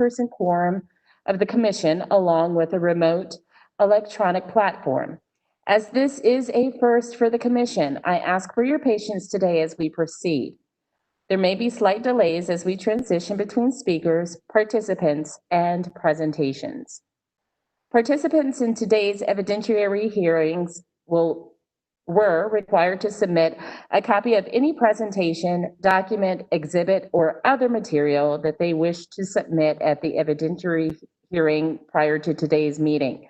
6-person quorum of the commission along with a remote electronic platform. As this is a first for the commission, I ask for your patience today as we proceed. There may be slight delays as we transition between speakers, participants, and presentations. Participants in today's evidentiary hearings were required to submit a copy of any presentation, document, exhibit, or other material that they wish to submit at the evidentiary hearing prior to today's meeting.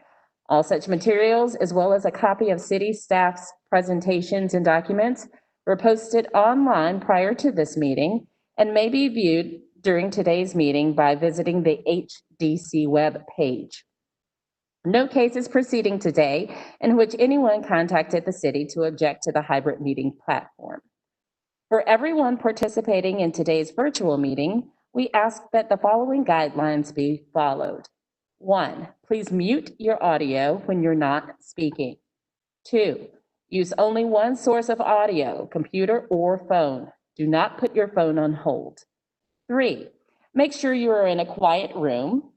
All such materials, as well as a copy of city staff's presentations and documents, were posted online prior to this meeting and may be viewed during today's meeting by visiting the HDC web page. No case is proceeding today in which anyone contacted the city to object to the hybrid meeting platform. For everyone participating in today's virtual meeting, we ask that the following guidelines be followed. 1, please mute your audio when you're not speaking. 2, use only one source of audio, computer or phone. Do not put your phone on hold. 3, make sure you are in a quiet room.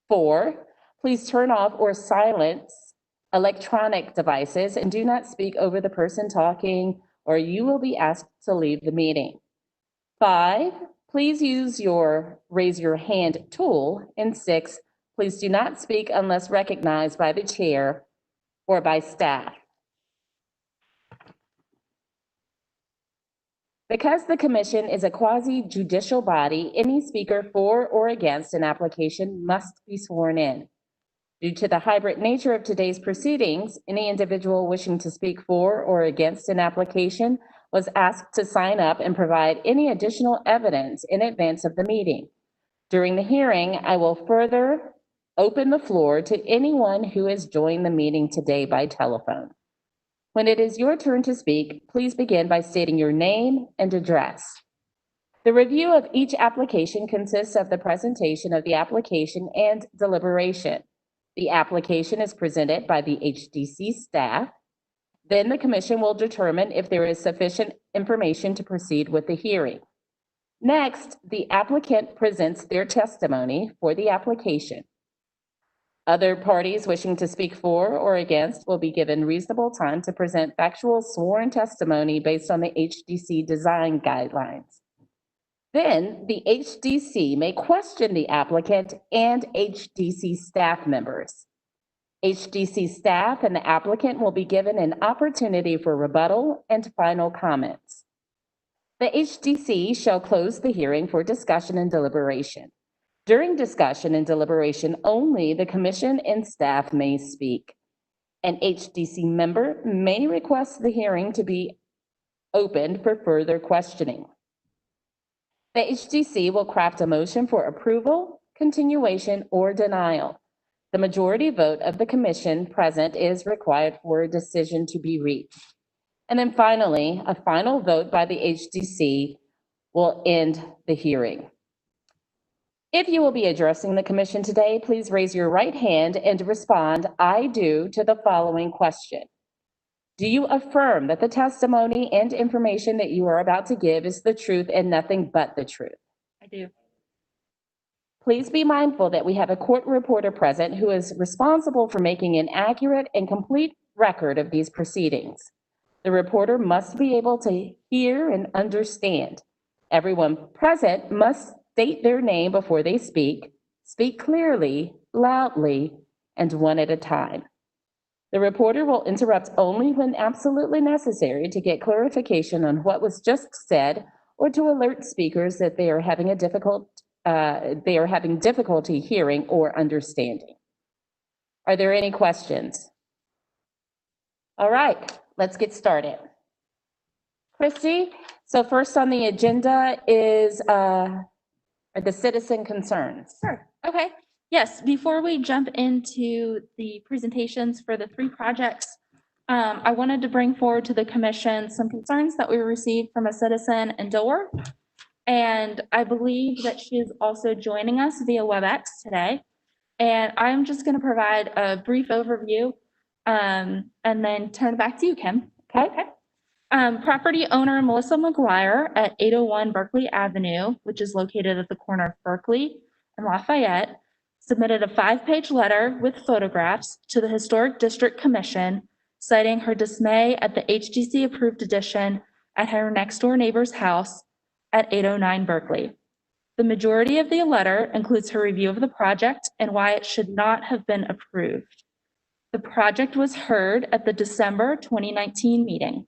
4, please turn off or silence electronic devices and do not speak over the person talking, or you will be asked to leave the meeting. 5, please use your raise your hand tool. And 6, please do not speak unless recognized by the chair or by staff. Because the commission is a quasi-judicial body, any speaker for or against an application must be sworn in. Due to the hybrid nature of today's proceedings, any individual wishing to speak for or against an application was asked to sign up and provide any additional evidence in advance of the meeting. During the hearing, I will further open the floor to anyone who has joined the meeting today by telephone. When it is your turn to speak, please begin by stating your name and address. The review of each application consists of the presentation of the application and deliberation. The application is presented by the HDC staff. Then the commission will determine if there is sufficient information to proceed with the hearing. Next, the applicant presents their testimony for the application. Other parties wishing to speak for or against will be given reasonable time to present factual sworn testimony based on the HDC design guidelines. Then the HDC may question the applicant and HDC staff members. HDC staff and the applicant will be given an opportunity for rebuttal and final comments. The HDC shall close the hearing for discussion and deliberation. During discussion and deliberation only, the commission and staff may speak. An HDC member may request the hearing to be opened for further questioning. The HDC will craft a motion for approval, continuation, or denial. The majority vote of the commission present is required for a decision to be reached. And then finally, a final vote by the HDC will end the hearing. If you will be addressing the commission today, please raise your right hand and respond, "I do," to the following question. Do you affirm that the testimony and information that you are about to give is the truth and nothing but the truth? I do. Please be mindful that we have a court reporter present who is responsible for making an accurate and complete record of these proceedings. The reporter must be able to hear and understand. Everyone present must state their name before they speak clearly, loudly, and one at a time. The reporter will interrupt only when absolutely necessary to get clarification on what was just said or to alert speakers that they are having difficulty hearing or understanding. Are there any questions? All right, let's get started. Christy, so first on the agenda is the citizen concerns. Sure. Okay. Yes. Before we jump into the presentations for the 3 projects, I wanted to bring forward to the commission some concerns that we received from a citizen in Dilworth. And I believe that she is also joining us via WebEx today. And I'm just going to provide a brief overview and then turn it back to you, Kim. Okay. Property owner Melissa McGuire at 801 Berkeley Avenue, which is located at the corner of Berkeley in Lafayette submitted a 5-page letter with photographs to the Historic District Commission, citing her dismay at the HDC-approved addition at her next-door neighbor's house at 809 Berkeley. The majority of the letter includes her review of the project and why it should not have been approved. The project was heard at the December 2019 meeting.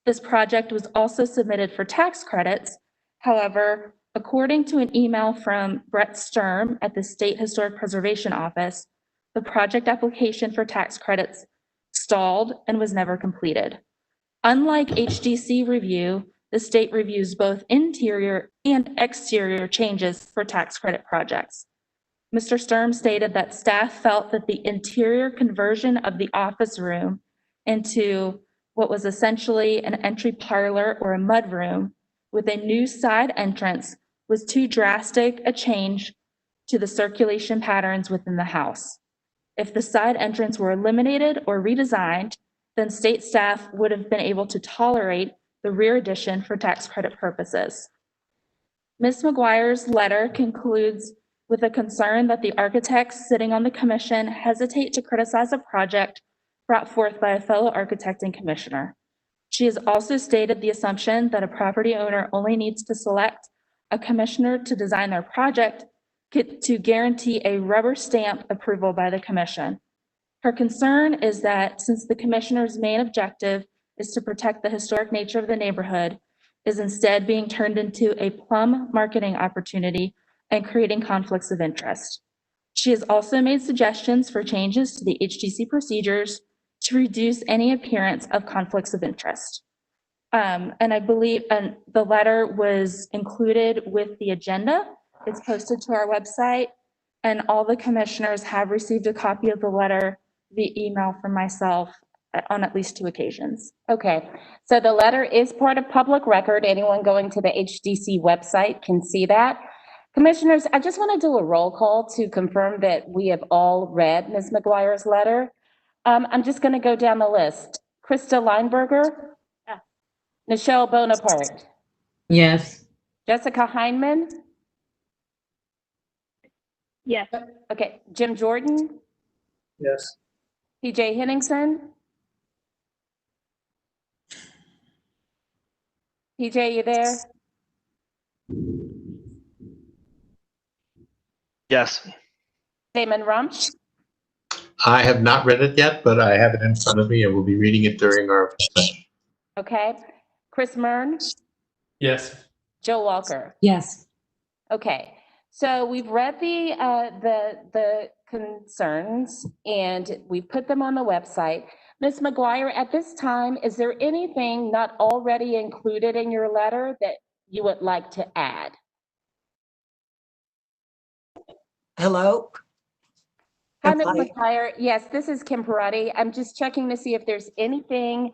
This project was also submitted for tax credits. However, according to an email from Brett Sturm at the State Historic Preservation Office, the project application for tax credits stalled and was never completed. Unlike HDC review, the state reviews both interior and exterior changes for tax credit projects. Mr. Sturm stated that staff felt that the interior conversion of the office room into what was essentially an entry parlor or a mudroom with a new side entrance was too drastic a change to the circulation patterns within the house. If the side entrance were eliminated or redesigned, then state staff would have been able to tolerate the rear addition for tax credit purposes. Ms. McGuire's letter concludes with a concern that the architects sitting on the commission hesitate to criticize a project brought forth by a fellow architect and commissioner. She has also stated the assumption that a property owner only needs to select a commissioner to design their project to guarantee a rubber stamp approval by the commission. Her concern is that since the commissioner's main objective is to protect the historic nature of the neighborhood, is instead being turned into a plum marketing opportunity and creating conflicts of interest. She has also made suggestions for changes to the HDC procedures to reduce any appearance of conflicts of interest. And I believe the letter was included with the agenda. It's posted to our website, and all the commissioners have received a copy of the letter via email from myself on at least 2 occasions. Okay, so the letter is part of public record. Anyone going to the HDC website can see that. Commissioners, I just want to do a roll call to confirm that we have all read Ms. McGuire's letter. I'm just going to go down the list. Krista Lineberger? Yes. Nichelle Bonaparte? Yes. Jessica Heineman? Yes. Okay, Jim Jordan? Yes. PJ Henningsen? PJ, you there? Yes. Damon Rump? I have not read it yet, but I have it in front of me and we'll be reading it during our session. Okay. Chris Mern? Yes. Joe Walker? Yes. Okay, so we've read the concerns and we put them on the website. Ms. McGuire, at this time, is there anything not already included in your letter that you would like to add? Hello? Hi, Ms. Hi. McGuire. Yes, this is Kim Perotti. I'm just checking to see if there's anything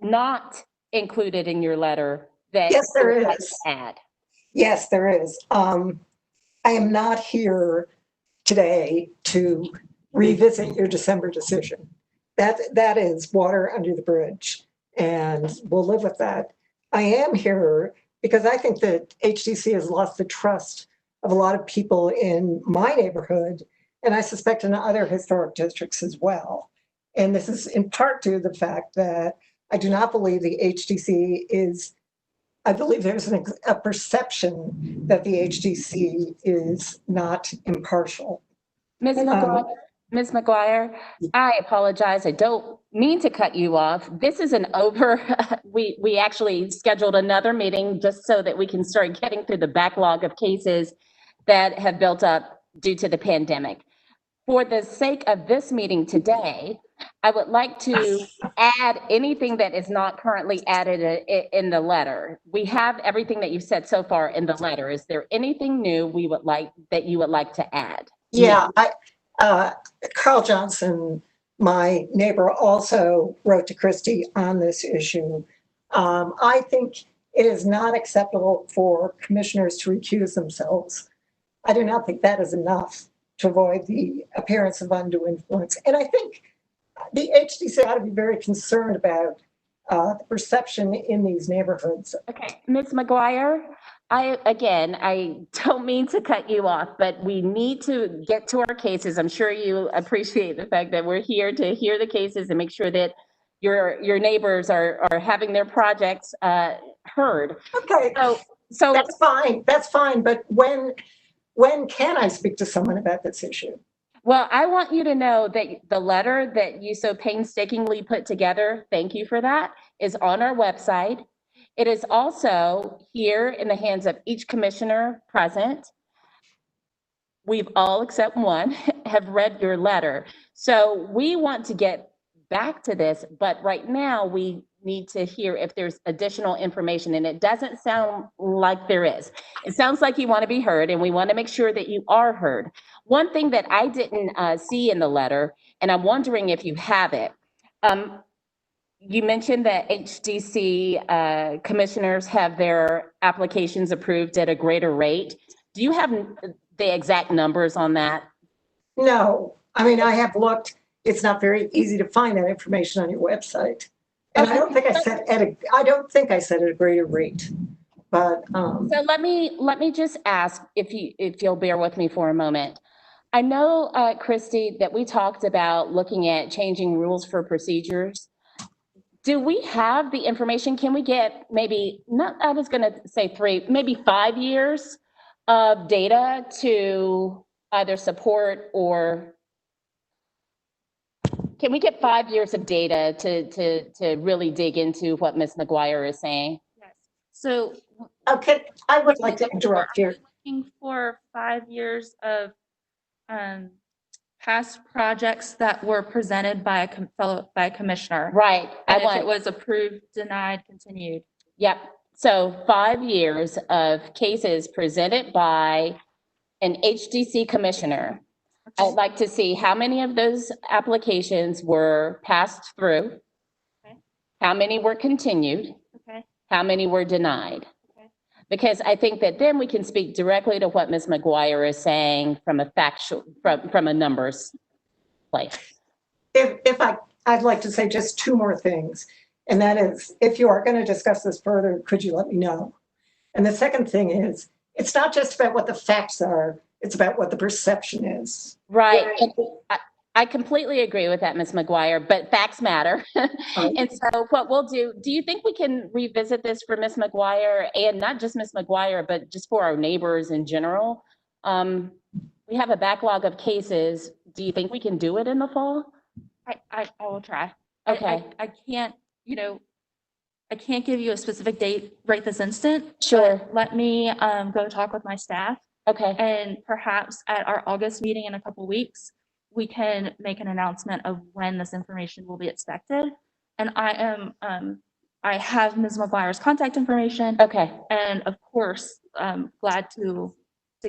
not included in your letter that Yes, there you would like is. to add. Yes, there is. I am not here today to revisit your December decision. That is water under the bridge, and we'll live with that. I am here because I think that HDC has lost the trust of a lot of people in my neighborhood, and I suspect in other historic districts as well. And this is in part due to the fact that I do not believe the HDC is, I believe there's a perception that the HDC is not impartial. Ms. McGuire, I apologize. I don't mean to cut you off. This isn't over. We actually scheduled another meeting just so that we can start getting through the backlog of cases that have built up due to the pandemic. For the sake of this meeting today, I would like to add anything that is not currently added in the letter. We have everything that you've said so far in the letter. Is there anything new that you would like to add? Yeah, Carl Johnson, my neighbor, also wrote to Christie on this issue. I think it is not acceptable for commissioners to recuse themselves. I do not think that is enough to avoid the appearance of undue influence. And I think the HDC ought to be very concerned about the perception in these neighborhoods. Okay, Ms. McGuire, I don't mean to cut you off, but we need to get to our cases. I'm sure you appreciate the fact that we're here to hear the cases and make sure that your neighbors are having their projects heard. Okay, So that's fine, but when can I speak to someone about this issue? well, I want you to know that the letter that you so painstakingly put together, thank you for that, is on our website. It is also here in the hands of each commissioner present. We've all except one have read your letter. So we want to get back to this, but right now we need to hear if there's additional information, and it doesn't sound like there is. It sounds like you want to be heard, and we want to make sure that you are heard. One thing that I didn't see in the letter, and I'm wondering if you have it, you mentioned that HDC commissioners have their applications approved at a greater rate. Do you have the exact numbers on that? No, I mean, I have looked. It's not very easy to find that information on your website. And I don't think I said at a greater rate, but, So let me just ask if you'll bear with me for a moment. I know, Christy, that we talked about looking at changing rules for procedures. Do we have the information? Can we get maybe, not, I was gonna say 3, maybe 5 years of data to either support or can we get 5 years of data to really dig into what Ms. McGuire is saying? Yes. So okay, I would like to interrupt here. looking for 5 years of past projects that were presented by a commissioner. Right. And if it was approved, denied, continued. Yep. So 5 years of cases presented by an HDC commissioner. I'd like to see how many of those applications were passed through. Okay. How many were continued, Okay. how many were denied. Okay. Because I think that then we can speak directly to what Ms. McGuire is saying from a factual, from a numbers place. I'd like to say just 2 more things. And that is, if you are going to discuss this further, could you let me know? And the second thing is, it's not just about what the facts are, it's about what the perception is. Right. And I completely agree with that, Ms. McGuire, but facts matter. And so what we'll do you think we can revisit this for Ms. McGuire, and not just Ms. McGuire, but just for our neighbors in general? We have a backlog of cases. Do you think we can do it in the fall? I will try. Okay. I can't, I can't give you a specific date right this instant. Sure. But let me go talk with my staff, Okay. and perhaps at our August meeting in a couple weeks, we can make an announcement of when this information will be expected. And I have Ms. McGuire's contact information. Okay. And of course, glad to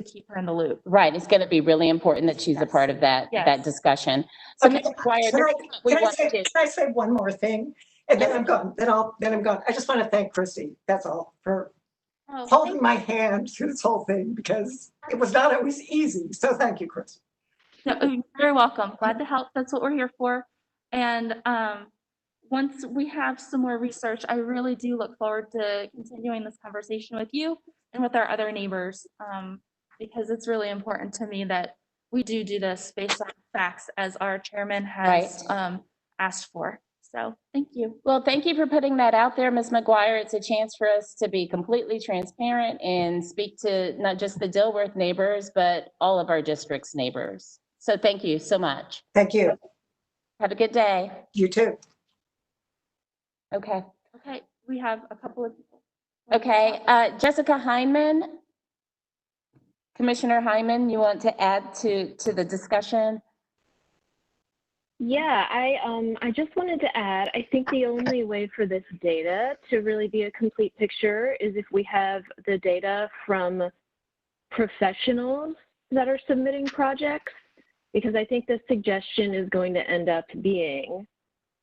keep her in the loop. Right. It's going to be really important that she's a part of that, Yes. that discussion. So Okay, Ms. McGuire, can I say one more thing? And then I'm gone, then I'm gone. I just want to thank Christy, that's all, for Oh, holding my hand through this whole thing, because it was not always easy. So thank you, Christy. No, you're very welcome. Glad to help. That's what we're here for. And once we have some more research, I really do look forward to continuing this conversation with you and with our other neighbors, because it's really important to me that we do this based on facts, as our chairman has asked for. So thank you. Well, thank you for putting that out there, Ms. McGuire. It's a chance for us to be completely transparent and speak to not just the Dilworth neighbors, but all of our district's neighbors. So thank you so much. Thank you. Have a good day. You too. Okay. Okay, we have a couple of people. Okay, Jessica Hyman. Commissioner Hyman, you want to add to the discussion? Yeah, I just wanted to add, I think the only way for this data to really be a complete picture is if we have the data from professionals that are submitting projects, because I think the suggestion is going to end up being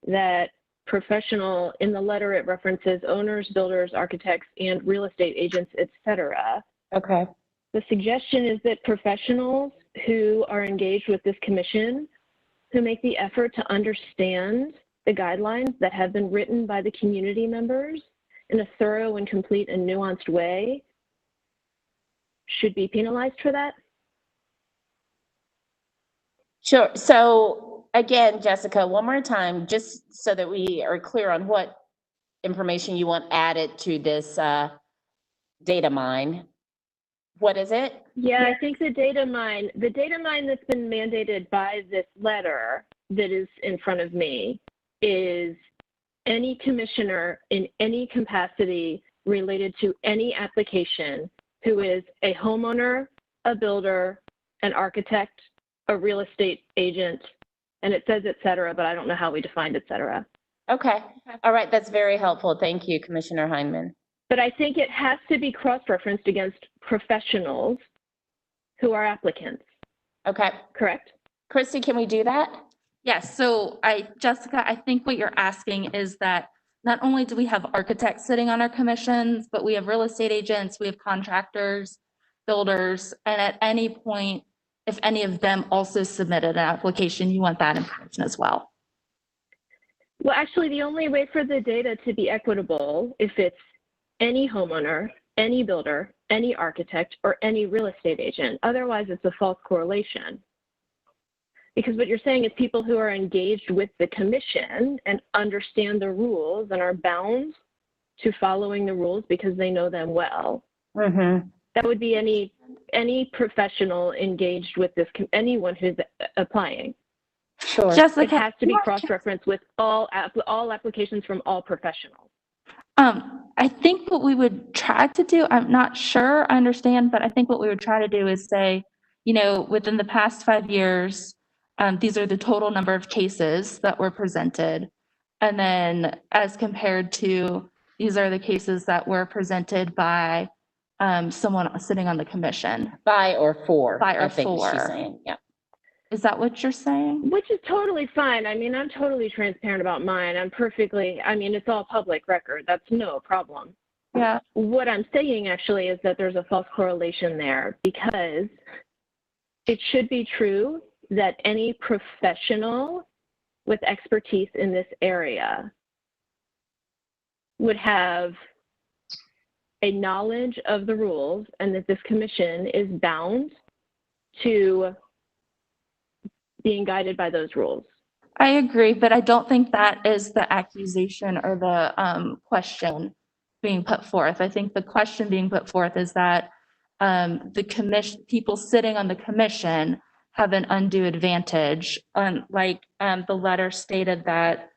that professional, in the letter it references owners, builders, architects, and real estate agents, etc. Okay. The suggestion is that professionals who are engaged with this commission, who make the effort to understand the guidelines that have been written by the community members in a thorough and complete and nuanced way, should be penalized for that? Sure. So again, Jessica, one more time, just so that we are clear on what information you want added to this data mine. What is it? Yeah, I think the data mine that's been mandated by this letter that is in front of me is any commissioner in any capacity related to any application who is a homeowner, a builder, an architect, a real estate agent, and it says et cetera, but I don't know how we defined et cetera. Okay. All right. That's very helpful. Thank you, Commissioner Heineman. But I think it has to be cross-referenced against professionals who are applicants, Okay. correct? Christy, can we do that? Yes, so Jessica, I think what you're asking is that not only do we have architects sitting on our commissions, but we have real estate agents, we have contractors, builders, and at any point, if any of them also submitted an application, you want that information as well. Well, actually, the only way for the data to be equitable, if it's any homeowner, any builder, any architect, or any real estate agent. Otherwise, it's a false correlation. Because what you're saying is people who are engaged with the commission and understand the rules and are bound to following the rules because they know them well. Mm-hmm. That would be any professional engaged with this, anyone who's applying. Sure. It Jessica, has to be cross-referenced with all applications from all professionals. I think what we would try to do, I'm not sure I understand, but I think what we would try to do is say, you know, within the past 5 years, these are the total number of cases that were presented. And then as compared to, these are the cases that were presented by someone sitting on the commission. By or for. By or I think she's for. saying. Yeah. Is that what you're saying? Which is totally fine. I mean, I'm totally transparent about mine. It's all public record. That's no problem. Yeah. What I'm saying actually is that there's a false correlation there because it should be true that any professional with expertise in this area would have a knowledge of the rules and that this commission is bound to being guided by those rules. I agree, but I don't think that is the accusation or the question being put forth. I think the question being put forth is that the commission, people sitting on the commission have an undue advantage. The letter stated that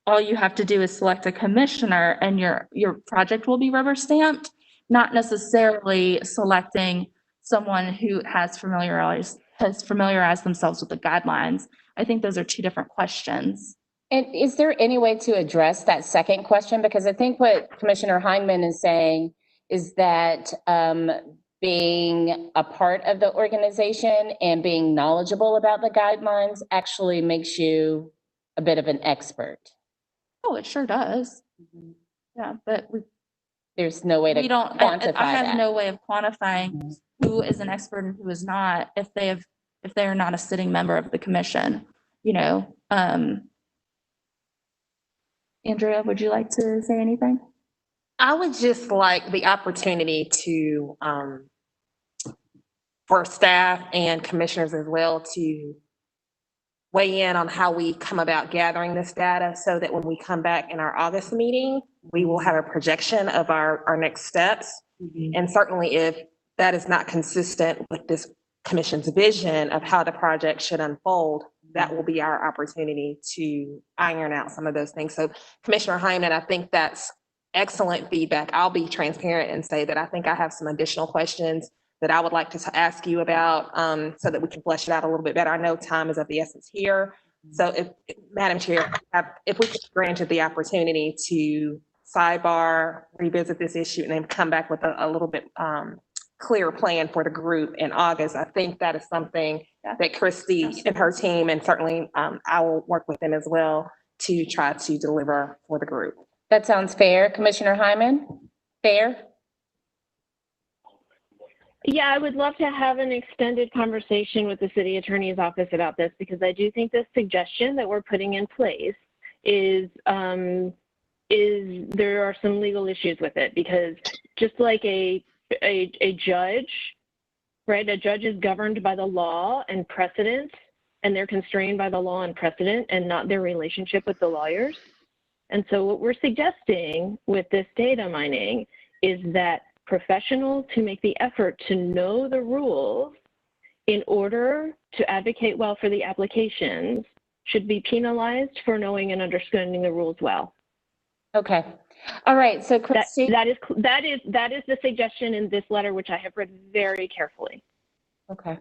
all you have to do is select a commissioner and your project will be rubber stamped, not necessarily selecting someone who has familiarized themselves with the guidelines. I think those are two different questions. And is there any way to address that second question? Because I think what Commissioner Heineman is saying is that being a part of the organization and being knowledgeable about the guidelines actually makes you a bit of an expert. Oh, it sure does. Yeah, but there's no way to quantify I have that. no way of quantifying who is an expert and who is not if they are not a sitting member of the commission. You know, Andrea, would you like to say anything? I would just like the opportunity to, for staff and commissioners as well, to weigh in on how we come about gathering this data so that when we come back in our August meeting, we will have a projection of our next steps. Mm-hmm. And certainly if that is not consistent with this commission's vision of how the project should unfold, that will be our opportunity to iron out some of those things. So Commissioner Hyman, I think that's excellent feedback. I'll be transparent and say that I think I have some additional questions that I would like to ask you about so that we can flesh it out a little bit better. I know time is of the essence here. So if Madam Chair, if we could grant the opportunity to sidebar, revisit this issue, and then come back with a little bit clearer plan for the group in August, I think that is something that Christy and her team, and certainly I will work with them as well to try to deliver for the group. That sounds fair. Commissioner Hyman, fair? Yeah, I would love to have an extended conversation with the city attorney's office about this because I do think the suggestion that we're putting in place is there are some legal issues with it because just like a a judge, right? A judge is governed by the law and precedent, and they're constrained by the law and precedent and not their relationship with the lawyers. And so what we're suggesting with this data mining is that professionals who make the effort to know the rules in order to advocate well for the applications should be penalized for knowing and understanding the rules well. Okay. All right. So Christy. That is the suggestion in this letter, which I have read very carefully. Okay.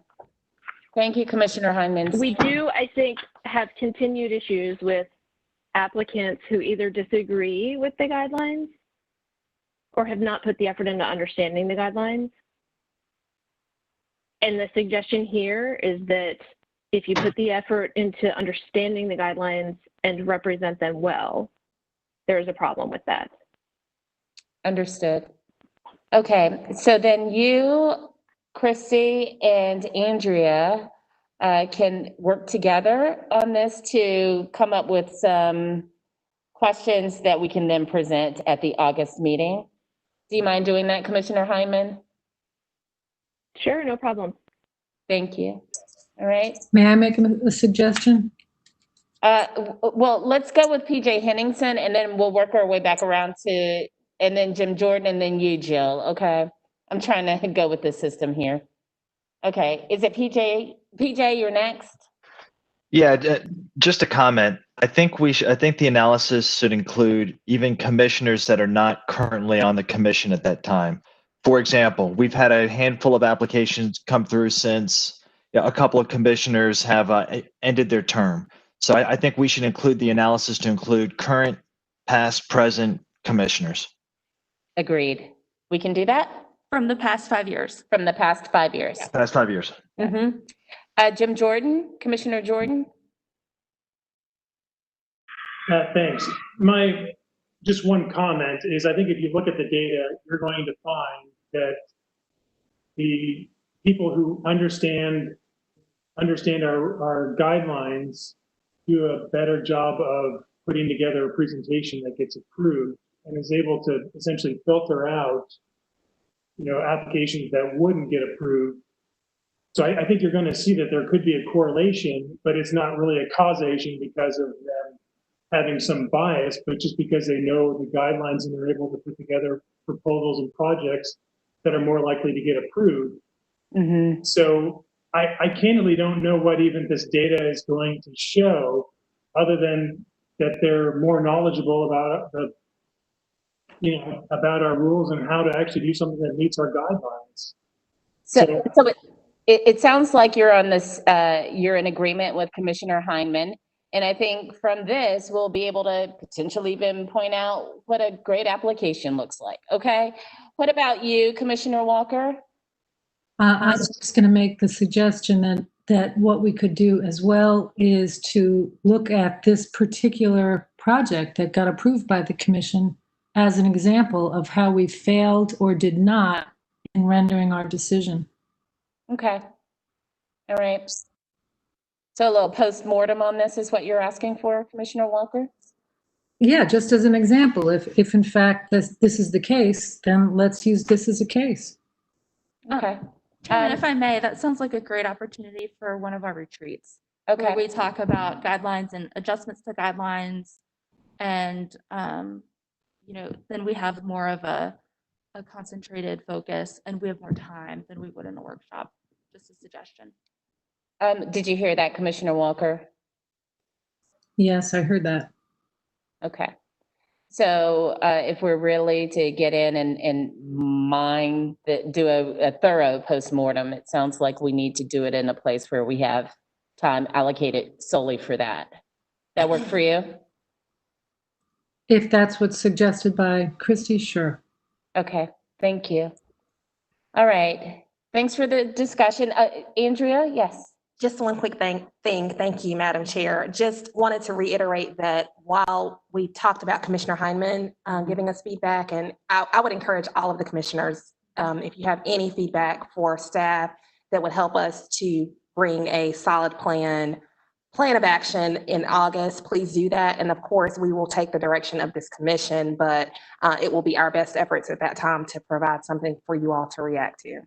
Thank you, Commissioner Hyman. We do, I think, have continued issues with applicants who either disagree with the guidelines or have not put the effort into understanding the guidelines. And the suggestion here is that if you put the effort into understanding the guidelines and represent them well, there is a problem with that. Understood. Okay. So then you, Christy, and Andrea can work together on this to come up with some questions that we can then present at the August meeting. Do you mind doing that, Commissioner Hyman? Sure, no problem. Thank you. All right. May I make a suggestion? Well, let's go with PJ Henningsen, and then we'll work our way back around to, and then Jim Jordan, and then you, Jill. Okay. I'm trying to go with the system here. Okay. Is it PJ? PJ, you're next. Yeah, just a comment. I think the analysis should include even commissioners that are not currently on the commission at that time. For example, we've had a handful of applications come through since a couple of commissioners have ended their term. So I think we should include the analysis to include current, past, present commissioners. Agreed. We can do that? From the past 5 years. From the past 5 years. Past 5 years. Mm-hmm. Jim Jordan, Commissioner Jordan. Thanks. Just one comment is I think if you look at the data, you're going to find that the people who understand our guidelines do a better job of putting together a presentation that gets approved and is able to essentially filter out, applications that wouldn't get approved. So I think you're going to see that there could be a correlation, but it's not really a causation because of them having some bias, but just because they know the guidelines and they're able to put together proposals and projects that are more likely to get approved. Mm-hmm. So I candidly don't know what even this data is going to show, other than that they're more knowledgeable about about our rules and how to actually do something that meets our guidelines. So it sounds like you're on this, you're in agreement with Commissioner Hyman. And I think from this, we'll be able to potentially even point out what a great application looks like. Okay. What about you, Commissioner Walker? I was just going to make the suggestion that what we could do as well is to look at this particular project that got approved by the commission as an example of how we failed or did not in rendering our decision. Okay. All right. So a little post-mortem on this is what you're asking for, Commissioner Walker? Yeah, just as an example, if in fact this is the case, then let's use this as a case. Okay. And if I may, that sounds like a great opportunity for one of our retreats. Okay. Where we talk about guidelines and adjustments to guidelines, and then we have more of a concentrated focus, and we have more time than we would in a workshop. Just a suggestion. Did you hear that, Commissioner Walker? Yes, I heard that. Okay. So if we're really to get in and mine, do a thorough postmortem, it sounds like we need to do it in a place where we have time allocated solely for that. That work for you? If that's what's suggested by Christy, sure. Okay, thank you. All right, thanks for the discussion. Andrea, yes. Just one quick thing. Thank you, Madam Chair. Just wanted to reiterate that while we talked about Commissioner Hyman giving us feedback, and I would encourage all of the commissioners, if you have any feedback for staff that would help us to bring a solid plan plan of action in August, please do that. And of course, we will take the direction of this commission, but it will be our best efforts at that time to provide something for you all to react to.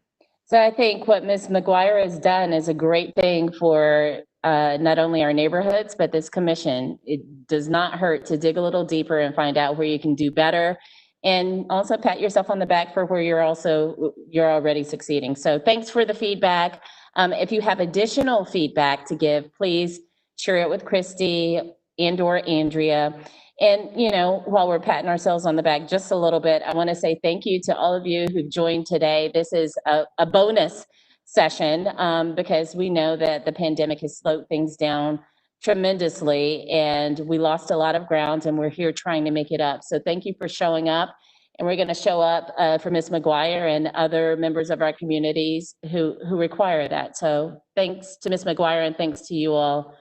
So I think what Ms. McGuire has done is a great thing for not only our neighborhoods, but this commission. It does not hurt to dig a little deeper and find out where you can do better. And also pat yourself on the back for where you're already succeeding. So thanks for the feedback. If you have additional feedback to give, please share it with Christy and/or Andrea. And, you know, while we're patting ourselves on the back just a little bit, I want to say thank you to all of you who've joined today. This is a bonus session because we know that the pandemic has slowed things down tremendously, and we lost a lot of ground, and we're here trying to make it up. So thank you for showing up. And we're going to show up for Ms. McGuire and other members of our communities who require that. So thanks to Ms. McGuire and thanks to you all,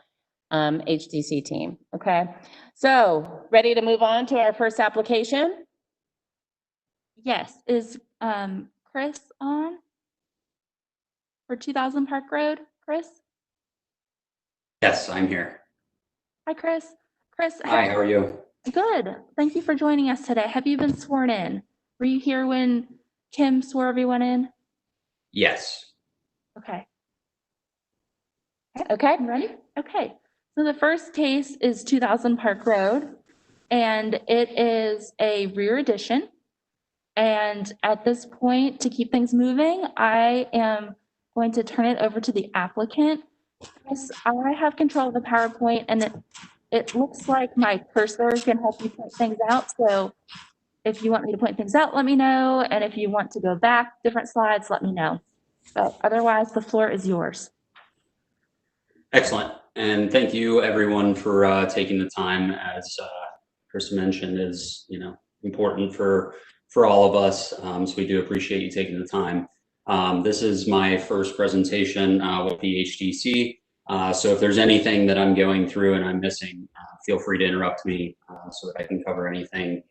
HDC team. Okay. So ready to move on to our first application? Yes, is Chris on for 2000 Park Road? Chris? Yes, I'm here. Hi, Chris. Chris. Hi, how are you? Good. Thank you for joining us today. Have you been sworn in? Were you here when Kim swore everyone in? Yes. Okay. Okay. Ready? Okay. So the first case is 2000 Park Road, and it is a rear addition. And at this point, to keep things moving, I am going to turn it over to the applicant. Yes, I have control of the PowerPoint, and it looks like my cursor can help you point things out. So if you want me to point things out, let me know. And if you want to go back different slides, let me know. But otherwise, the floor is yours. Excellent. And thank you everyone for taking the time. As Chris mentioned, is important for all of us. So we do appreciate you taking the time. This is my first presentation with the HDC. So if there's anything that I'm going through and I'm missing, feel free to interrupt me so that I can cover anything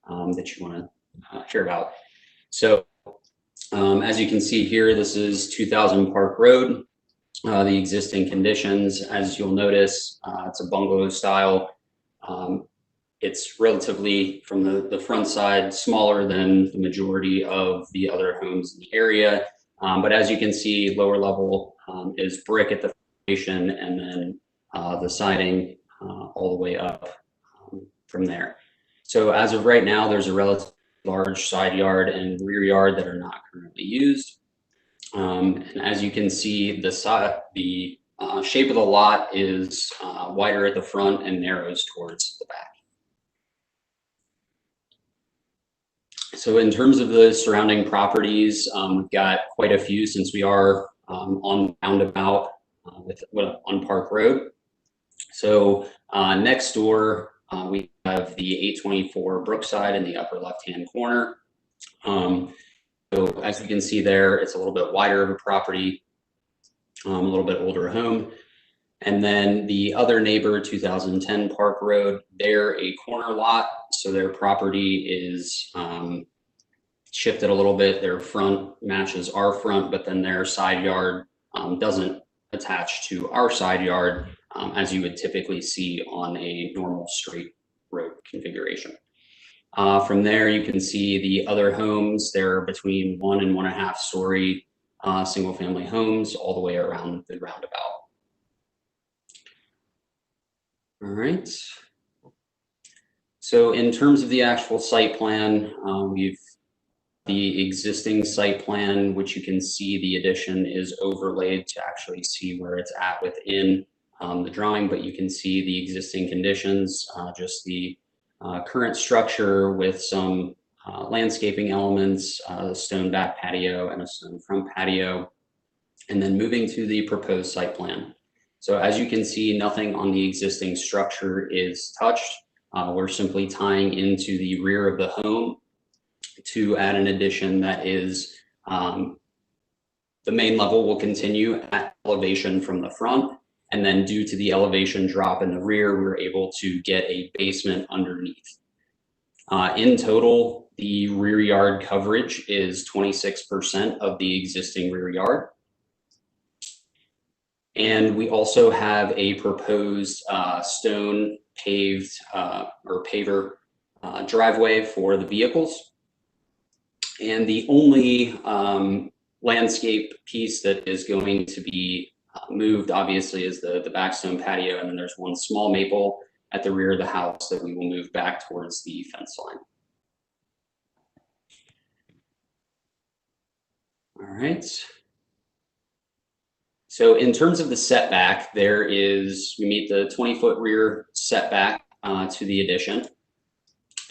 that you want to hear about. So as you can see here, this is 2000 Park Road. The existing conditions, as you'll notice, it's a bungalow style. It's relatively, from the front side, smaller than the majority of the other homes in the area. But as you can see, lower level is brick at the foundation, and then the siding all the way up from there. So as of right now, there's a relatively large side yard and rear yard that are not currently used. And as you can see, the shape of the lot is wider at the front and narrows towards the back. So in terms of the surrounding properties, we've got quite a few since we are on roundabout on Park Road. So next door, we have the 824 Brookside in the upper left-hand corner. So as you can see there, it's a little bit wider of a property, a little bit older home. And then the other neighbor, 2010 Park Road, they're a corner lot. So their property is shifted a little bit. Their front matches our front, but then their side yard doesn't attach to our side yard as you would typically see on a normal straight road configuration. From there, you can see the other homes. They're between 1 and 1.5 story single family homes all the way around the roundabout. All right. So in terms of the actual site plan, we've the existing site plan, which you can see the addition is overlaid to actually see where it's at within the drawing, but you can see the existing conditions, just the current structure with some landscaping elements, a stone back patio and a stone front patio, and then moving to the proposed site plan. So as you can see, nothing on the existing structure is touched. We're simply tying into the rear of the home to add an addition that is the main level will continue at elevation from the front. And then due to the elevation drop in the rear, we're able to get a basement underneath. In total, the rear yard coverage is 26% of the existing rear yard. And we also have a proposed stone paved or paver driveway for the vehicles. And the only landscape piece that is going to be moved, obviously, is the backstone patio. And then there's one small maple at the rear of the house that we will move back towards the fence line. All right. So in terms of the setback, we meet the 20-foot rear setback to the addition.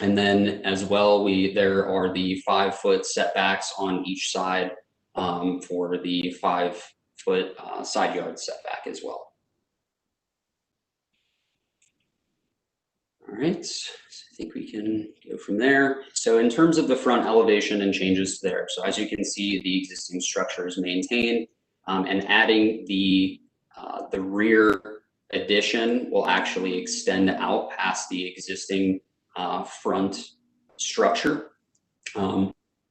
And then as well, there are the 5-foot setbacks on each side for the 5-foot side yard setback as well. All right, so I think we can go from there. So in terms of the front elevation and changes there, so as you can see, the existing structure is maintained, and adding the rear addition will actually extend out past the existing front structure.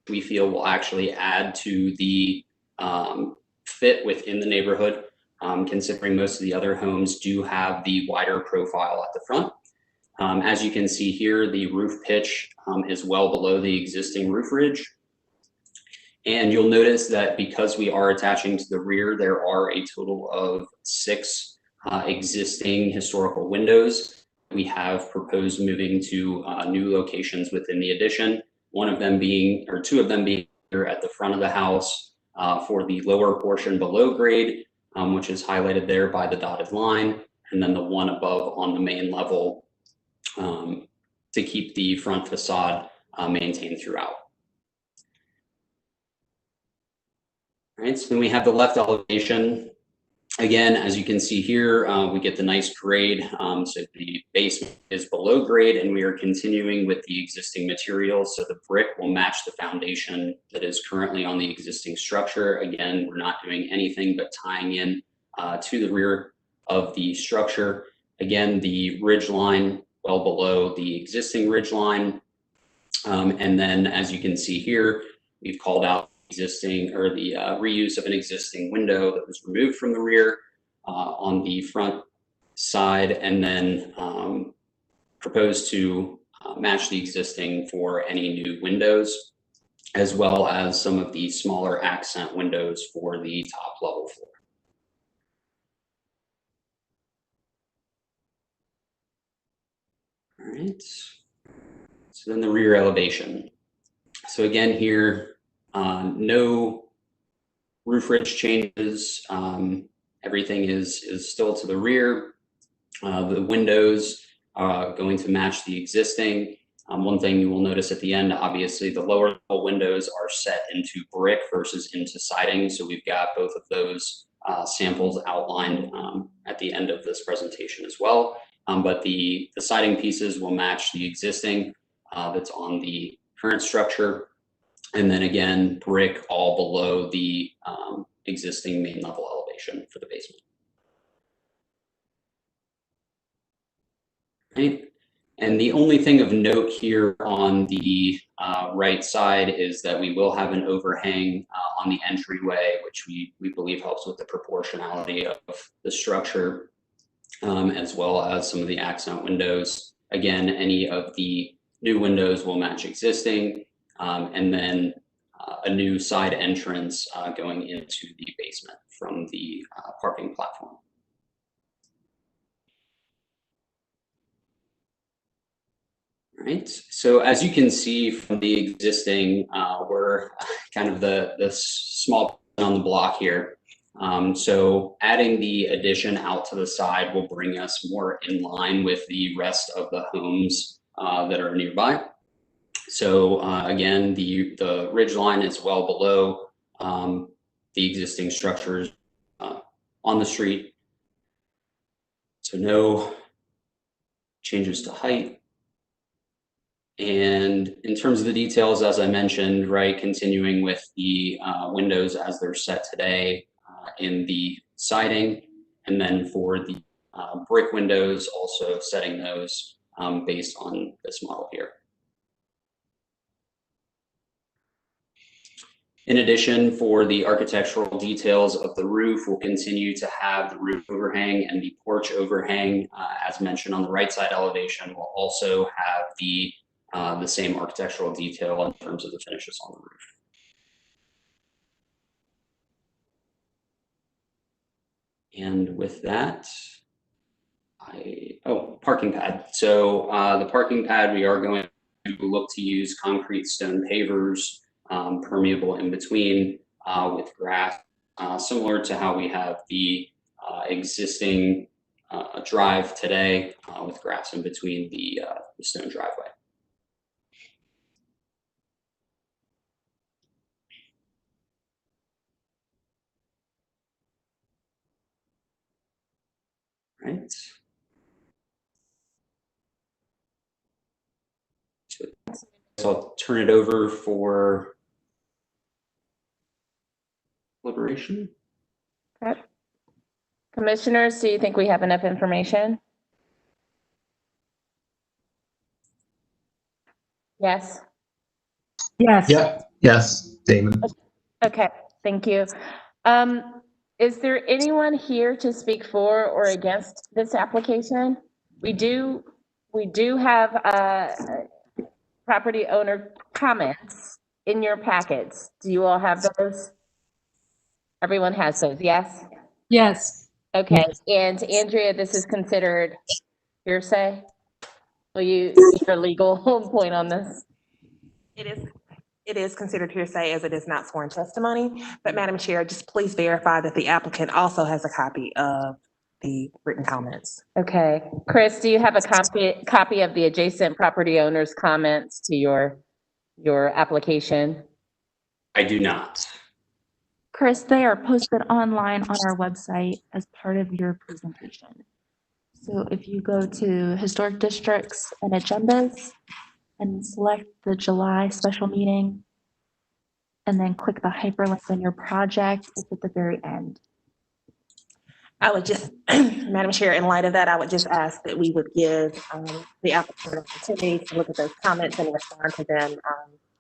We feel will actually add to the fit within the neighborhood, considering most of the other homes do have the wider profile at the front. As you can see here, the roof pitch is well below the existing roof ridge. And you'll notice that because we are attaching to the rear, there are a total of 6 existing historical windows. We have proposed moving to new locations within the addition, one of them being, or 2 of them being here at the front of the house for the lower portion below grade, which is highlighted there by the dotted line, and then the one above on the main level to keep the front facade maintained throughout. All right, so then we have the left elevation. Again, as you can see here, we get the nice grade. So the basement is below grade, and we are continuing with the existing materials. So the brick will match the foundation that is currently on the existing structure. Again, we're not doing anything but tying in to the rear of the structure. Again, the ridge line well below the existing ridge line. And then as you can see here, we've called out existing or the reuse of an existing window that was removed from the rear on the front side, and then proposed to match the existing for any new windows, as well as some of the smaller accent windows for the top level floor. All right, so then the rear elevation. So again here, no roof ridge changes. Everything is still to the rear. The windows are going to match the existing. One thing you will notice at the end, obviously the lower level windows are set into brick versus into siding. So we've got both of those samples outlined at the end of this presentation as well. But the siding pieces will match the existing that's on the current structure. And then again, brick all below the existing main level elevation for the basement. Right. And the only thing of note here on the right side is that we will have an overhang on the entryway, which we believe helps with the proportionality of the structure, as well as some of the accent windows. Again, any of the new windows will match existing, and then a new side entrance going into the basement from the parking platform. All right, so as you can see from the existing, we're kind of the small on the block here. So adding the addition out to the side will bring us more in line with the rest of the homes that are nearby. So again, the ridge line is well below the existing structures on the street. So no changes to height. And in terms of the details, as I mentioned, right, continuing with the windows as they're set today in the siding, and then for the brick windows, also setting those based on this model here. In addition, for the architectural details of the roof, we'll continue to have the roof overhang and the porch overhang, as mentioned on the right side elevation. We'll also have the same architectural detail in terms of the finishes on the roof. And with that, parking pad. So the parking pad, we are going to look to use concrete stone pavers, permeable in between, with grass, similar to how we have the existing drive today, with grass in between the stone driveway. Right. So I'll turn it over for deliberation. Okay. Commissioners, do you think we have enough information? Yes. Yes. Yep, yes, Damon. Okay, thank you. Is there anyone here to speak for or against this application? We do have property owner comments in your packets. Do you all have those? Everyone has those, yes? Yes. Okay, and Andrea, this is considered hearsay? Will you make your legal point on this? It is considered hearsay as it is not sworn testimony, but Madam Chair, just please verify that the applicant also has a copy of the written comments. Okay, Chris, do you have a copy of the adjacent property owner's comments to your application? I do not. Chris, they are posted online on our website as part of your presentation. So if you go to Historic Districts and Agendas and select the July special meeting, and then click the hyperlink on your project, it's at the very end. I would just, Madam Chair, in light of that, I would just ask that we would give the applicant an opportunity to look at those comments and respond to them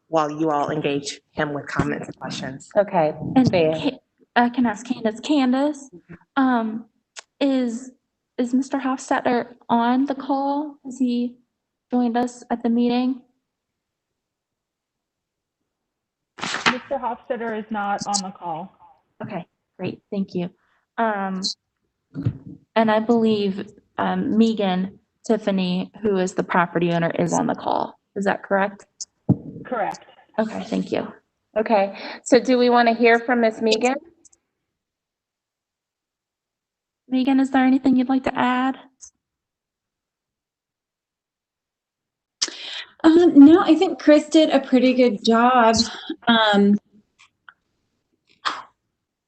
while you all engage him with comments and questions. Okay, And fair. I can ask Candace. Candace, is Mr. Hofstadter on the call? Has he joined us at the meeting? Mr. Hofstadter is not on the call. Okay, great, thank you. And I believe Megan Tiffany, who is the property owner, is on the call. Is that correct? Correct. Okay, thank you. Okay, so do we want to hear from Ms. Megan? Megan, is there anything you'd like to add? No, I think Chris did a pretty good job.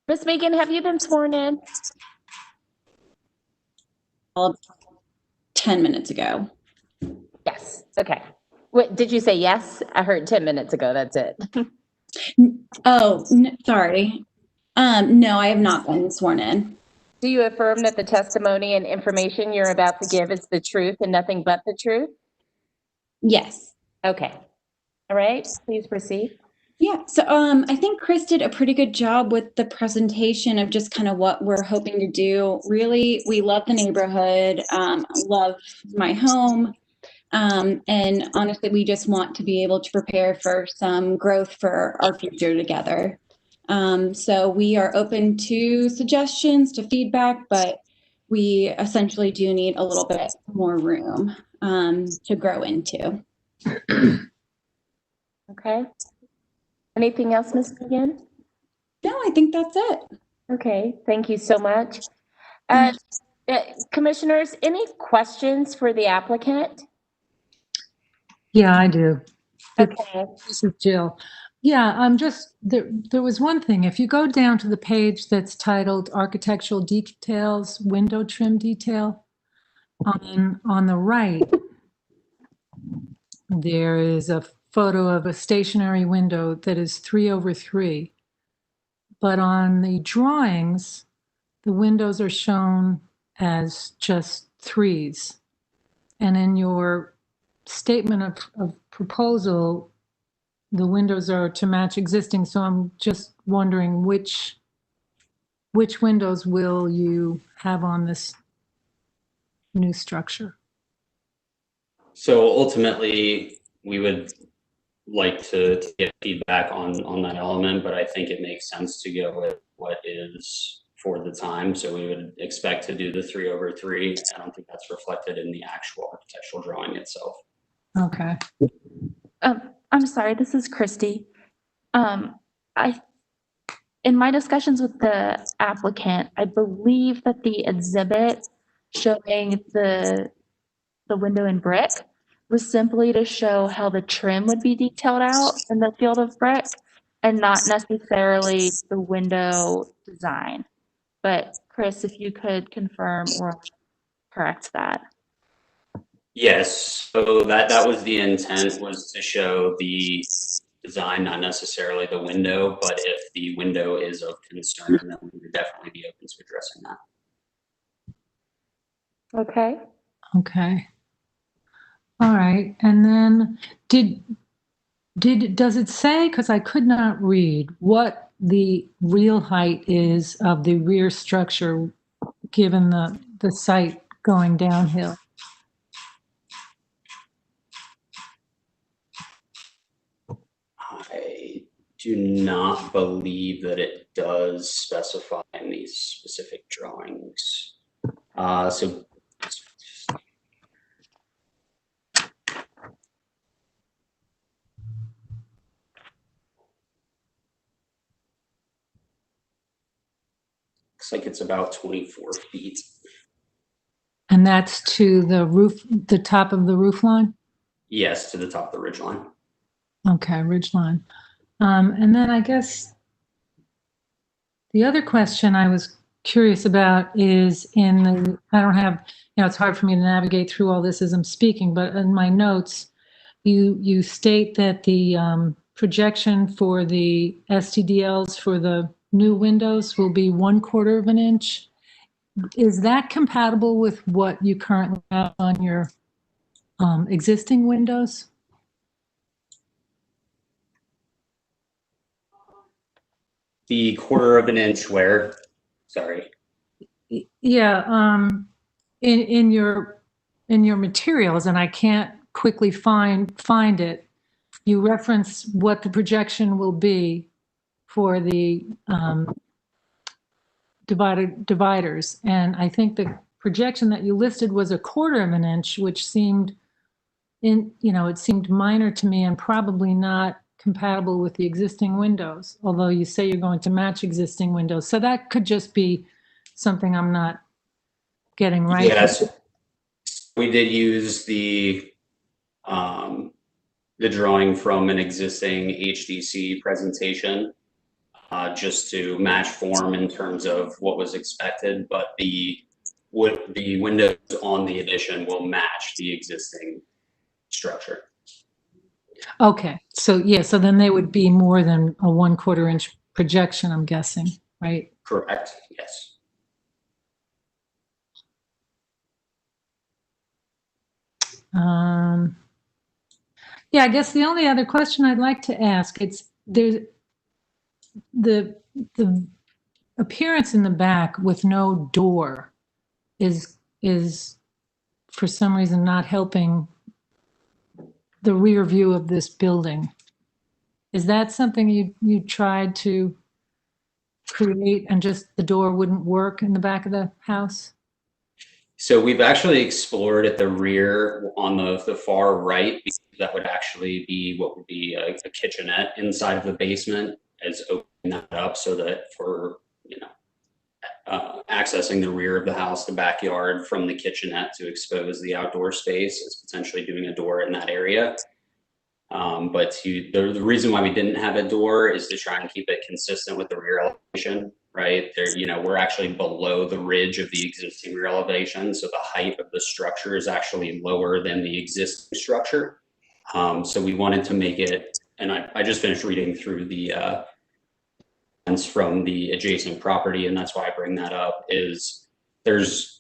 Ms. Megan, have you been sworn in? 10 minutes ago. Yes, okay. What, did you say yes? I heard 10 minutes ago, that's it. Oh, sorry. No, I have not been sworn in. Do you affirm that the testimony and information you're about to give is the truth and nothing but the truth? Yes. Okay. All right, please proceed. Yeah, so I think Chris did a pretty good job with the presentation of just kind of what we're hoping to do. Really, we love the neighborhood, love my home, and honestly, we just want to be able to prepare for some growth for our future together. So we are open to suggestions, to feedback, but we essentially do need a little bit more room to grow into. Okay. Anything else, Ms. Megan? No, I think that's it. Okay, thank you so much. Commissioners, any questions for the applicant? Yeah, I do. Okay. This is Jill. Yeah, there was one thing. If you go down to the page that's titled Architectural Details, Window Trim Detail, on the right, there is a photo of a stationary window that is 3/3. But on the drawings, the windows are shown as just 3s. And in your statement of proposal, the windows are to match existing, so I'm just wondering which windows will you have on this new structure? So ultimately, we would like to get feedback on that element, but I think it makes sense to go with what is for the time. So we would expect to do the 3/3. I don't think that's reflected in the actual architectural drawing itself. Okay. I'm sorry, this is Christy. In my discussions with the applicant, I believe that the exhibit showing the window in brick was simply to show how the trim would be detailed out in the field of brick and not necessarily the window design. But Chris, if you could confirm or correct that. Yes, so that was the intent, was to show the design, not necessarily the window, but if the window is of concern, then we would definitely be open to addressing that. Okay. Okay. All right. And then does it say, because I could not read, what the real height is of the rear structure given the site going downhill? I do not believe that it does specify in these specific drawings. So looks like it's about 24 feet. And that's to the roof, the top of the roof line? Yes, to the top of the ridge line. Okay, ridge line. And then I guess the other question I was curious about is I don't have, it's hard for me to navigate through all this as I'm speaking, but in my notes, you state that the projection for the STDLs for the new windows will be 1/4 of an inch. Is that compatible with what you currently have on your existing windows? The 1/4 of an inch where? Sorry. Yeah, in your materials, and I can't quickly find it, you reference what the projection will be for the dividers, and I think the projection that you listed was 1/4 of an inch, which seemed it seemed minor to me and probably not compatible with the existing windows, although you say you're going to match existing windows. So that could just be something I'm not getting right. Yes, we did use the drawing from an existing HDC presentation just to match form in terms of what was expected, but the windows on the addition will match the existing structure. Okay, so yeah, so then they would be more than a 1/4 inch projection, I'm guessing, right? Correct, yes. Yeah, I guess the only other question I'd like to ask, there's the appearance in the back with no door is for some reason not helping the rear view of this building. Is that something you tried to create and just the door wouldn't work in the back of the house? So we've actually explored at the rear on the far right, that would actually be what would be a kitchenette inside of the basement, as opening that up so that for, accessing the rear of the house, the backyard from the kitchenette to expose the outdoor space is potentially doing a door in that area. But the reason why we didn't have a door is to try and keep it consistent with the rear elevation, right? We're actually below the ridge of the existing rear elevation. So the height of the structure is actually lower than the existing structure. So we wanted to make it, and I just finished reading through the from the adjacent property, and that's why I bring that up,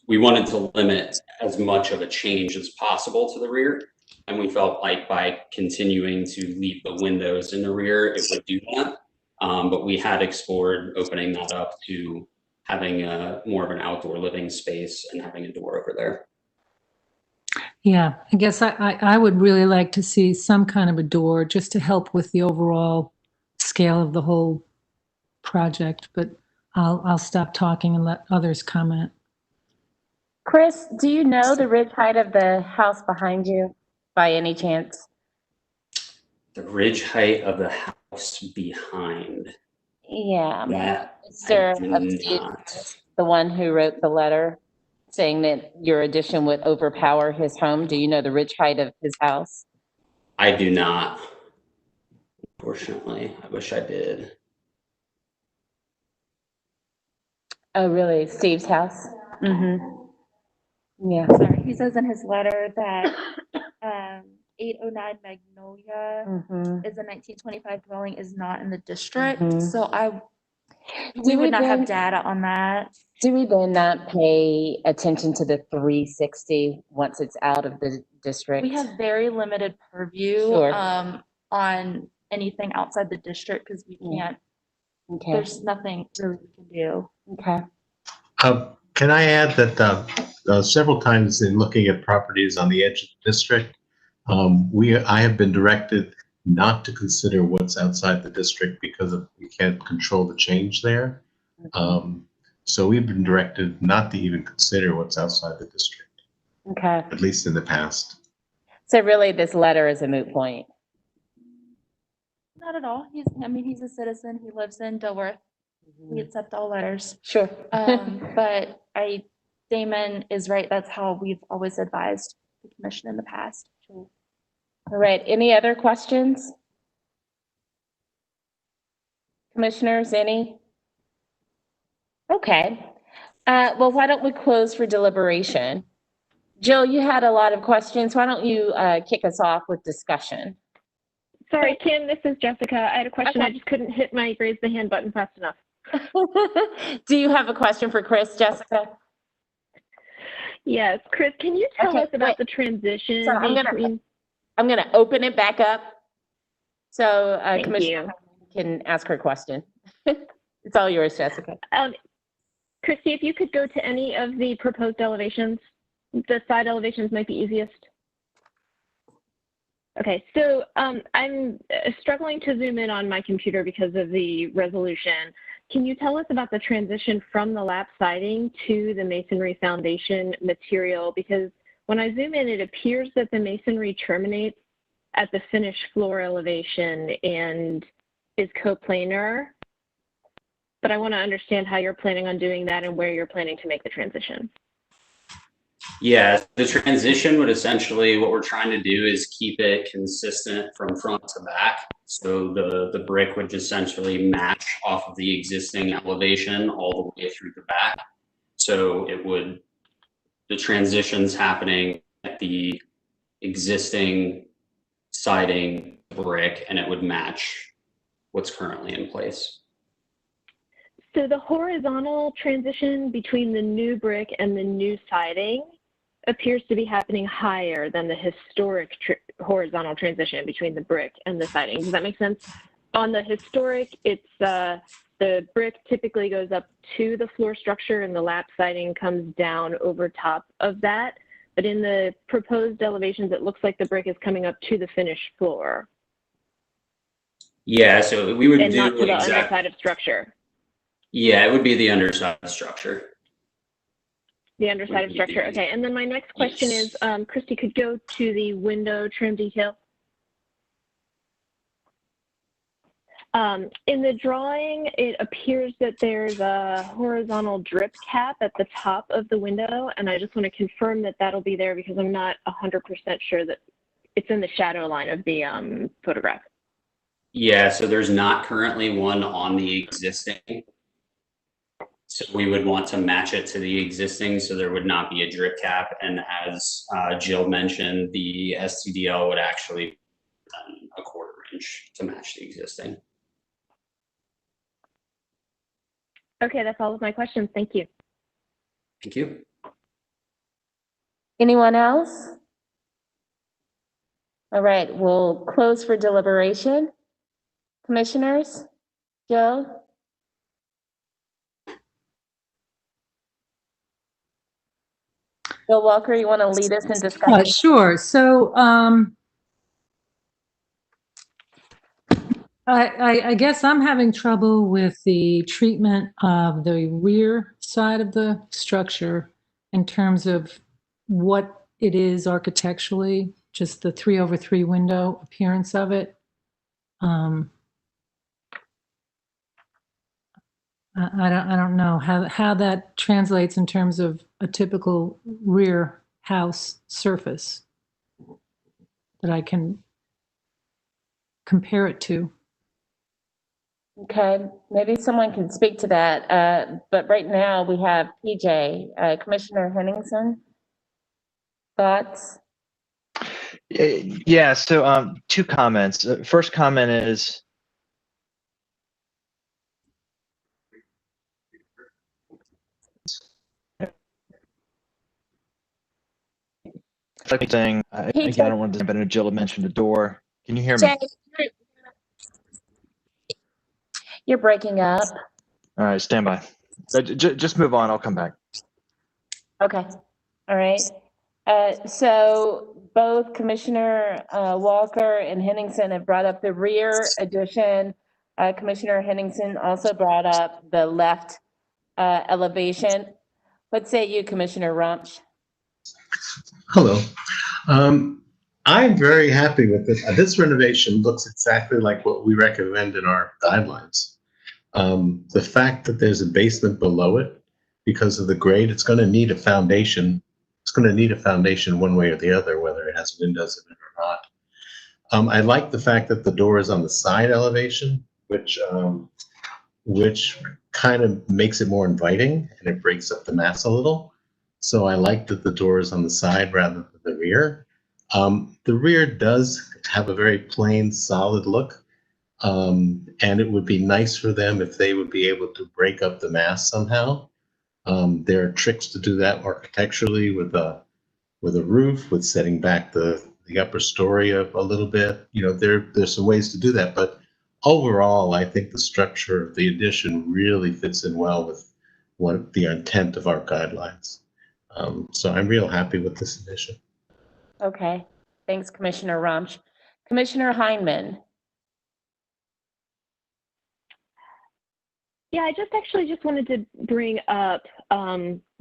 we wanted to limit as much of a change as possible to the rear. And we felt like by continuing to leave the windows in the rear, it would do that. But we had explored opening that up to having more of an outdoor living space and having a door over there. Yeah, I guess I would really like to see some kind of a door just to help with the overall scale of the whole project, but I'll stop talking and let others comment. Chris, do you know the ridge height of the house behind you by any chance? The ridge height of the house behind. Yeah. That Mr. I do Upstead, not. the one who wrote the letter saying that your addition would overpower his home. Do you know the ridge height of his house? I do not. Unfortunately, I wish I did. Oh, really? Steve's house? Mm-hmm. Yeah. Sorry, he says in his letter that 809 Magnolia Mm-hmm. is a 1925 dwelling, is not in the district. Mhm. So we Do would not then- have data on that. Do we then not pay attention to the 360 once it's out of the district? We have very limited purview Sure. on anything outside the district because we Yeah. can't, Okay. there's nothing really we can do. Okay. Can I add that several times in looking at properties on the edge of the district, I have been directed not to consider what's outside the district because we can't control the change there. So we've been directed not to even consider what's outside the district, Okay. at least in the past. So really, this letter is a moot point. Not at all. He's a citizen. He lives in Dilworth. We accept all letters. Sure. But Damon is right. That's how we've always advised the commission in the past. All right. Any other questions? Commissioners, any? Okay. Well, why don't we close for deliberation? Jill, you had a lot of questions. Why don't you kick us off with discussion? Sorry, Kim, this is Jessica. I had a question. Okay. I just couldn't hit my raise the hand button fast enough. Do you have a question for Chris, Jessica? Yes, Chris, can you tell Okay, us about wait. the transition So I'm between? gonna open it back up so Thank Commissioner can ask her question. It's all yours, Jessica. Christy, if you could go to any of the proposed elevations, the side elevations might be easiest. Okay, so I'm struggling to zoom in on my computer because of the resolution. Can you tell us about the transition from the lap siding to the masonry foundation material? Because when I zoom in, it appears that the masonry terminates at the finished floor elevation and is coplanar. But I want to understand how you're planning on doing that and where you're planning to make the transition. Yeah, the transition would essentially, what we're trying to do is keep it consistent from front to back. So the brick would essentially match off of the existing elevation all the way through the back. So the transition's happening at the existing siding brick, and it would match what's currently in place. So the horizontal transition between the new brick and the new siding appears to be happening higher than the historic horizontal transition between the brick and the siding. Does that make sense? On the historic, it's the brick typically goes up to the floor structure and the lap siding comes down over top of that. But in the proposed elevations, it looks like the brick is coming up to the finished floor. Yeah, so we would and do not to the exact. underside of structure. Yeah, it would be the underside structure. The underside of structure. Okay. And then my next question is, Christy, could go to the window trim detail. In the drawing, it appears that there's a horizontal drip cap at the top of the window, and I just want to confirm that that'll be there because I'm not 100% sure that it's in the shadow line of the photograph. Yeah, so there's not currently one on the existing. So we would want to match it to the existing, so there would not be a drip cap. And as Jill mentioned, the STDL would actually be a 1/4 inch to match the existing. Okay, that's all of my questions. Thank you. Thank you. Anyone else? All right, we'll close for deliberation. Commissioners, Joe? Bill Walker, you want to lead us in discussion? Sure. So I guess I'm having trouble with the treatment of the rear side of the structure in terms of what it is architecturally, just the 3/3 window appearance of it. I don't know how that translates in terms of a typical rear house surface that I can compare it to. Okay, maybe someone can speak to that. But right now we have PJ, Commissioner Henningsen. Thoughts? Yeah, so two comments. First comment is like saying, again, I don't want to, but Jill mentioned the door. Can you hear me? You're breaking up. All right, stand by. Just move on. I'll come back. Okay, all right. So both Commissioner Walker and Henningsen have brought up the rear addition. Commissioner Henningsen also brought up the left elevation. What say you, Commissioner Rumsch? Hello. I'm very happy with this. This renovation looks exactly like what we recommend in our guidelines. The fact that there's a basement below it, because of the grade, it's going to need a foundation. It's going to need a foundation one way or the other, whether it has windows in it or not. I like the fact that the door is on the side elevation, which kind of makes it more inviting and it breaks up the mass a little. So I like that the door is on the side rather than the rear. The rear does have a very plain, solid look. And it would be nice for them if they would be able to break up the mass somehow. There are tricks to do that architecturally with a roof, with setting back the upper story up a little bit. You know, there's some ways to do that, but overall, I think the structure of the addition really fits in well with what the intent of our guidelines. So I'm real happy with this addition. Okay, thanks, Commissioner Rumsch. Commissioner Heineman. Yeah, I just wanted to bring up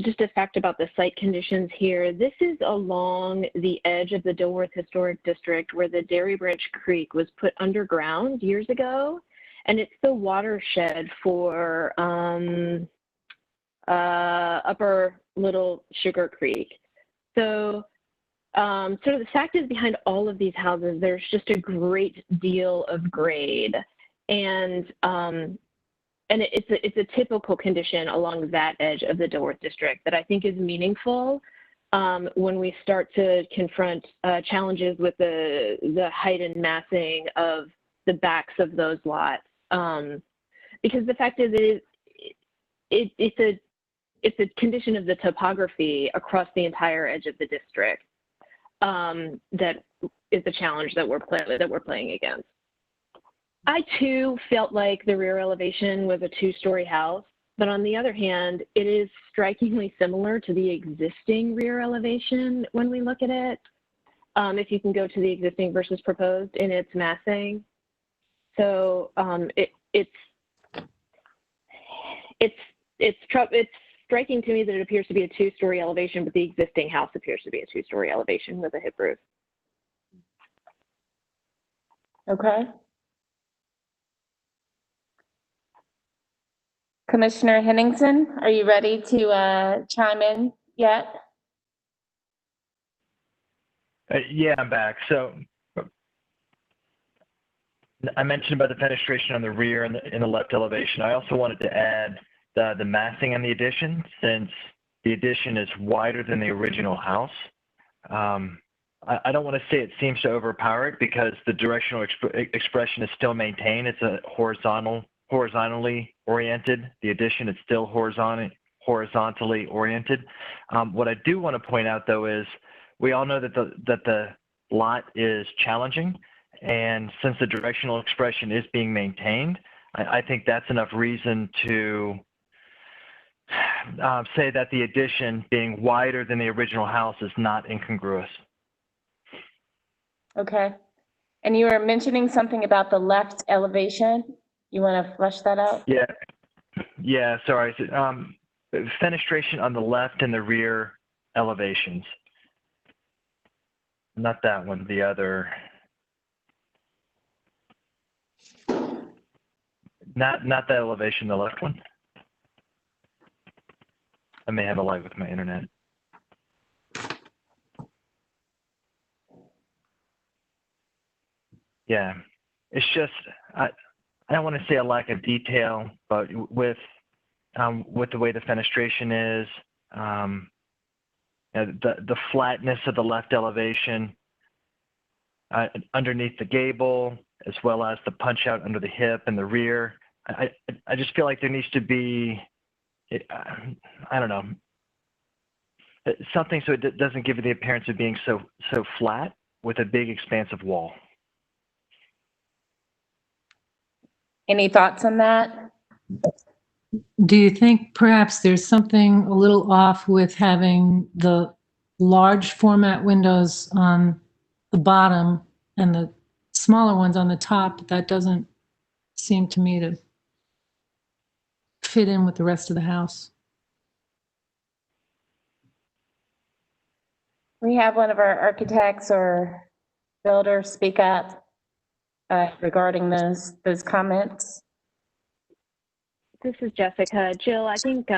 just a fact about the site conditions here. This is along the edge of the Dilworth Historic District where the Dairy Branch Creek was put underground years ago, and it's the watershed for Upper Little Sugar Creek. So sort of the fact is behind all of these houses, there's just a great deal of grade, and it's a typical condition along that edge of the Dilworth District that I think is meaningful when we start to confront challenges with the height and massing of the backs of those lots. Because the fact is, it's a condition of the topography across the entire edge of the district that is the challenge that we're playing against. I too felt like the rear elevation was a two-story house, but on the other hand, it is strikingly similar to the existing rear elevation when we look at it. If you can go to the existing versus proposed in its massing. So it's striking to me that it appears to be a two-story elevation, but the existing house appears to be a two-story elevation with a hip roof. Okay. Commissioner Henningsen, are you ready to chime in yet? Yeah, I'm back. So I mentioned about the fenestration on the rear and in the left elevation. I also wanted to add the massing in the addition, since the addition is wider than the original house. I don't want to say it seems to overpower it, because the directional expression is still maintained. It's a horizontally oriented. The addition is still horizontally oriented. What I do want to point out, though, is we all know that the lot is challenging. And since the directional expression is being maintained, I think that's enough reason to say that the addition being wider than the original house is not incongruous. Okay. And you were mentioning something about the left elevation. You want to flesh that out? Yeah, sorry. Fenestration on the left and the rear elevations. Not that one, the other. Not that elevation, the left one. I may have a lag with my internet. Yeah, it's just, I don't want to say a lack of detail, but with the way the fenestration is, the flatness of the left elevation underneath the gable, as well as the punch out under the hip and the rear. I just feel like there needs to be, I don't know, something so it doesn't give it the appearance of being so flat with a big expansive wall. Any thoughts on that? Do you think perhaps there's something a little off with having the large format windows on the bottom and the smaller ones on the top? That doesn't seem to me to fit in with the rest of the house. We have one of our architects or builders speak up regarding those comments. This is Jessica. Jill, I think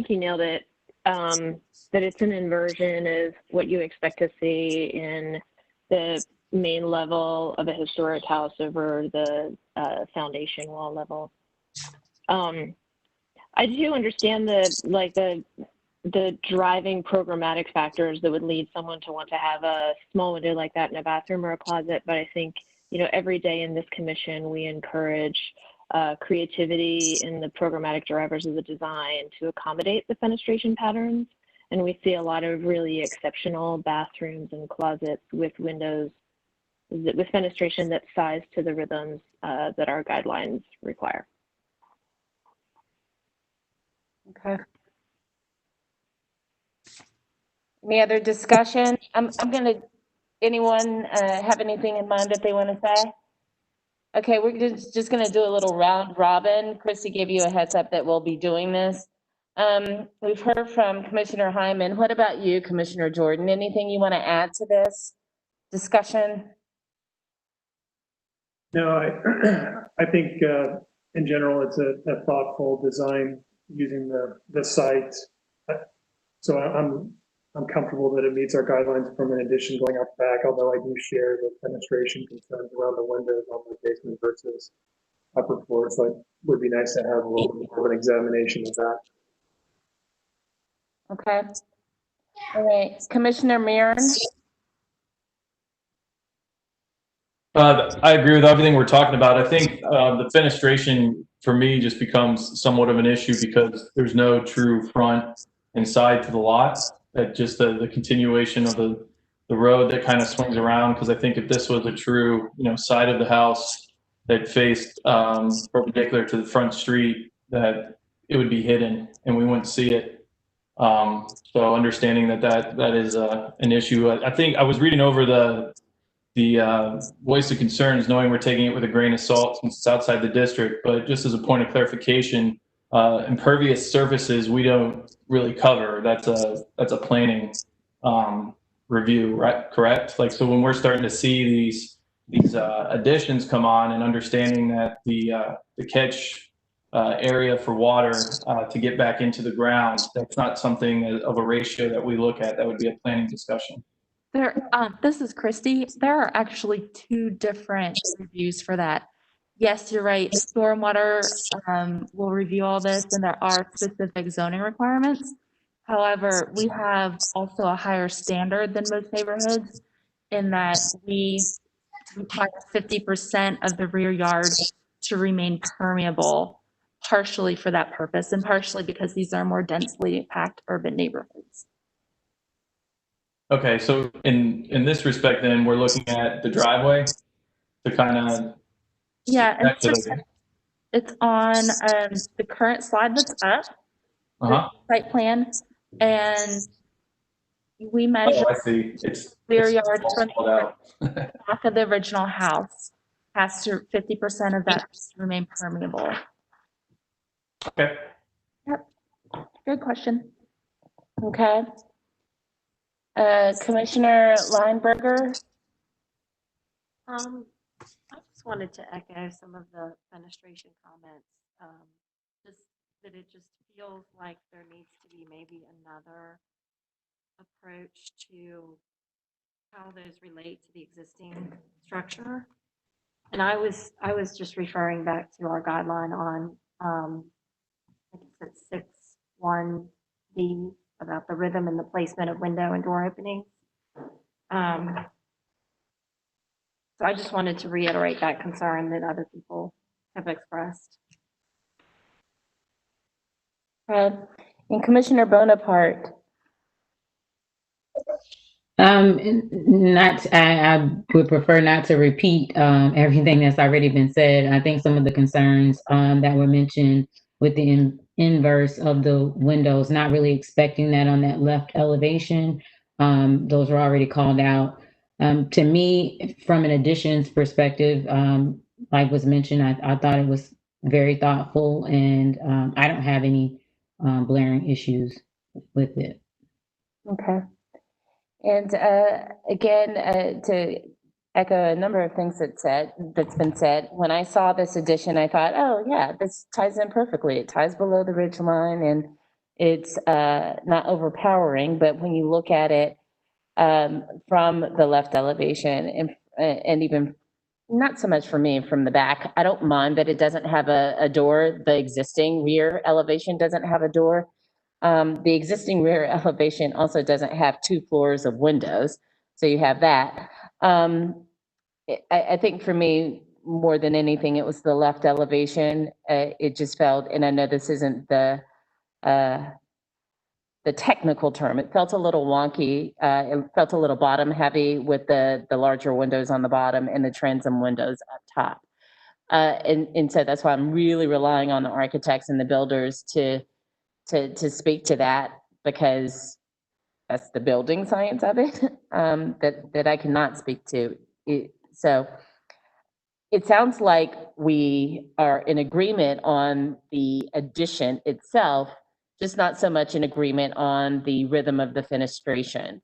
you nailed it. That it's an inversion of what you expect to see in the main level of a historic house over the foundation wall level. I do understand the driving programmatic factors that would lead someone to want to have a small window like that in a bathroom or a closet. But I think, every day in this commission, we encourage creativity in the programmatic drivers of the design to accommodate the fenestration patterns. And we see a lot of really exceptional bathrooms and closets with windows with fenestration that's sized to the rhythms that our guidelines require. Okay. Any other discussion? Anyone have anything in mind that they want to say? Okay, we're just going to do a little round robin. Christy gave you a heads up that we'll be doing this. We've heard from Commissioner Hyman. What about you, Commissioner Jordan? Anything you want to add to this discussion? No, I think in general, it's a thoughtful design using the site. So I'm comfortable that it meets our guidelines from an addition going up back, although I do share the fenestration concerns around the windows on the basement versus upper floor. So it would be nice to have a little bit more of an examination of that. Okay. All right, Commissioner Mehren. I agree with everything we're talking about. I think the fenestration for me just becomes somewhat of an issue because there's no true front and side to the lot. That just the continuation of the road that kind of swings around. Because I think if this was a true side of the house that faced perpendicular to the front street, that it would be hidden and we wouldn't see it. So understanding that is an issue. I think I was reading over the voice of concerns, knowing we're taking it with a grain of salt since it's outside the district, but just as a point of clarification, impervious surfaces we don't really cover. That's a planning review, right? Correct? Like, so when we're starting to see these additions come on and understanding that the catch area for water to get back into the ground, that's not something of a ratio that we look at. That would be a planning discussion. This is Christy. There are actually two different reviews for that. Yes, you're right. Stormwater will review all this, and there are specific zoning requirements. However, we have also a higher standard than most neighborhoods in that we require 50% of the rear yard to remain permeable, partially for that purpose and partially because these are more densely packed urban neighborhoods. Okay, so in this respect, then we're looking at the driveway to kind of. Yeah, and it's on the current slide that's up, the site plan, and we measure Oh, I see. It's rear it's yard all from spelled out. the back of the original house. Has to 50% of that has to remain permeable. Okay. Yep. Good question. Okay. Commissioner Lineberger? I just wanted to echo some of the fenestration comments. Just that it just feels like there needs to be maybe another approach to how those relate to the existing structure. And I was just referring back to our guideline on, I think it's 6.1B about the rhythm and the placement of window and door openings. So I just wanted to reiterate that concern that other people have expressed. And Commissioner Bonaparte? I would prefer not to repeat everything that's already been said. I think some of the concerns that were mentioned with the inverse of the windows, not really expecting that on that left elevation, those were already called out. To me, from an additions perspective, like was mentioned, I thought it was very thoughtful, and I don't have any blaring issues with it. Okay. And again, to echo a number of things that's been said, when I saw this addition, I thought, oh yeah, this ties in perfectly. It ties below the ridge line and it's not overpowering, but when you look at it from the left elevation and even not so much for me from the back, I don't mind that it doesn't have a door. The existing rear elevation doesn't have a door. The existing rear elevation also doesn't have 2 floors of windows, so you have that. I think for me, more than anything, it was the left elevation. It just felt, and I know this isn't the technical term, it felt a little wonky. It felt a little bottom heavy with the larger windows on the bottom and the transom windows up top. And so that's why I'm really relying on the architects and the builders to speak to that, because that's the building science of it, that I cannot speak to. So it sounds like we are in agreement on the addition itself, just not so much in agreement on the rhythm of the fenestration.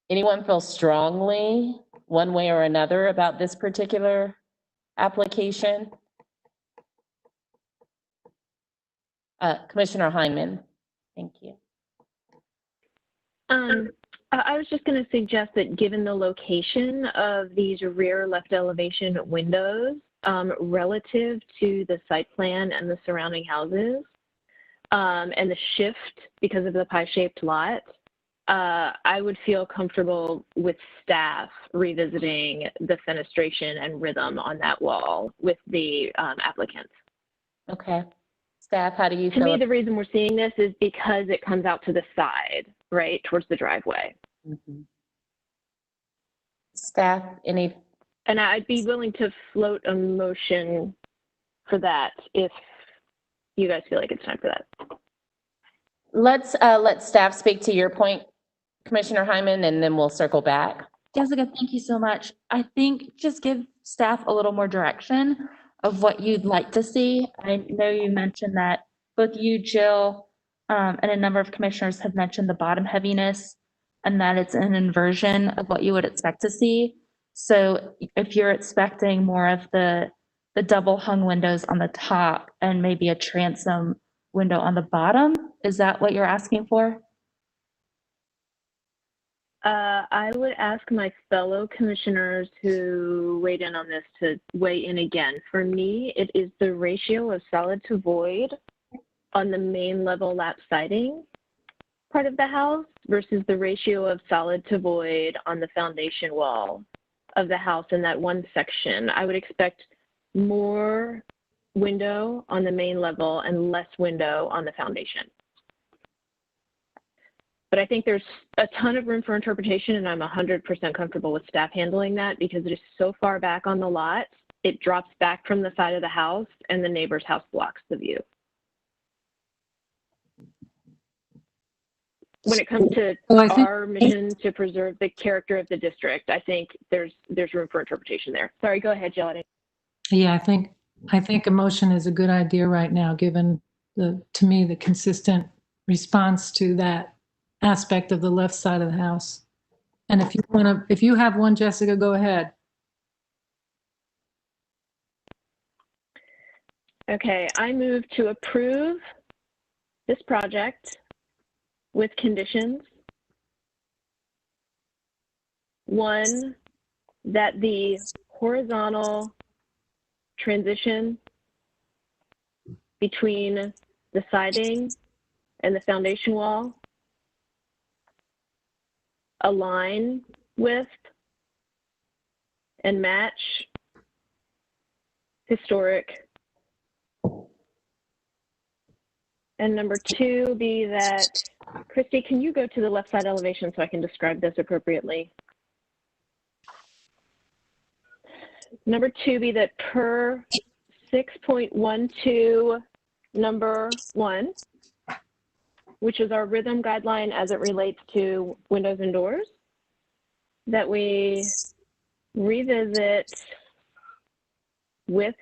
Anyone feel strongly one way or another about this particular application? Commissioner Hyman, thank you. I was just going to suggest that given the location of these rear left elevation windows relative to the site plan and the surrounding houses and the shift because of the pie-shaped lot, I would feel comfortable with staff revisiting the fenestration and rhythm on that wall with the applicant. Okay. Staff, how do you feel? To me, the reason we're seeing this is because it comes out to the side, right, towards the driveway. Mm-hmm. Staff, any? And I'd be willing to float a motion for that if you guys feel like it's time for that. Let's let staff speak to your point, Commissioner Hyman, and then we'll circle back. Jessica, thank you so much. I think just give staff a little more direction of what you'd like to see. I know you mentioned that both you, Jill, and a number of commissioners have mentioned the bottom heaviness and that it's an inversion of what you would expect to see. So if you're expecting more of the double hung windows on the top and maybe a transom window on the bottom, is that what you're asking for? I would ask my fellow commissioners who weighed in on this to weigh in again. For me, it is the ratio of solid to void on the main level lap siding part of the house versus the ratio of solid to void on the foundation wall of the house in that one section. I would expect more window on the main level and less window on the foundation. But I think there's a ton of room for interpretation, and I'm 100% comfortable with staff handling that because it is so far back on the lot, it drops back from the side of the house and the neighbor's house blocks the view. When it comes to our mission to preserve the character of the district, I think there's room for interpretation there. Sorry, go ahead, Jill. Yeah, I think a motion is a good idea right now, given to me, the consistent response to that aspect of the left side of the house. And if you have one, Jessica, go ahead. Okay, I move to approve this project with conditions. One, that the horizontal transition between the siding and the foundation wall align with and match historic. And number two be that, Christy, can you go to the left side elevation so I can describe this appropriately? Number two be that per 6.12 number 1, which is our rhythm guideline as it relates to windows and doors, that we revisit with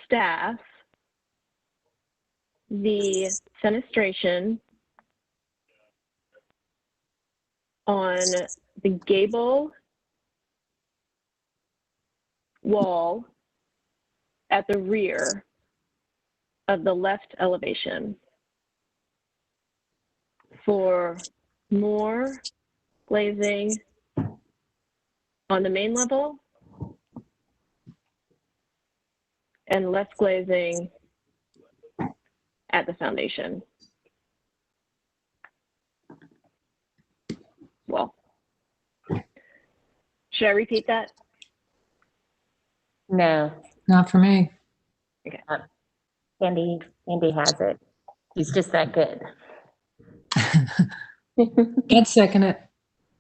staff the fenestration on the gable wall at the rear of the left elevation for more glazing on the main level and less glazing at the foundation. Well, should I repeat that? No. Not for me. Okay. Andy has it. He's just that good. I'd second it.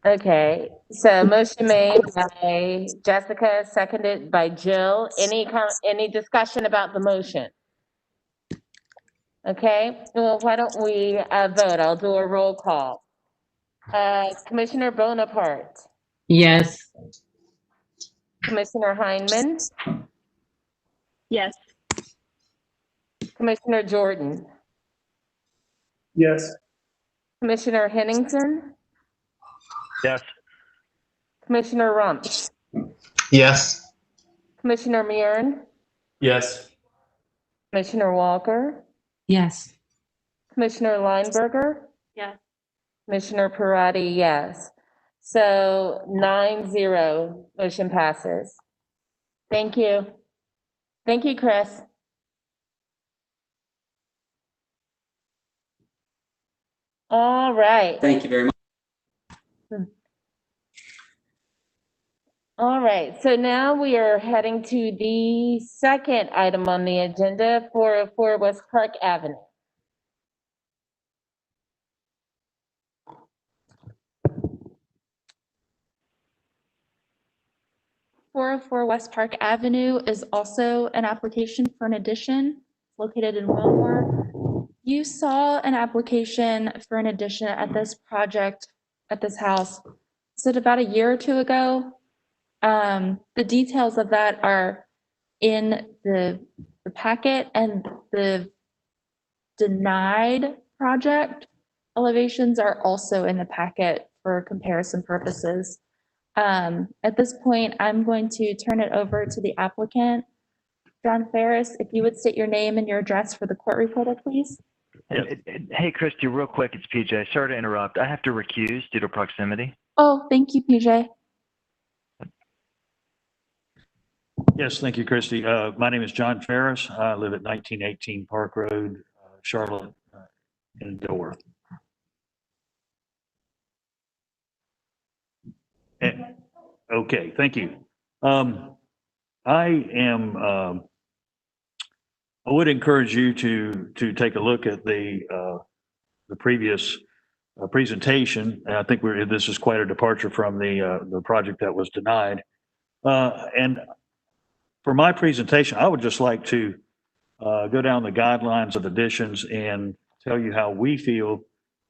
Okay, so motion made by Jessica, seconded by Jill. Any discussion about the motion? Okay, well, why don't we vote? I'll do a roll call. Commissioner Bonaparte, Yes. Commissioner Heineman, Yes. Commissioner Jordan, Yes. Commissioner Henningsen, Yes. Commissioner Rump, Yes. Commissioner Murin, Yes. Commissioner Walker, Yes. Commissioner Lineberger, Yes. Commissioner Parati, yes. So 9-0, motion passes. Thank you. Thank you, Chris. All right. Thank you very much. All right, so now we are heading to the second item on the agenda, 404 West Park Avenue. .404 West Park Avenue is also an application for an addition located in Wilmore. You saw an application for an addition at this project, at this house, is it about a year or two ago? The details of that are in the packet, and the denied project elevations are also in the packet for comparison purposes. At this point, I'm going to turn it over to the applicant. John Ferris, if you would state your name and your address for the court reporter, please. Hey, Christy, real quick, it's PJ. Sorry to interrupt. I have to recuse due to proximity. Oh, thank you, PJ. Yes, thank you, Christy. My name is John Ferris. I live at 1918 Park Road, Charlotte, in Dilworth. Okay, thank you. I would encourage you to take a look at the previous presentation. And I think this is quite a departure from the project that was denied. And for my presentation, I would just like to go down the guidelines of additions and tell you how we feel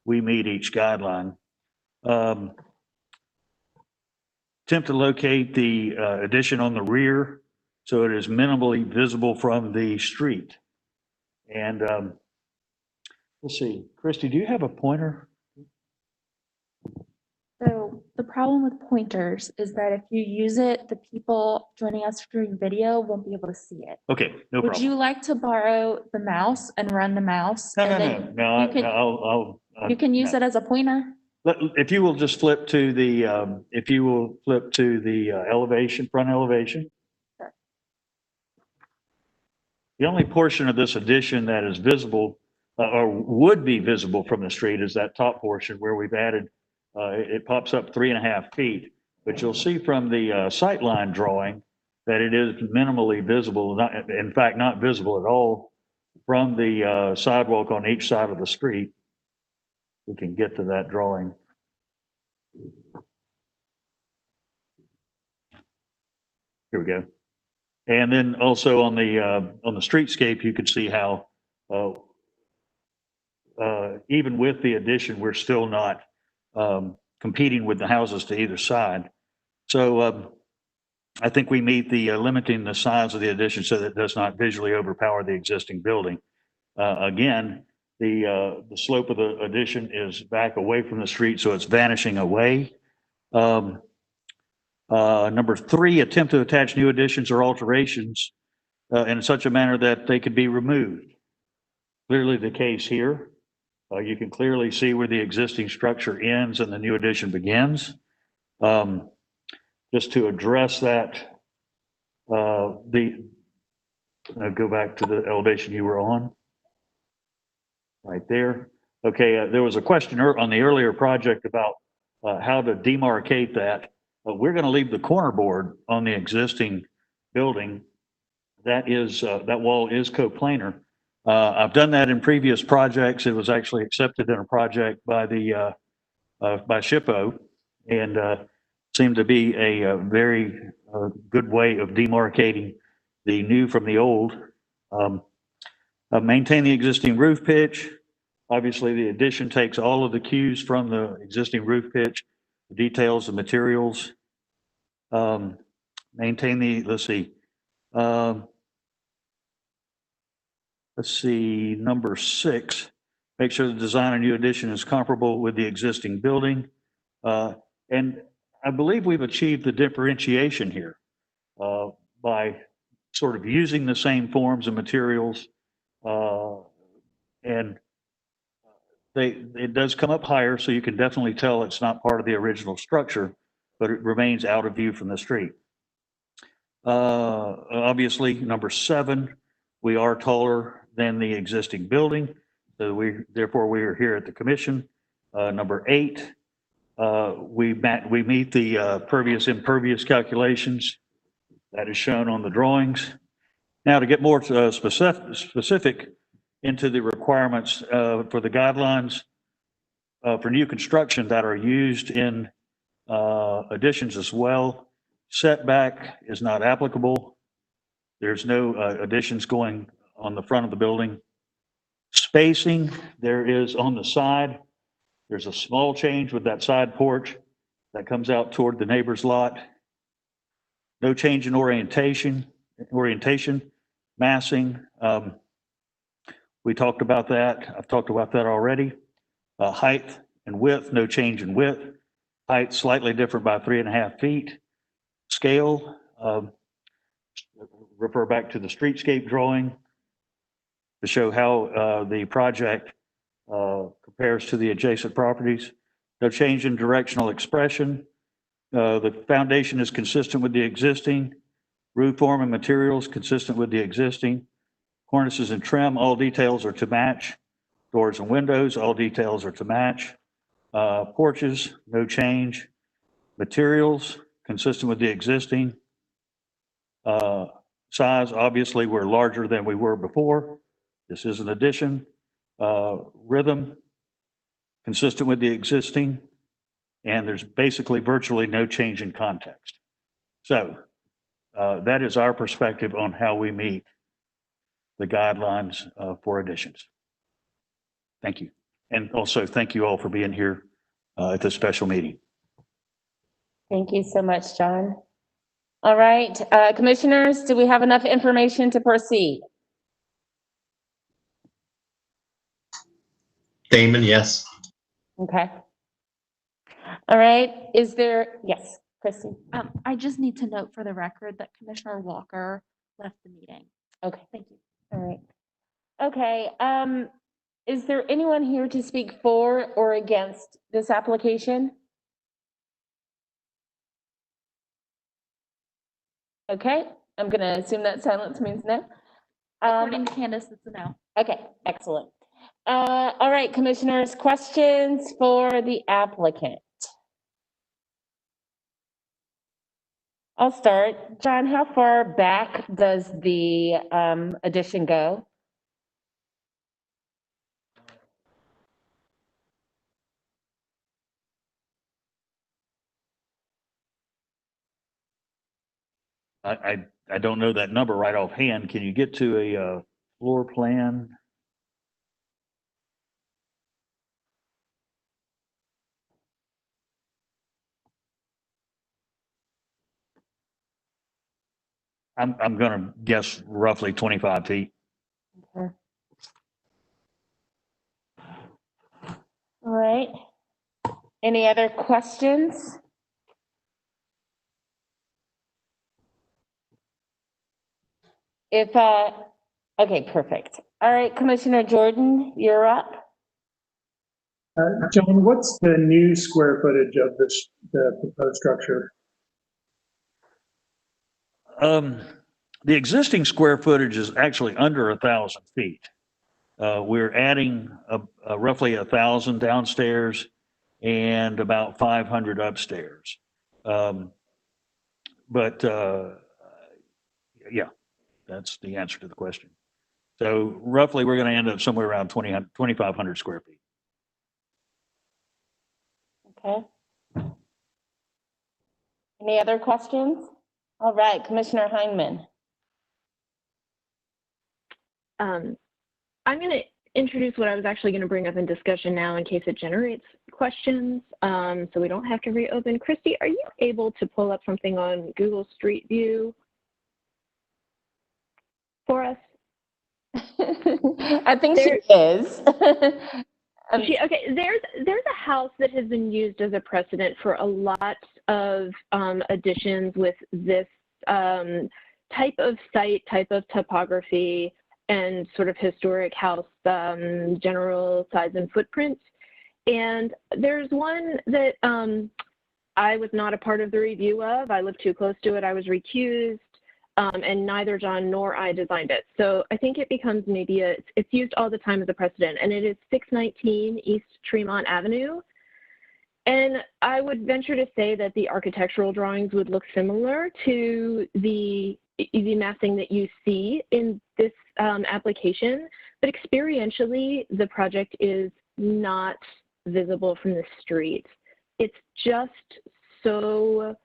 we meet each guideline. Attempt to locate the addition on the rear so it is minimally visible from the street. And let's see, Christy, do you have a pointer? So the problem with pointers is that if you use it, the people joining us through video won't be able to see it. Okay, no Would problem. you like to borrow the mouse and run the mouse? No, and no, then no, you can- You can use no. it as a pointer? If you will just flip to the, elevation, front elevation. Sure. The only portion of this addition that is visible, or would be visible from the street is that top portion where we've added, it pops up 3.5 feet. But you'll see from the sightline drawing that it is minimally visible, in fact, not visible at all from the sidewalk on each side of the street. We can get to that drawing. Here we go. And then also on the streetscape, you can see how even with the addition, we're still not competing with the houses to either side. So I think we meet the limiting the size of the addition so that it does not visually overpower the existing building. Again, the slope of the addition is back away from the street, so it's vanishing away. Number 3, attempt to attach new additions or alterations in such a manner that they could be removed. Clearly the case here. You can clearly see where the existing structure ends and the new addition begins. Just to address that, go back to the elevation you were on. Right there. Okay, there was a question on the earlier project about how to demarcate that. We're going to leave the corner board on the existing building. That wall is coplanar. I've done that in previous projects. It was actually accepted in a project by by SHPO, and seemed to be a very good way of demarcating the new from the old. Maintain the existing roof pitch. Obviously, the addition takes all of the cues from the existing roof pitch, the details, the materials. Maintain the, let's see, number 6, make sure the design of new addition is comparable with the existing building. And I believe we've achieved the differentiation here by sort of using the same forms and materials. And it does come up higher, so you can definitely tell it's not part of the original structure, but it remains out of view from the street. Obviously, number 7, we are taller than the existing building, so therefore we are here at the commission. Number 8, we meet the pervious impervious calculations that is shown on the drawings. Now, to get more specific into the requirements for the guidelines for new construction that are used in additions as well. Setback is not applicable. There's no additions going on the front of the building. Spacing, there is on the side. There's a small change with that side porch that comes out toward the neighbor's lot. No change in orientation, massing. We talked about that. I've talked about that already. Height and width, no change in width. Height slightly different by 3.5 feet. Scale, refer back to the streetscape drawing to show how the project compares to the adjacent properties. No change in directional expression. The foundation is consistent with the existing. Roof form and materials consistent with the existing. Cornices and trim, all details are to match. Doors and windows, all details are to match. Porches, no change. Materials, consistent with the existing. Size, obviously, we're larger than we were before. This is an addition. Rhythm, consistent with the existing, and there's basically virtually no change in context. So that is our perspective on how we meet the guidelines for additions. Thank you. And also thank you all for being here at this special meeting. Thank you so much, John. All right, commissioners, do we have enough information to proceed? Damon, yes. Okay. All right, is there, yes, Christy? I just need to note for the record that Commissioner Walker left the meeting. Okay, thank you. All right. Okay, is there anyone here to speak for or against this application? Okay, I'm gonna assume that silence means no. According to Candace, it's a no. Okay, excellent. All right, commissioners, questions for the applicant? I'll start. John, how far back does the addition go? I don't know that number right offhand. Can you get to a floor plan? I'm gonna guess roughly 25 feet. Okay. All right. Any other questions? If, okay, perfect. All right, Commissioner Jordan, you're up. John, what's the new square footage of this, the proposed structure? The existing square footage is actually under 1,000 feet. We're adding roughly 1,000 downstairs and about 500 upstairs. But yeah, that's the answer to the question. So roughly, we're going to end up somewhere around 2,500 square feet. Okay. Any other questions? All right, Commissioner Heineman. I'm going to introduce what I was actually going to bring up in discussion now in case it generates questions, so we don't have to reopen. Christy, are you able to pull up something on Google Street View for us? I think she is. Okay, there's a house that has been used as a precedent for a lot of additions with this type of site, type of topography, and sort of historic house general size and footprint. And there's one that I was not a part of the review of. I lived too close to it. I was recused. And neither John nor I designed it. So I think it becomes maybe it's used all the time as a precedent, and it is 619 East Tremont Avenue. And I would venture to say that the architectural drawings would look similar to the massing that you see in this application, but experientially, the project is not visible from the street. It's just so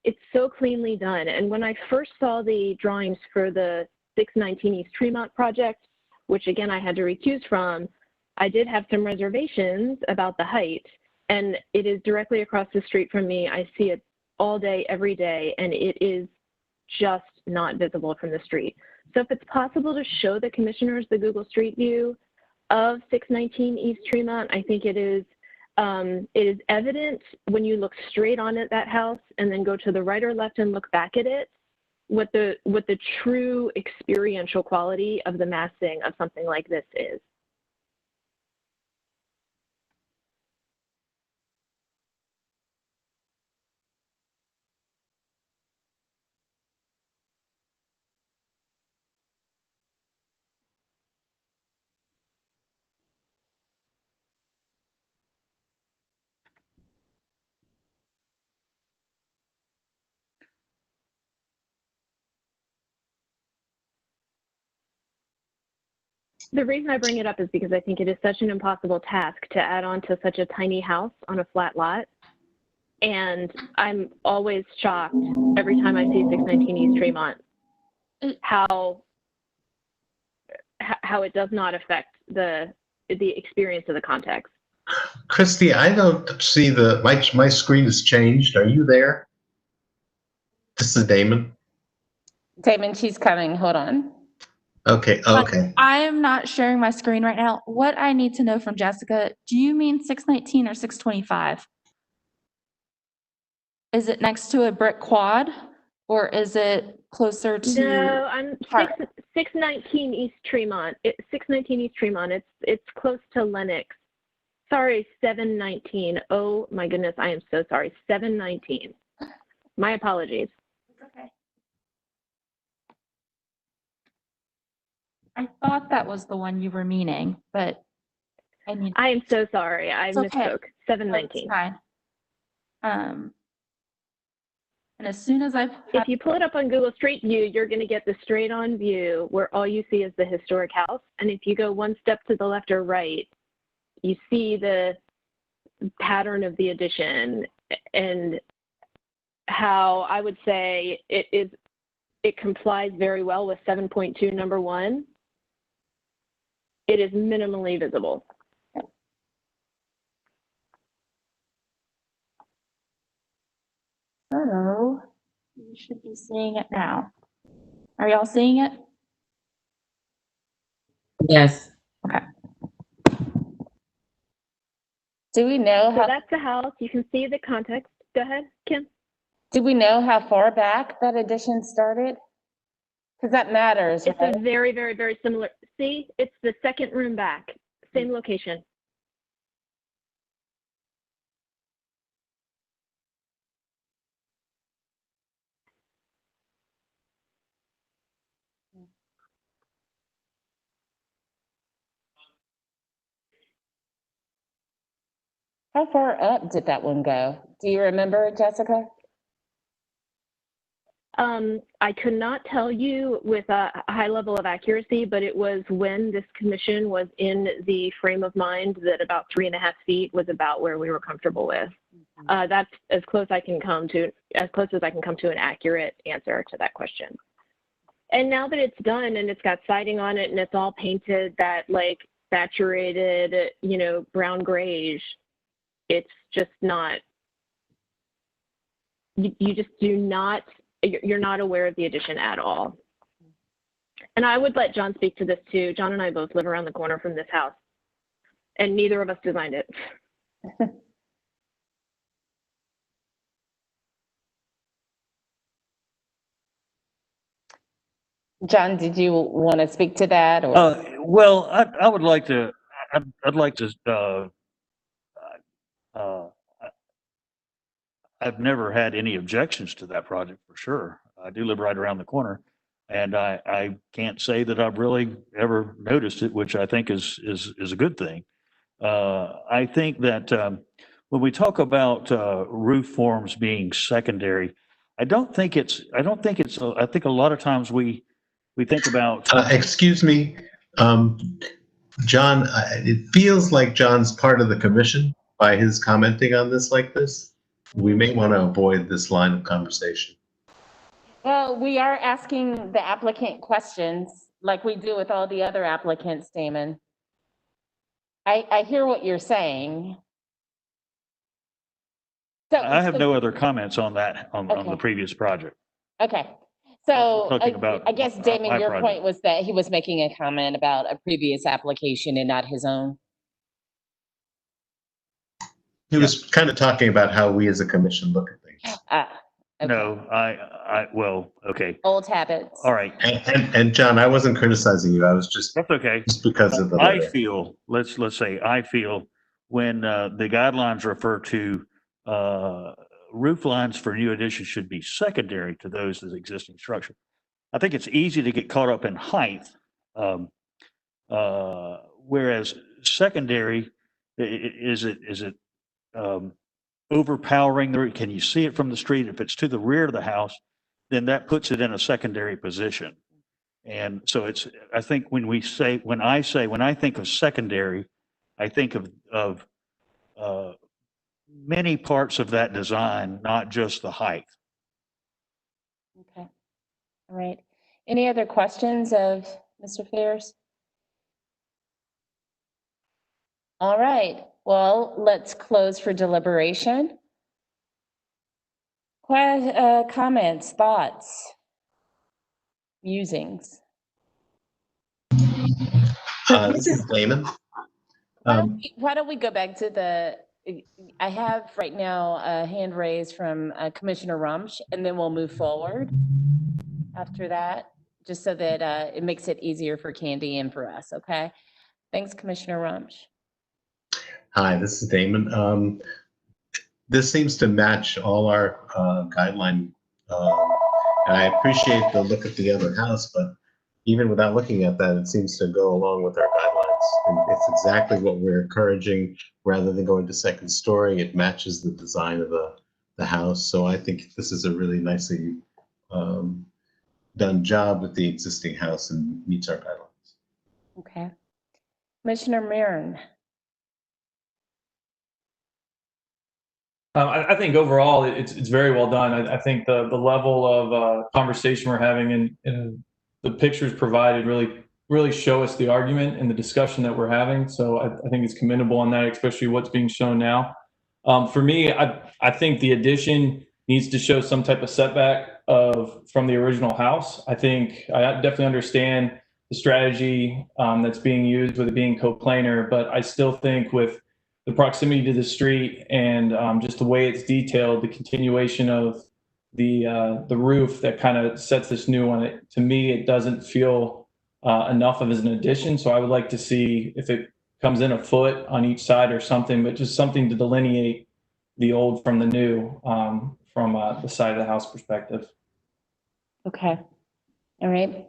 it's so cleanly done. And when I first saw the drawings for the 619 East Tremont project, which again I had to recuse from, I did have some reservations about the height. And it is directly across the street from me. I see it all day, every day, and it is just not visible from the street. So if it's possible to show the commissioners the Google Street View of 619 East Tremont, I think it is evident when you look straight on at that house and then go to the right or left and look back at it, what the true experiential quality of the massing of something like this is. The reason I bring it up is because I think it is such an impossible task to add on to such a tiny house on a flat lot. And I'm always shocked every time I see 619 East Tremont, how it does not affect the experience of the context. Christy, I don't see my screen has changed. Are you there? This is Damon. Damon, she's coming. Hold on. Okay, okay. I am not sharing my screen right now. What I need to know from Jessica, do you mean 619 or 625? Is it next to a brick quad or is it closer to? No, I'm 619 East Tremont. 619 East Tremont. It's close to Lenox. Sorry, 719. Oh my goodness, I am so sorry. 719. My apologies. It's okay. I thought that was the one you were meaning, but I mean. I am so sorry. I misspoke. Okay. 719. That's fine. And as soon as if you pull it up on Google Street View, you're going to get the straight on view where all you see is the historic house. And if you go one step to the left or right, you see the pattern of the addition and how I would say it complies very well with 7.2 number 1. It is minimally visible. So you should be seeing it now. Are y'all seeing it? Yes. Okay. Do we know So how? that's the house. You can see the context. Go ahead, Kim. Do we know how far back that addition started? Because that matters, It's right? a very, very, very similar. See, it's the second room back, same location. How far up did that one go? Do you remember, Jessica? I could not tell you with a high level of accuracy, but it was when this commission was in the frame of mind that about 3.5 feet was about where we were comfortable with. That's as close as I can come to an accurate answer to that question. And now that it's done and it's got siding on it and it's all painted that like saturated, brown grayish, it's just not, you just do not, you're not aware of the addition at all. And I would let John speak to this too. John and I both live around the corner from this house and neither of us designed it. John, did you want to speak to that? Or? Well, I would like to, I'd like to, I've never had any objections to that project for sure. I do live right around the corner and I can't say that I've really ever noticed it, which I think is a good thing. I think that when we talk about roof forms being secondary, I think a lot of times we think about. Excuse me, John, it feels like John's part of the commission by his commenting on this like this. We may want to avoid this line of conversation. Well, we are asking the applicant questions like we do with all the other applicants, Damon. I hear what you're saying. So, I have no other comments on that, on the previous project. Okay. So Talking about I guess, Damon, my your project. point was that he was making a comment about a previous application and not his own. He was kind of talking about how we as a commission look at things. Okay. No, well, okay. Old habits. All right. And John, I wasn't criticizing you. I was just. That's okay. Just because of the. I feel, let's say, I feel when the guidelines refer to roof lines for new additions should be secondary to those of the existing structure. I think it's easy to get caught up in height, whereas secondary, is it overpowering the roof? Can you see it from the street? If it's to the rear of the house, then that puts it in a secondary position. And so I think when I think of secondary, I think of many parts of that design, not just the height. Okay. All right. Any other questions of Mr. Fairs? All right. Well, let's close for deliberation. Comments, thoughts, musings? This is Damon. Why don't we go back to I have right now a hand raised from Commissioner Rumsch, and then we'll move forward after that, just so that it makes it easier for Candy and for us, okay? Thanks, Commissioner Rumsch. Hi, this is Damon. This seems to match all our guideline. And I appreciate the look at the other house, but even without looking at that, it seems to go along with our guidelines. And it's exactly what we're encouraging. Rather than going to second story, it matches the design of the house. So I think this is a really nicely done job with the existing house and meets our guidelines. Okay. Commissioner Mehren. I think overall it's very well done. I think the level of conversation we're having and the pictures provided really show us the argument and the discussion that we're having. So I think it's commendable on that, especially what's being shown now. For me, I think the addition needs to show some type of setback from the original house. I think I definitely understand the strategy that's being used with it being coplanar, but I still think with the proximity to the street and just the way it's detailed, the continuation of the roof that kind of sets this new one, to me, it doesn't feel enough of as an addition. So I would like to see if it comes in a foot on each side or something, but just something to delineate the old from the new from the side of the house perspective. Okay. All right.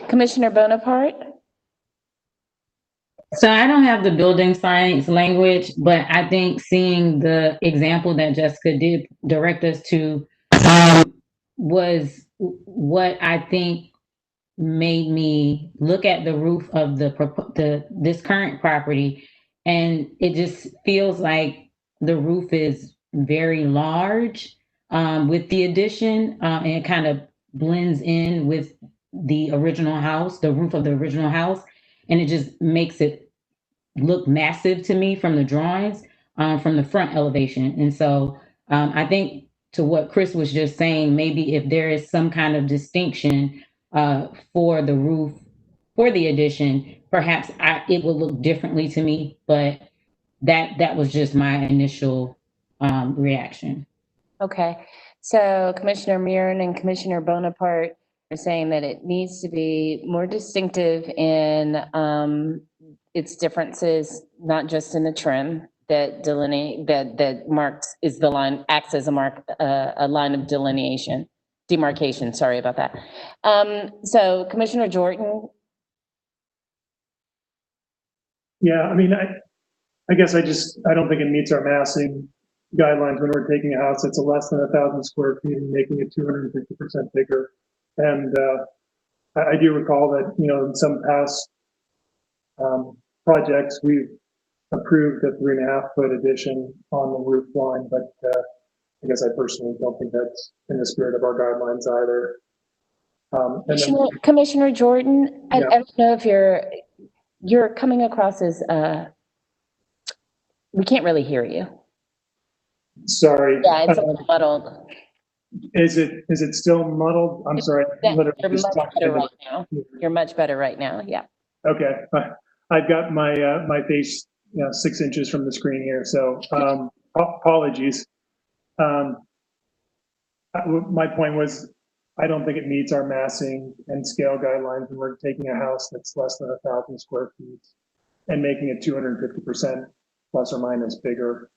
Commissioner Bonaparte? So I don't have the building science language, but I think seeing the example that Jessica did direct us to was what I think made me look at the roof of this current property, and it just feels like the roof is very large with the addition, and it kind of blends in with the original house, the roof of the original house, and it just makes it look massive to me from the drawings, from the front elevation. And so I think to what Chris was just saying, maybe if there is some kind of distinction for the roof, for the addition, perhaps it will look differently to me, but that was just my initial reaction. Okay. So Commissioner Mehren and Commissioner Bonaparte are saying that it needs to be more distinctive in its differences, not just in the trim that delineate, that marks is the line, acts as a line of demarcation, sorry about that. So Commissioner Jordan. Yeah, I mean, I guess I don't think it meets our massing guidelines when we're taking a house that's less than 1,000 square feet and making it 250% bigger. And I do recall that, in some past projects, we've approved a 3.5-foot addition on the roof line, but I guess I personally don't think that's in the spirit of our guidelines either. Commissioner Jordan, I don't know if you're coming across as, we can't really hear you. Sorry. Yeah, it's a little muddled. Is it still muddled? I'm sorry. You're much better right now. You're much better right now. Yeah. Okay. I've got my face 6 inches from the screen here, so apologies. My point was, I don't think it meets our massing and scale guidelines when we're taking a house that's less than 1,000 square feet and making it 250% plus or minus bigger.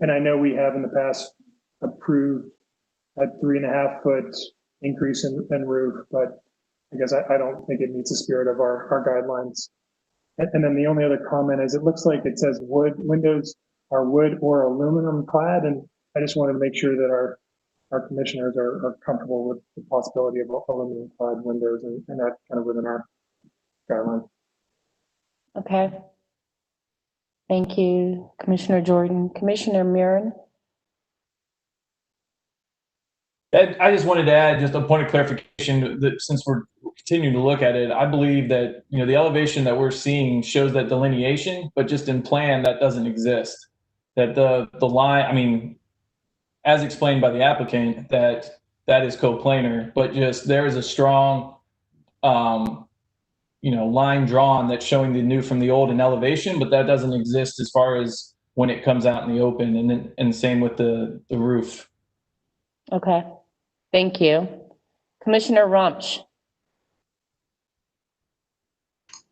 And I know we have in the past approved a 3.5-foot increase in roof, but I guess I don't think it meets the spirit of our guidelines. And then the only other comment is it looks like it says windows are wood or aluminum clad, and I just wanted to make sure that our our commissioners are comfortable with the possibility of aluminum clad windows, and that's kind of within our guidelines. Okay. Thank you, Commissioner Jordan. Commissioner Murin? I just wanted to add just a point of clarification that since we're continuing to look at it, I believe that, you know, the elevation that we're seeing shows that delineation, but just in plan, that doesn't exist. That the line, I mean, as explained by the applicant, that is coplanar, but just there is a strong, you know, line drawn that's showing the new from the old in elevation, but that doesn't exist as far as when it comes out in the open, and then, and same with the roof. Okay. Thank you. Commissioner Rumsch?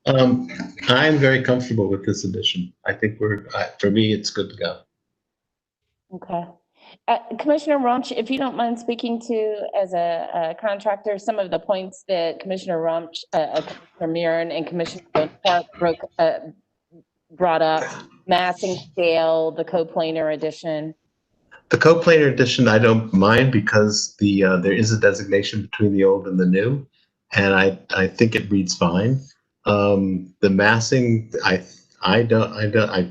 I'm very comfortable with this addition. I think for me, it's good to go. Okay. Commissioner Rumsch, if you don't mind speaking to, as a contractor, some of the points that Commissioner Rumsch, Commissioner Murin, and Commissioner Bonaparte brought up, massing scale, the coplanar addition. The coplanar addition, I don't mind because there is a designation between the old and the new, and I think it reads fine. The massing,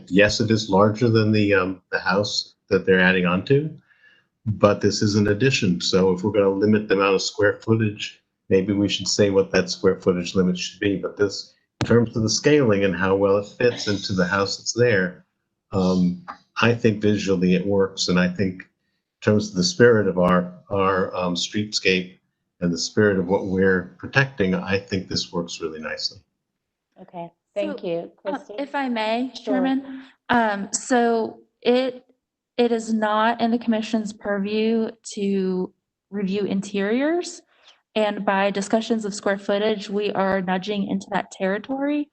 yes, it is larger than the house that they're adding onto, but this is an addition. So if we're going to limit the amount of square footage, maybe we should say what that square footage limit should be. But this, in terms of the scaling and how well it fits into the house that's there, I think visually it works. And I think in terms of the spirit of our streetscape and the spirit of what we're protecting, I think this works really nicely. Okay, thank you. Christy? If I may, Sure. Chairman, so it is not in the commission's purview to review interiors. And by discussions of square footage, we are nudging into that territory.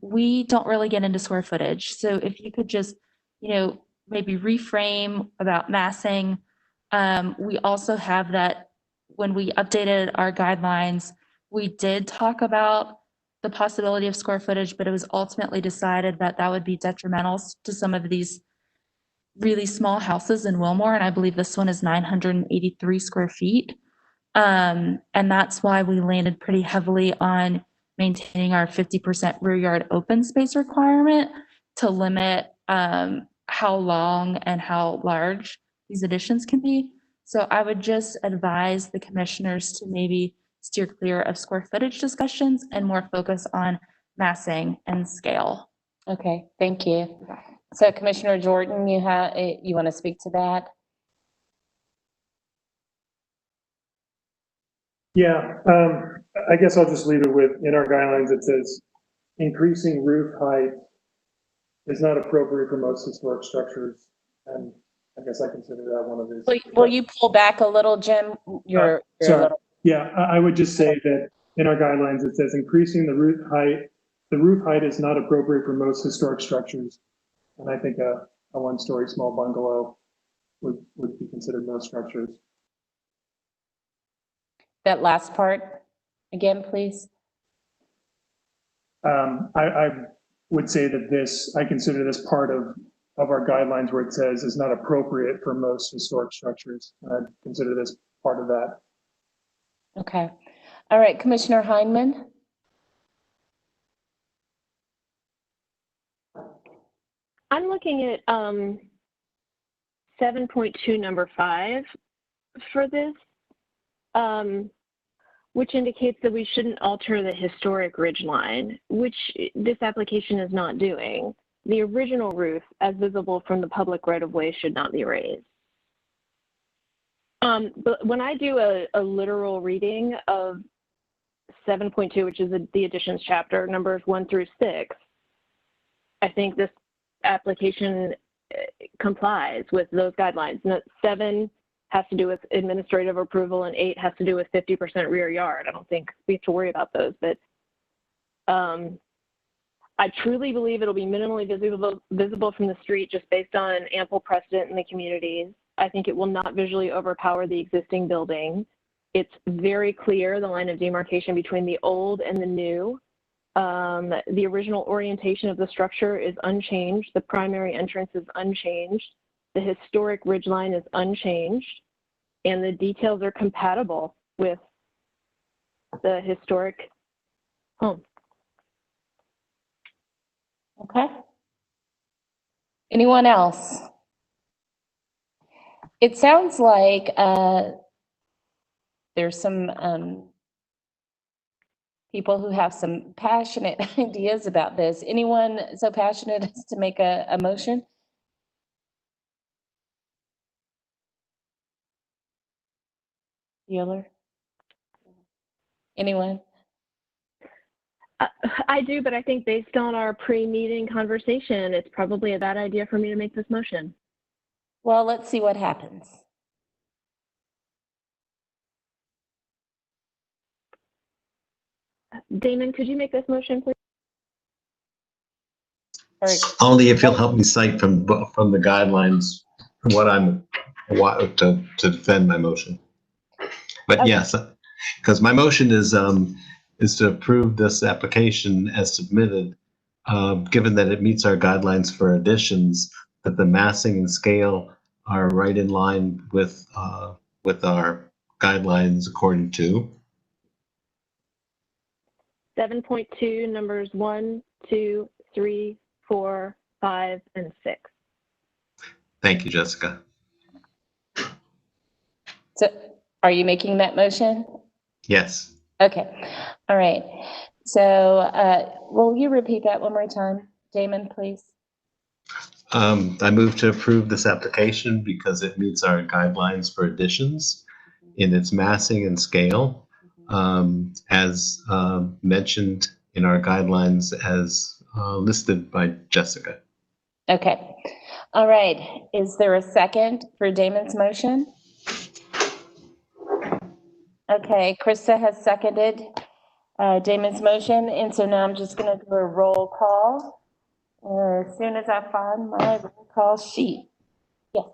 We don't really get into square footage. So if you could just, you know, maybe reframe about massing. We also have that when we updated our guidelines, we did talk about the possibility of square footage, but it was ultimately decided that that would be detrimental to some of these really small houses in Wilmore. And I believe this one is 983 square feet. And that's why we landed pretty heavily on maintaining our 50% rear yard open space requirement to limit how long and how large these additions can be. So I would just advise the commissioners to maybe steer clear of square footage discussions and more focus on massing and scale. Okay, thank you. So Commissioner Jordan, you want to speak to that? Yeah, I guess I'll just leave it with, in our guidelines, it says increasing roof height is not appropriate for most historic structures. And I guess I consider that one of these. Will you pull back a little, Jim? You're a sorry. little. Yeah, I would just say that in our guidelines, it says increasing the roof height is not appropriate for most historic structures. And I think a one-story small bungalow would be considered most structures. That last part again, please. I would say that I consider this part of our guidelines where it says is not appropriate for most historic structures. I'd consider this part of that. Okay. All right, Commissioner Heineman. I'm looking at 7.2 number 5 for this, which indicates that we shouldn't alter the historic ridge line, which this application is not doing. The original roof, as visible from the public right-of-way, should not be raised. But when I do a literal reading of 7.2, which is the additions chapter, numbers 1 through 6, I think this application complies with those guidelines. 7 has to do with administrative approval and 8 has to do with 50% rear yard. I don't think we have to worry about those, but I truly believe it'll be minimally visible from the street just based on ample precedent in the communities. I think it will not visually overpower the existing building. It's very clear, the line of demarcation between the old and the new. The original orientation of the structure is unchanged. The primary entrance is unchanged. The historic ridgeline is unchanged. and the details are compatible with the historic home. Okay. Anyone else? It sounds like there's some people who have some passionate ideas about this. Anyone so passionate as to make a motion? Bueller? Anyone? I do, but I think based on our pre-meeting conversation, it's probably a bad idea for me to make this motion. Well, let's see what happens. Damon, could you make this motion, please? Only if you'll help me cite from the guidelines to defend my motion. But Okay. yes, because my motion is to approve this application as submitted, given that it meets our guidelines for additions, that the massing and scale are right in line with our guidelines according to 7.2, numbers 1, 2, 3, 4, 5, and 6. Thank you, Jessica. So are you making that motion? Yes. Okay. All right. So will you repeat that one more time, Damon, please? I move to approve this application because it meets our guidelines for additions in its massing and scale, as mentioned in our guidelines as listed by Jessica. Okay. All right. Is there a second for Damon's motion? Okay, Krista has seconded Damon's motion, and so now I'm just going to do a roll call as soon as I find my roll call sheet. Yes.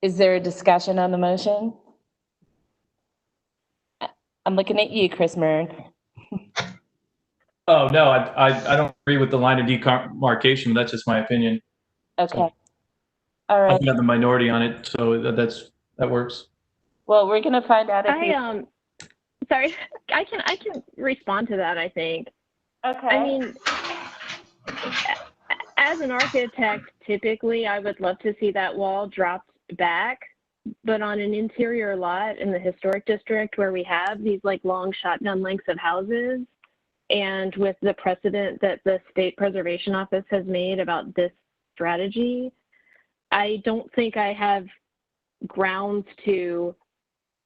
Is there a discussion on the motion? I'm looking at you, Chris Mern. Oh, no, I don't agree with the line of demarcation. That's just my opinion. Okay. All right. I'm the minority on it, so that works. Well, we're going to find out if Sorry, I can respond to that, I think. Okay. I mean, as an architect, typically I would love to see that wall dropped back, but on an interior lot in the historic district where we have these like long shotgun lengths of houses, and with the precedent that the State Preservation Office has made about this strategy, I don't think I have grounds to,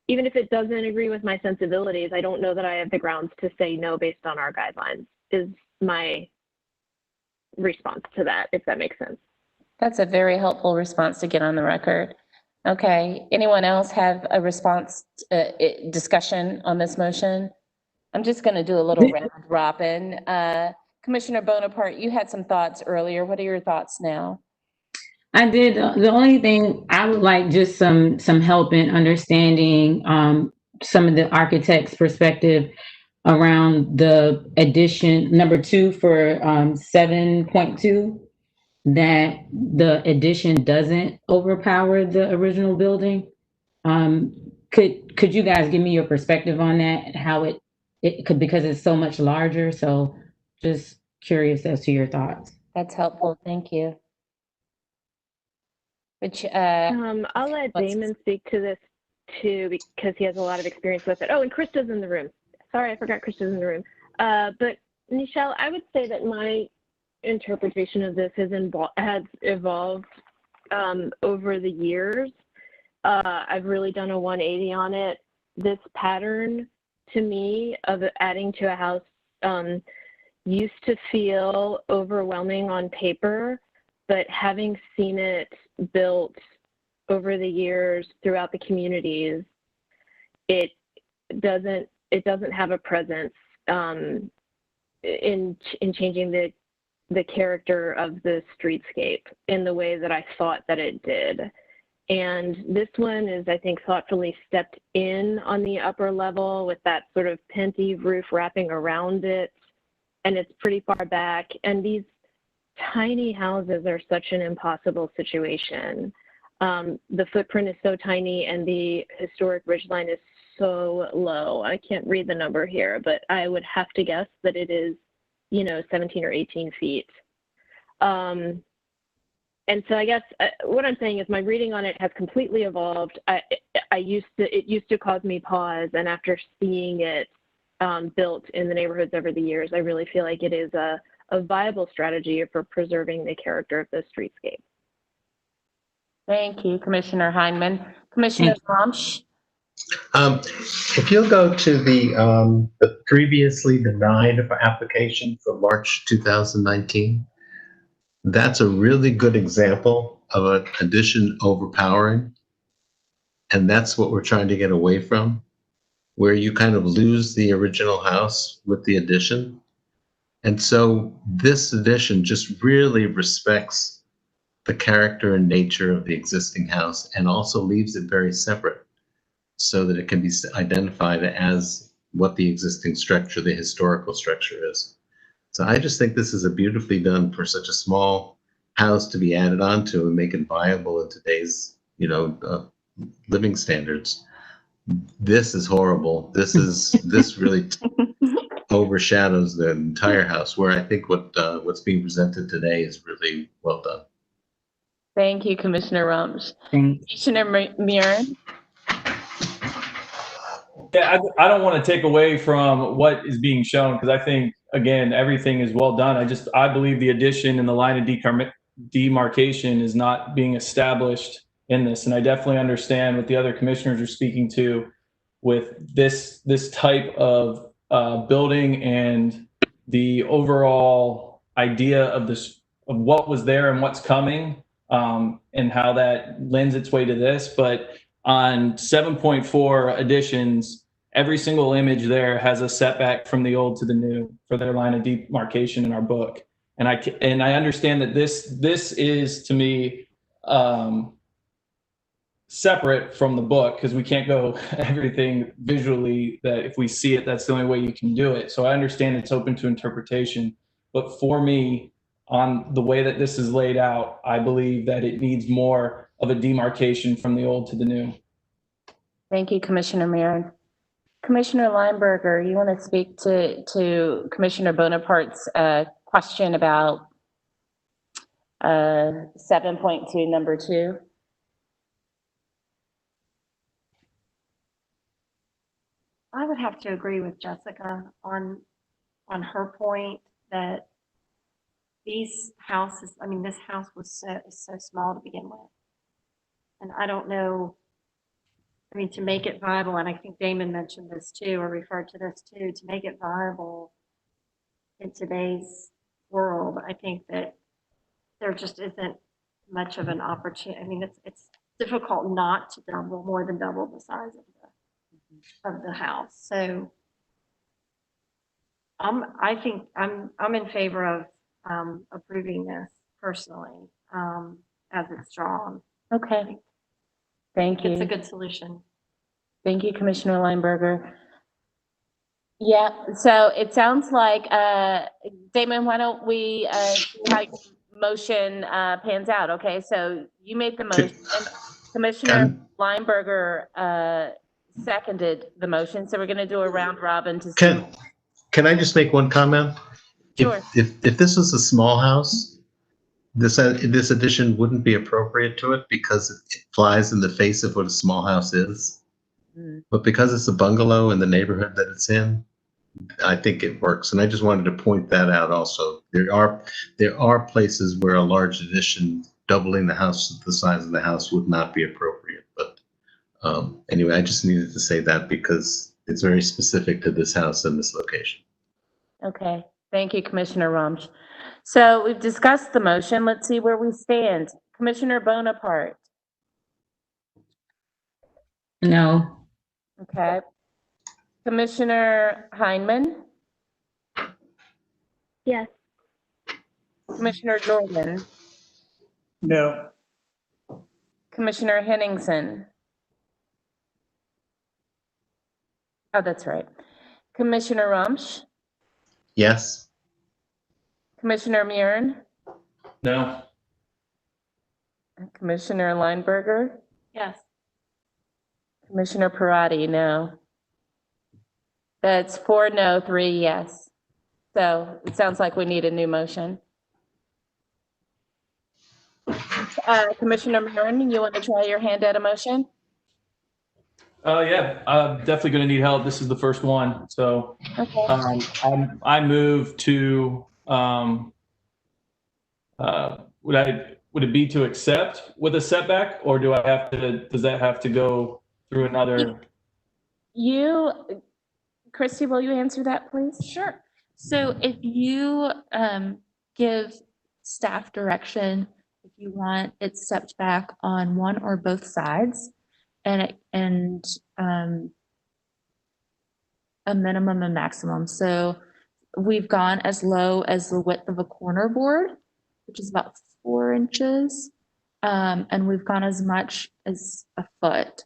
even if it doesn't agree with my sensibilities, I don't know that I have the grounds to say no based on our guidelines, is my response to that, if that makes sense. That's a very helpful response to get on the record. Okay. Anyone else have a response, discussion on this motion? I'm just going to do a little round robin. Commissioner Bonaparte, you had some thoughts earlier. What are your thoughts now? I did. The only thing I would like just some help in understanding some of the architect's perspective around the addition number 2 for 7.2, that the addition doesn't overpower the original building. Could you guys give me your perspective on that? How it could, because it's so much larger. So just curious as to your thoughts. That's helpful. Thank you. Which I'll let Damon speak to this too, because he has a lot of experience with it. Oh, and Krista's in the room. Sorry, I forgot Krista's in the room. But Nichelle, I would say that my interpretation of this has evolved over the years. I've really done a 180 on it. This pattern, to me, of adding to a house used to feel overwhelming on paper, but having seen it built over the years throughout the communities, it doesn't have a presence in changing the character of the streetscape in the way that I thought that it did. And this one is, I think, thoughtfully stepped in on the upper level with that sort of penty roof wrapping around it, and it's pretty far back. And these tiny houses are such an impossible situation. The footprint is so tiny and the historic ridgeline is so low. I can't read the number here, but I would have to guess that it is, 17 or 18 feet. And so I guess what I'm saying is my reading on it has completely evolved. It used to cause me pause, and after seeing it built in the neighborhoods over the years, I really feel like it is a viable strategy for preserving the character of the streetscape. Thank you, Commissioner Heineman. Commissioner Ramsch? If you'll go to the previously denied application for March 2019, that's a really good example of an addition overpowering. And that's what we're trying to get away from, where you kind of lose the original house with the addition. And so this addition just really respects the character and nature of the existing house and also leaves it very separate so that it can be identified as what the existing structure, the historical structure is. So I just think this is a beautifully done for such a small house to be added onto and make it viable in today's, living standards. This is horrible. This really overshadows the entire house, where I think what's being presented today is really well done. Thank you, Commissioner Ramsch. Commissioner Murin? Yeah, I don't want to take away from what is being shown, because I think, again, everything is well done. I believe the addition and the line of demarcation is not being established in this. And I definitely understand what the other commissioners are speaking to with this type of building and the overall idea of what was there and what's coming, and how that lends its way to this. But on 7.4 additions, every single image there has a setback from the old to the new for their line of demarcation in our book. And I understand that this is, to me, separate from the book, because we can't go everything visually, that if we see it, that's the only way you can do it. So I understand it's open to interpretation. But for me, on the way that this is laid out, I believe that it needs more of a demarcation from the old to the new. Thank you, Commissioner Murin. Commissioner Lineberger, you want to speak to Commissioner Bonaparte's question about 7.2, number 2? I would have to agree with Jessica on her point that these houses, this house was so small to begin with. And I don't know, to make it viable, and I think Damon mentioned this too, or referred to this too, to make it viable in today's world, I think that there just isn't much of an opportunity. It's difficult not to more than double the size of the house. So I think I'm in favor of approving this personally, as it's drawn. Okay. Thank you. It's a good solution. Thank you, Commissioner Lineberger. Yeah, so it sounds like, Damon, why don't we see how your motion pans out? Okay, so you made the motion. Commissioner Lineberger seconded the motion, so we're going to do a round robin to see. Can I just make one comment? Sure. If this was a small house, this addition wouldn't be appropriate to it because it flies in the face of what a small house is. But because it's a bungalow in the neighborhood that it's in, I think it works. And I just wanted to point that out also. There are places where a large addition doubling the house, the size of the house, would not be appropriate. But anyway, I just needed to say that because it's very specific to this house and this location. Okay, thank you, Commissioner Ramsch. So we've discussed the motion. Let's see where we stand. Commissioner Bonaparte. No. Okay. Commissioner Heineman. Yes. Commissioner Jordan. No. Commissioner Henningsen. Oh, that's right. Commissioner Ramsch. Yes. Commissioner Murin. No. Commissioner Lineberger, Yes. Commissioner Parati, no. That's 4 no, 3 yes. So it sounds like we need a new motion. Commissioner Marin, you want to try your hand at a motion? Yeah, I'm definitely going to need help. This is the first one. So I move to, would it be to accept with a setback, or does that have to go through another? Christy, will you answer that, please? Sure. So if you give staff direction, if you want it stepped back on one or both sides, and a minimum and maximum. So we've gone as low as the width of a corner board, which is about 4 inches, and we've gone as much as a foot.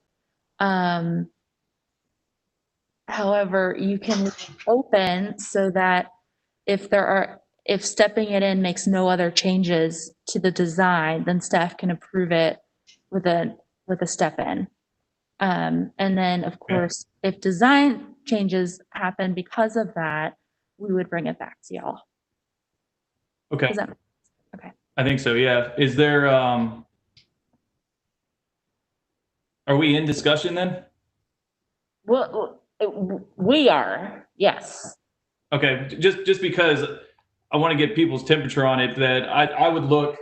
However, you can leave it open so that if stepping it in makes no other changes to the design, then staff can approve it with a step in. And then, of course, if design changes happen because of that, we would bring it back to y'all. Okay. Does that make sense? Okay. I think so, yeah. Is there, are we in discussion then? Well, we are, yes. Okay, just because I want to get people's temperature on it, that I would look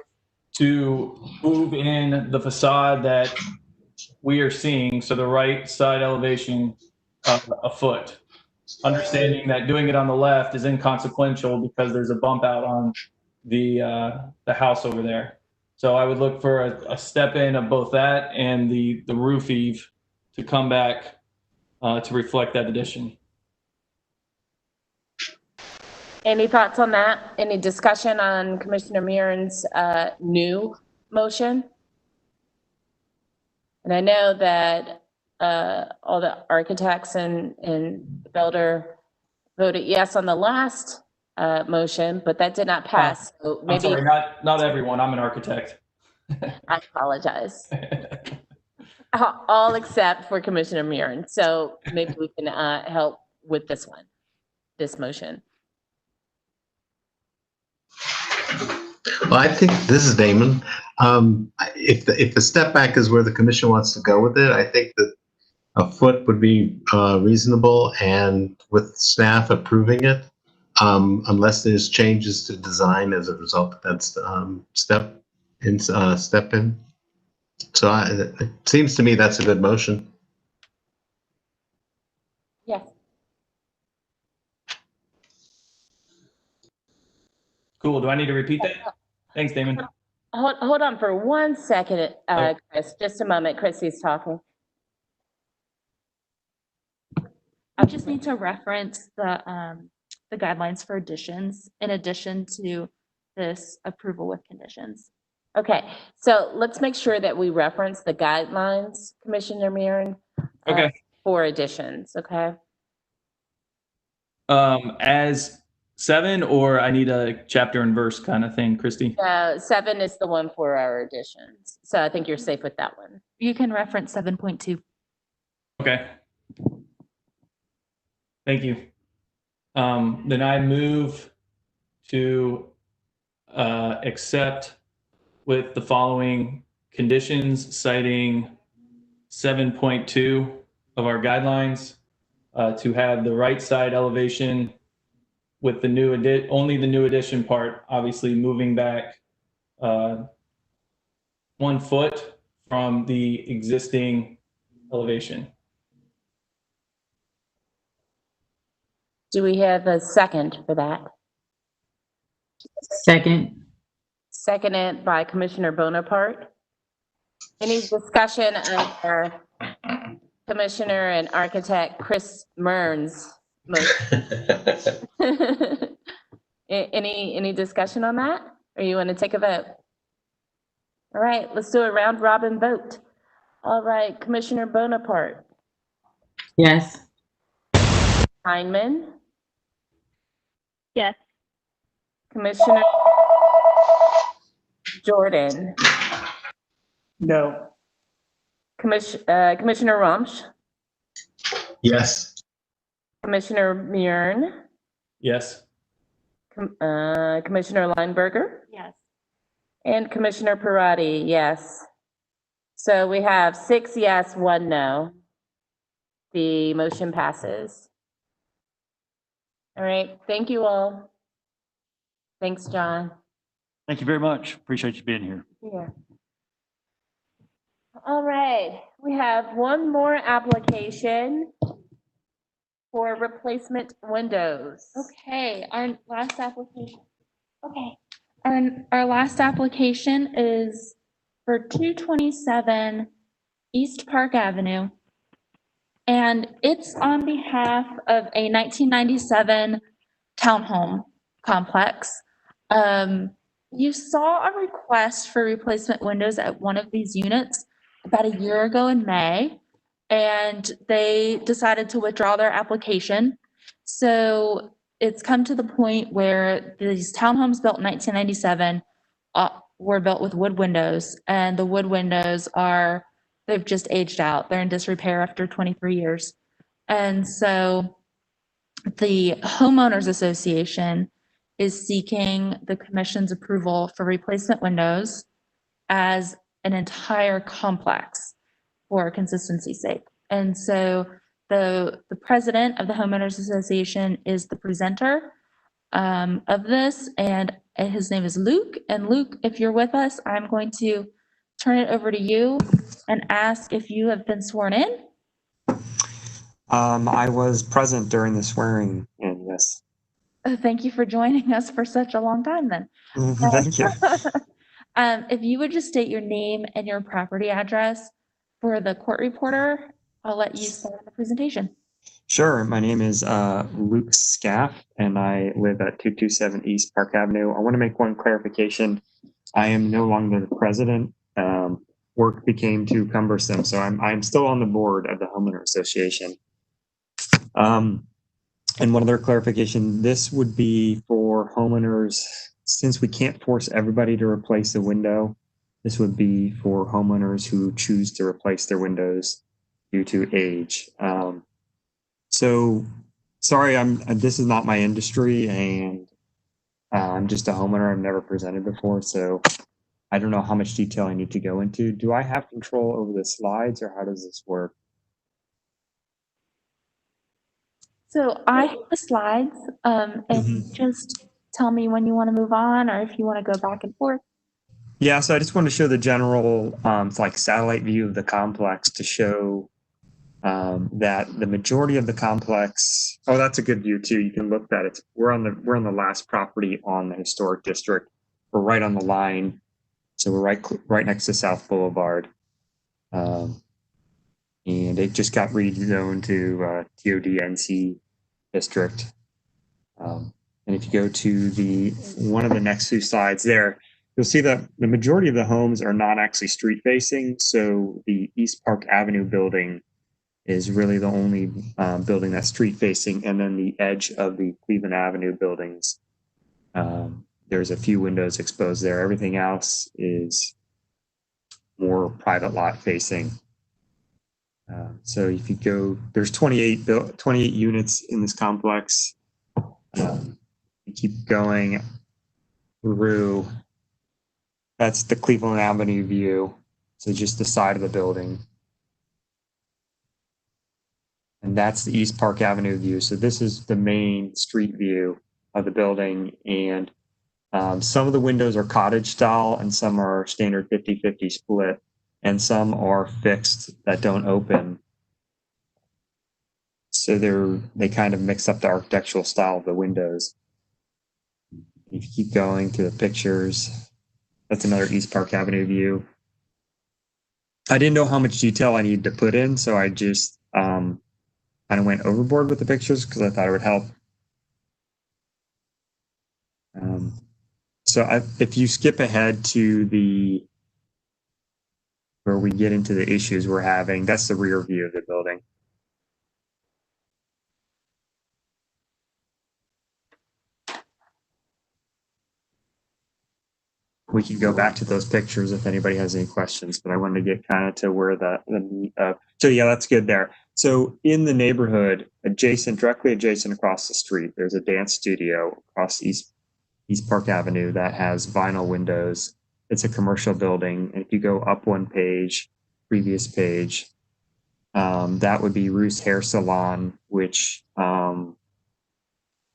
to move in the facade that we are seeing, so the right side elevation a foot. Understanding that doing it on the left is inconsequential because there's a bump out on the house over there. So I would look for a step in of both that and the roof eave to come back to reflect that addition. Any thoughts on that? Any discussion on Commissioner Mirren's new motion? And I know that all the architects and the builder voted yes on the last motion, but that did not pass. So maybe, I'm sorry, not everyone. I'm an architect. I apologize. All except for Commissioner Mirren. So maybe we can help with this motion. Well, I think this is Damon. If the step back is where the commission wants to go with it, I think that a foot would be reasonable, and with staff approving it, unless there's changes to design as a result of that step in. So it seems to me that's a good motion. Yes. Cool. Do I need to repeat that? Thanks, Damon. Hold on for 1 second, Chris. Just a moment. Chrissy's talking. I just need to reference the guidelines for additions in addition to this approval with conditions. Okay, so let's make sure that we reference the guidelines, Commissioner Mirren, for additions, okay? As 7, or I need a chapter and verse kind of thing, Christy? 7 is the one for our additions. So I think you're safe with that one. You can reference 7.2. Okay. Thank you. Then I move to accept with the following conditions, citing 7.2 of our guidelines, to have the right side elevation with the new only the new addition part, obviously moving back 1 foot from the existing elevation. Do we have a second for that? Second. Seconded by Commissioner Bonaparte. Any discussion of our Commissioner and Architect Chris Mearns' motion? Any discussion on that? Or you want to take a vote? All right, let's do a round robin vote. All right, Commissioner Bonaparte. Yes. Heineman. Yes. Commissioner Jordan. No. Commissioner Rumsch, Yes. Commissioner Murn, Yes. Commissioner Lineberger, Yes. and Commissioner Parati, yes. So we have 6 yes, 1 no. The motion passes. All right, thank you all. Thanks, John. Thank you very much. Appreciate you being here. Yeah. All right, we have one more application for replacement windows. Okay, our last application. Okay. Our last application is for 227 East Park Avenue. And it's on behalf of a 1997 townhome complex. You saw a request for replacement windows at one of these units about a year ago in May, and they decided to withdraw their application. So it's come to the point where these townhomes built in 1997 were built with wood windows, and the wood windows they've just aged out. They're in disrepair after 23 years. And so the homeowners association is seeking the commission's approval for replacement windows as an entire complex for consistency's sake. And so the president of the homeowners association is the presenter of this, and his name is Luke. And Luke, if you're with us, I'm going to turn it over to you and ask if you have been sworn in. I was present during the swearing in, yes. Thank you for joining us for such a long time then. Thank you. If you would just state your name and your property address for the court reporter, I'll let you start the presentation. Sure. My name is Luke Scaff, and I live at 227 East Park Avenue. I want to make one clarification. I am no longer the president. Work became too cumbersome, so I'm still on the board of the homeowner association. And one other clarification, this would be for homeowners, since we can't force everybody to replace the window, this would be for homeowners who choose to replace their windows due to age. So sorry, this is not my industry, and I'm just a homeowner. I've never presented before, so I don't know how much detail I need to go into. Do I have control over the slides, or how does this work? So I have the slides, and just tell me when you want to move on or if you want to go back and forth. Yeah, so I just want to show the general like satellite view of the complex to show that the majority of the complex. Oh, that's a good view too. You can look at it. We're on the last property on the historic district. We're right on the line, so we're right next to South Boulevard, and it just got rezoned to TOD-NC district. And if you go to one of the next two slides there, you'll see that the majority of the homes are not actually street facing. So the East Park Avenue building is really the only building that's street facing. And then the edge of the Cleveland Avenue buildings, there's a few windows exposed there. Everything else is more private lot facing. So if you go, there's 28 units in this complex. You keep going through, that's the Cleveland Avenue view. So just the side of the building. And that's the East Park Avenue view. So this is the main street view of the building. And some of the windows are cottage style and some are standard 50-50 split. And some are fixed that don't open. So they kind of mix up the architectural style of the windows. If you keep going to the pictures, that's another East Park Avenue view. I didn't know how much detail I needed to put in, so I just kind of went overboard with the pictures because I thought it would help. If you skip ahead to where we get into the issues we're having, that's the rear view of the building. we can go back to those pictures if anybody has any questions, but I wanted to get kind of to where so yeah, that's good there. So in the neighborhood, directly adjacent across the street, there's a dance studio across East Park Avenue that has vinyl windows. It's a commercial building. And if you go up one page, previous page, that would be Ruth's Hair Salon, which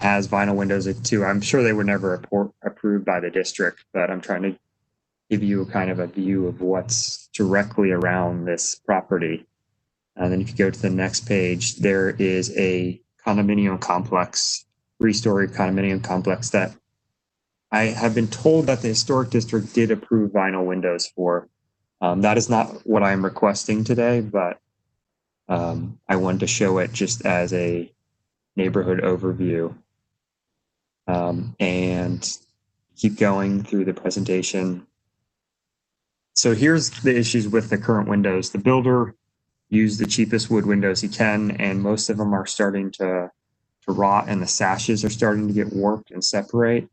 has vinyl windows too. I'm sure they were never approved by the district, but I'm trying to give you kind of a view of what's directly around this property. And then if you go to the next page, there is a condominium complex, 3-story condominium complex that I have been told that the historic district did approve vinyl windows for. That is not what I'm requesting today, but I wanted to show it just as a neighborhood overview. And keep going through the presentation. So here's the issues with the current windows. The builder used the cheapest wood windows he can, and most of them are starting to rot, and the sashes are starting to get warped and separate.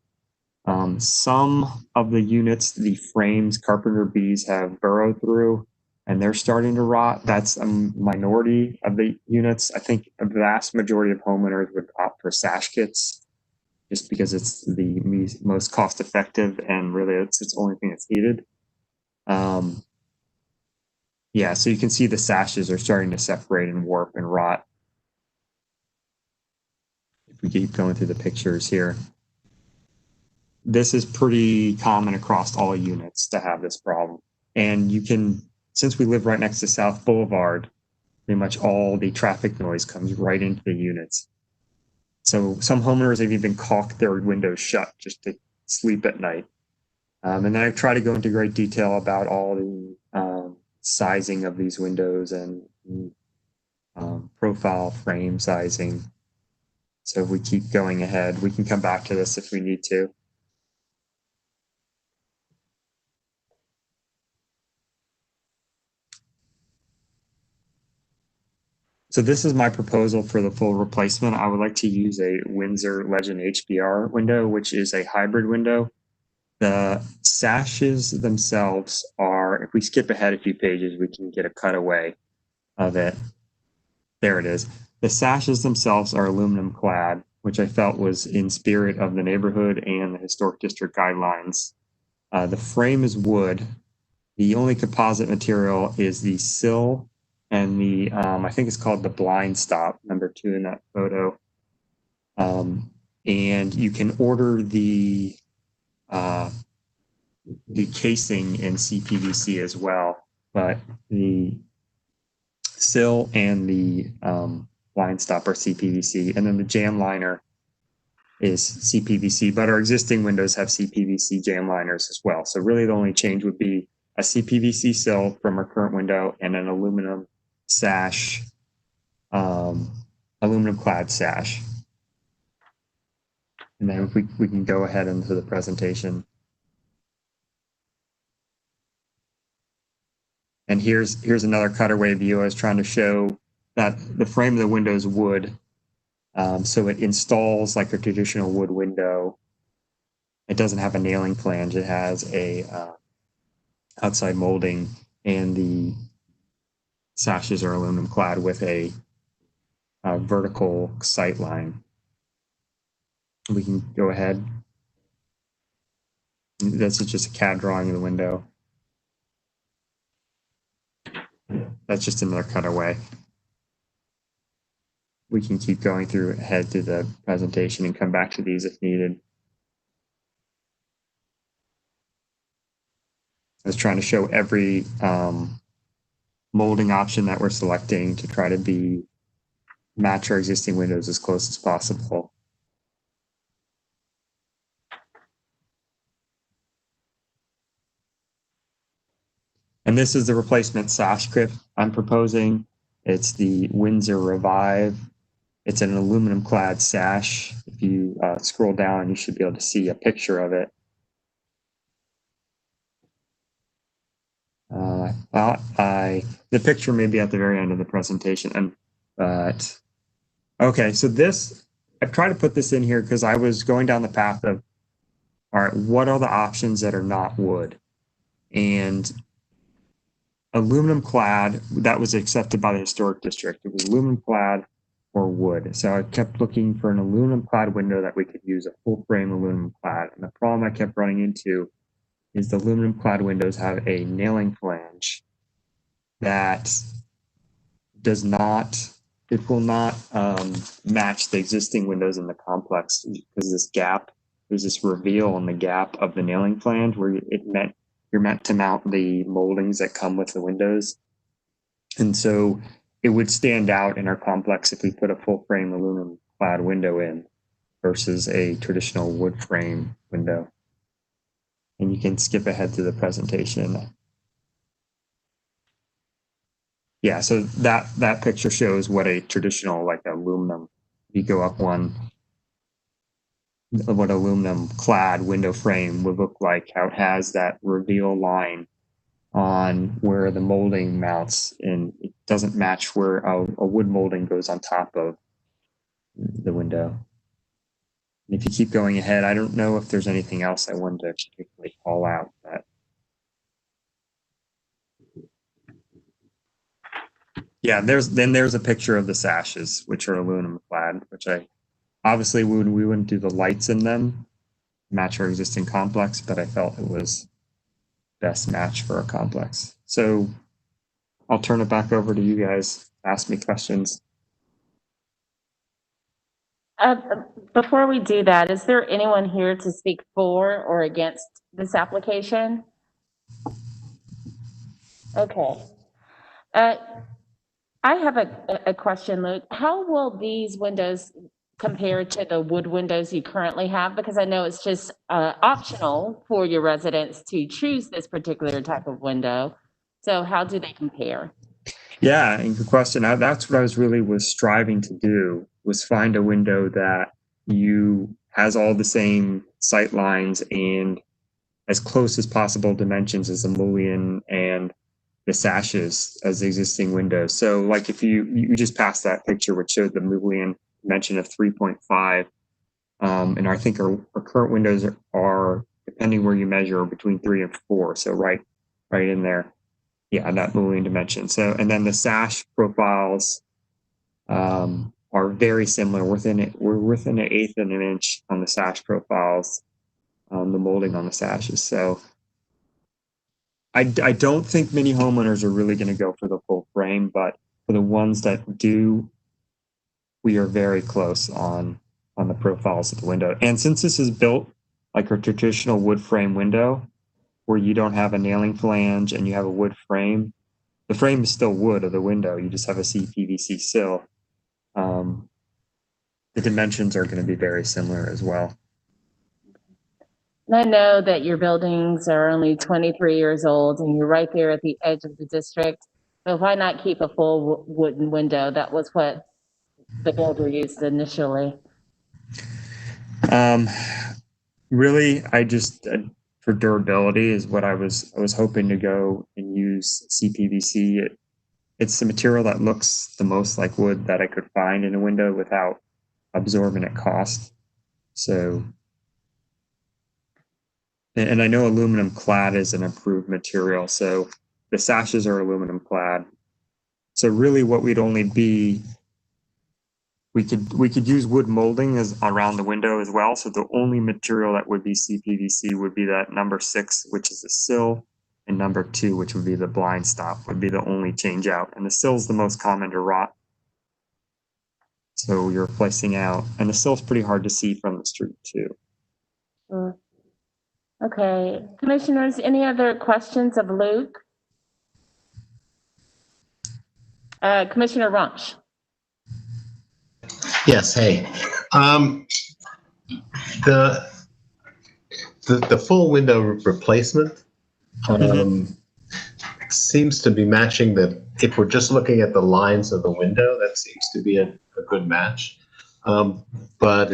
Some of the units, the frames, carpenter bees have burrowed through, and they're starting to rot. That's a minority of the units. I think a vast majority of homeowners would opt for sash kits just because it's the most cost effective, and really it's the only thing that's needed. Yeah, so you can see the sashes are starting to separate and warp and rot. If we keep going through the pictures here. This is pretty common across all units to have this problem. And you can, since we live right next to South Boulevard, pretty much all the traffic noise comes right into the units. So some homeowners have even caulked their windows shut just to sleep at night. And then I try to go into great detail about all the sizing of these windows and profile frame sizing. So if we keep going ahead, we can come back to this if we need to. So this is my proposal for the full replacement. I would like to use a Windsor Legend HBR window, which is a hybrid window. The sashes themselves are, if we skip ahead a few pages, we can get a cutaway of it. There it is. The sashes themselves are aluminum clad, which I felt was in spirit of the neighborhood and the historic district guidelines. The frame is wood. The only composite material is the sill and the, I think it's called the blind stop, number 2 in that photo. And you can order the casing in CPVC as well, but the sill and the blind stop are CPVC, and then the jam liner is CPVC, but our existing windows have CPVC jam liners as well. So really the only change would be a CPVC sill from our current window and an aluminum sash, aluminum clad sash. And then if we can go ahead into the presentation. And here's another cutaway view. I was trying to show that the frame of the window is wood. So it installs like a traditional wood window. It doesn't have a nailing flange. It has a outside molding, and the sashes are aluminum clad with a vertical sight line. We can go ahead. This is just a CAD drawing of the window. That's just another cutaway. We can keep going through ahead to the presentation and come back to these if needed. I was trying to show every molding option that we're selecting to try to match our existing windows as close as possible. And this is the replacement sash kit I'm proposing. It's the Windsor Revive. It's an aluminum clad sash. If you scroll down, you should be able to see a picture of it. The picture may be at the very end of the presentation, but okay. So this, I've tried to put this in here because I was going down the path of all right, what are the options that are not wood? And aluminum clad, that was accepted by the historic district. It was aluminum clad or wood. So I kept looking for an aluminum clad window that we could use, a full frame aluminum clad. And the problem I kept running into is the aluminum clad windows have a nailing flange that does not, it will not match the existing windows in the complex because this gap, there's this reveal in the gap of the nailing flange where you're meant to mount the moldings that come with the windows. And so it would stand out in our complex if we put a full frame aluminum clad window in versus a traditional wood frame window. And you can skip ahead to the presentation. Yeah, so that picture shows what a traditional, like aluminum, you go up one, what aluminum clad window frame would look like, how it has that reveal line on where the molding mounts, and it doesn't match where a wood molding goes on top of the window. And if you keep going ahead, I don't know if there's anything else I wanted to particularly call out. But yeah, there's a picture of the sashes, which are aluminum clad, which I obviously we wouldn't do the lights in them, match our existing complex, but I felt it was best match for a complex. So I'll turn it back over to you guys. Ask me questions. Before we do that, is there anyone here to speak for or against this application? Okay. I have a question, Luke. How will these windows compare to the wood windows you currently have? Because I know it's just optional for your residents to choose this particular type of window. So how do they compare? Yeah, and good question. That's what I was striving to do, was find a window that has all the same sight lines and as close as possible dimensions as the mullion and the sashes as the existing windows. So like if you just passed that picture which showed the mullion dimension of 3.5, and I think our current windows are, depending where you measure, between 3 and 4. So right in there. Yeah, that mullion dimension. So, and then the sash profiles are very similar. We're within an eighth of an inch on the sash profiles, the molding on the sashes. So I don't think many homeowners are really going to go for the full frame, but for the ones that do, we are very close on the profiles of the window. And since this is built like a traditional wood frame window, where you don't have a nailing flange and you have a wood frame, the frame is still wood of the window. You just have a CPVC sill. The dimensions are going to be very similar as well. And I know that your buildings are only 23 years old and you're right there at the edge of the district. So why not keep a full wooden window? That was what the builder used initially. Really, I just for durability is what I was hoping to go and use CPVC. It's the material that looks the most like wood that I could find in a window without absorbent cost. So, and I know aluminum clad is an improved material. So the sashes are aluminum clad. So really what we'd only be, we could use wood molding as around the window as well. So the only material that would be CPVC would be that number 6, which is the sill, and number 2, which would be the blind stop, would be the only change out. And the sill is the most common to rot. So you're replacing out, and the sill's pretty hard to see from the street too. Okay, commissioners, any other questions of Luke? Commissioner Runch. Yes, hey. The full window replacement seems to be matching if we're just looking at the lines of the window, that seems to be a good match. But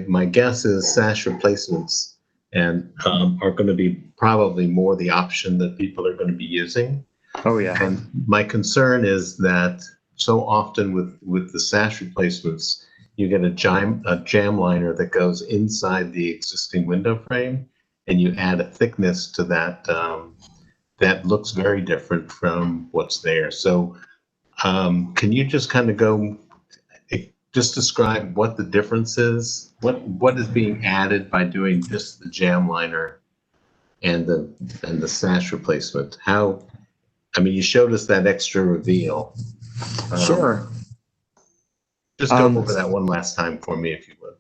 my guess is sash replacements and are going to be probably more the option that people are going to be using. Oh yeah. And my concern is that so often with the sash replacements, you get a jam liner that goes inside the existing window frame, and you add a thickness to that that looks very different from what's there. So can you just kind of just describe what the difference is? What is being added by doing just the jam liner and the sash replacement? How, I mean, you showed us that extra reveal. Sure. Just go over that one last time for me, if you would.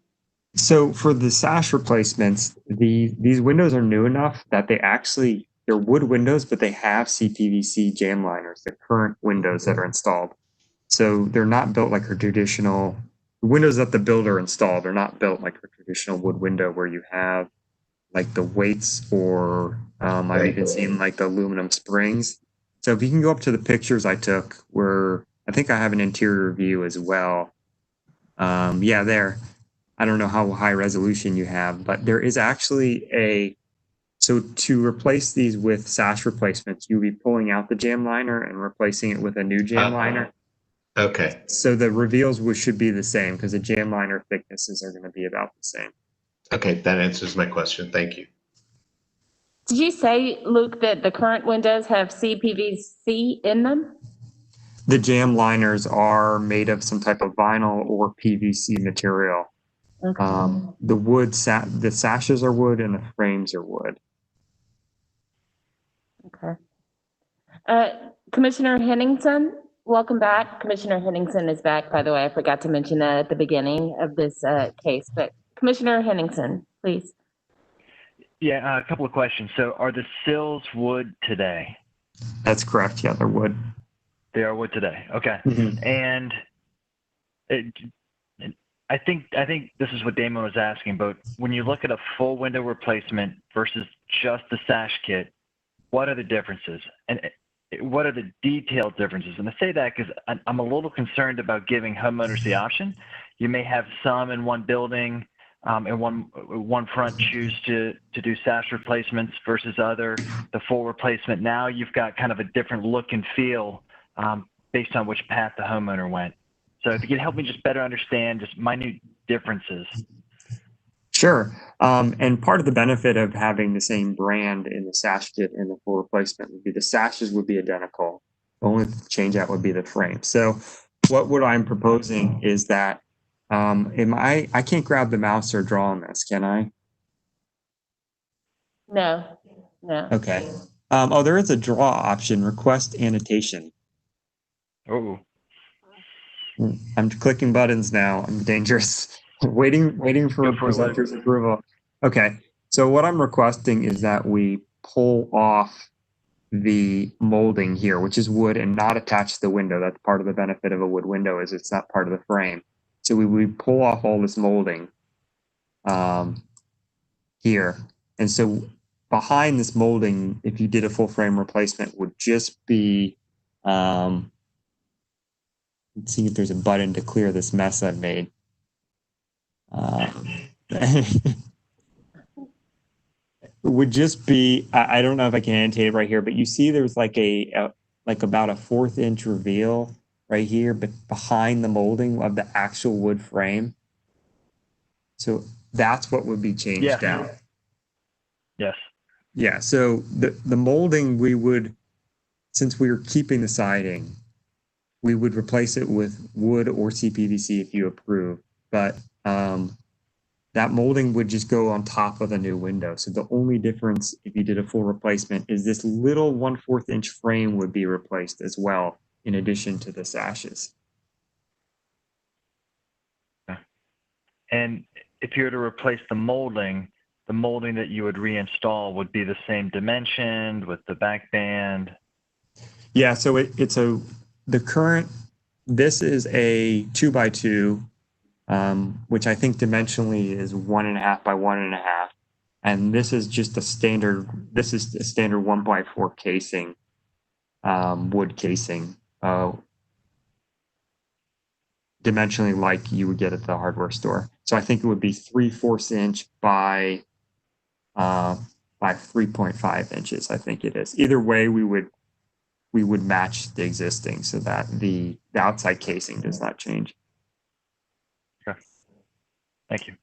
So for the sash replacements, these windows are new enough that they're wood windows, but they have CPVC jam liners, the current windows that are installed. So they're not built like a traditional windows that the builder installed. They're not built like a traditional wood window where you have like the weights or I've even seen like the aluminum springs. So if you can go up to the pictures I took where I think I have an interior view as well. Yeah, there. I don't know how high resolution you have, but there is actually so to replace these with sash replacements, you'll be pulling out the jam liner and replacing it with a new jam liner. Okay. So the reveals should be the same because the jam liner thicknesses are going to be about the same. Okay, that answers my question. Thank you. Did you say, Luke, that the current windows have CPVC in them? The jam liners are made of some type of vinyl or PVC material. Okay. The sashes are wood and the frames are wood. Okay. Commissioner Henningsen, welcome back. Commissioner Henningsen is back, by the way. I forgot to mention that at the beginning of this case, but Commissioner Henningsen, please. Yeah, a couple of questions. So are the sills wood today? That's correct. Yeah, they're wood. They are wood today. Okay. Mhm. And I think this is what Damon was asking, but when you look at a full window replacement versus just the sash kit, what are the differences? And what are the detailed differences? And I say that because I'm a little concerned about giving homeowners the option. You may have some in one building and one front choose to do sash replacements versus other, the full replacement. Now you've got kind of a different look and feel based on which path the homeowner went. So if you could help me just better understand just minute differences. Sure. And part of the benefit of having the same brand in the sash kit and the full replacement would be the sashes would be identical. The only change out would be the frame. So what I'm proposing is that I can't grab the mouse or draw on this, can I? No. Okay. There is a draw option, request annotation. Oh. I'm clicking buttons now. I'm dangerous. waiting for a presenter's approval. Okay. So what I'm requesting is that we pull off the molding here, which is wood and not attached to the window. That's part of the benefit of a wood window is it's not part of the frame. So we pull off all this molding here. And so behind this molding, if you did a full frame replacement, would just be let's see if there's a button to clear this mess I've made. It would just be, I don't know if I can annotate it right here, but you see there's like like about a 1/4 inch reveal right here, but behind the molding of the actual wood frame. So that's what would be changed out. Yes. Yeah, so the molding since we were keeping the siding, we would replace it with wood or CPVC if you approve, but that molding would just go on top of the new window. So the only difference if you did a full replacement is this little 1/4 inch frame would be replaced as well, in addition to the sashes. And if you were to replace the molding that you would reinstall would be the same dimension with the back band? Yeah, so this is a 2x2, which I think dimensionally is 1.5 by 1.5. And this is just a standard 1x4 casing, wood casing, dimensionally like you would get at the hardware store. So I think it would be 3/4 inch by 3.5 inches, I think it is. Either way, we would match the existing so that the outside casing does not change. Okay. Thank you.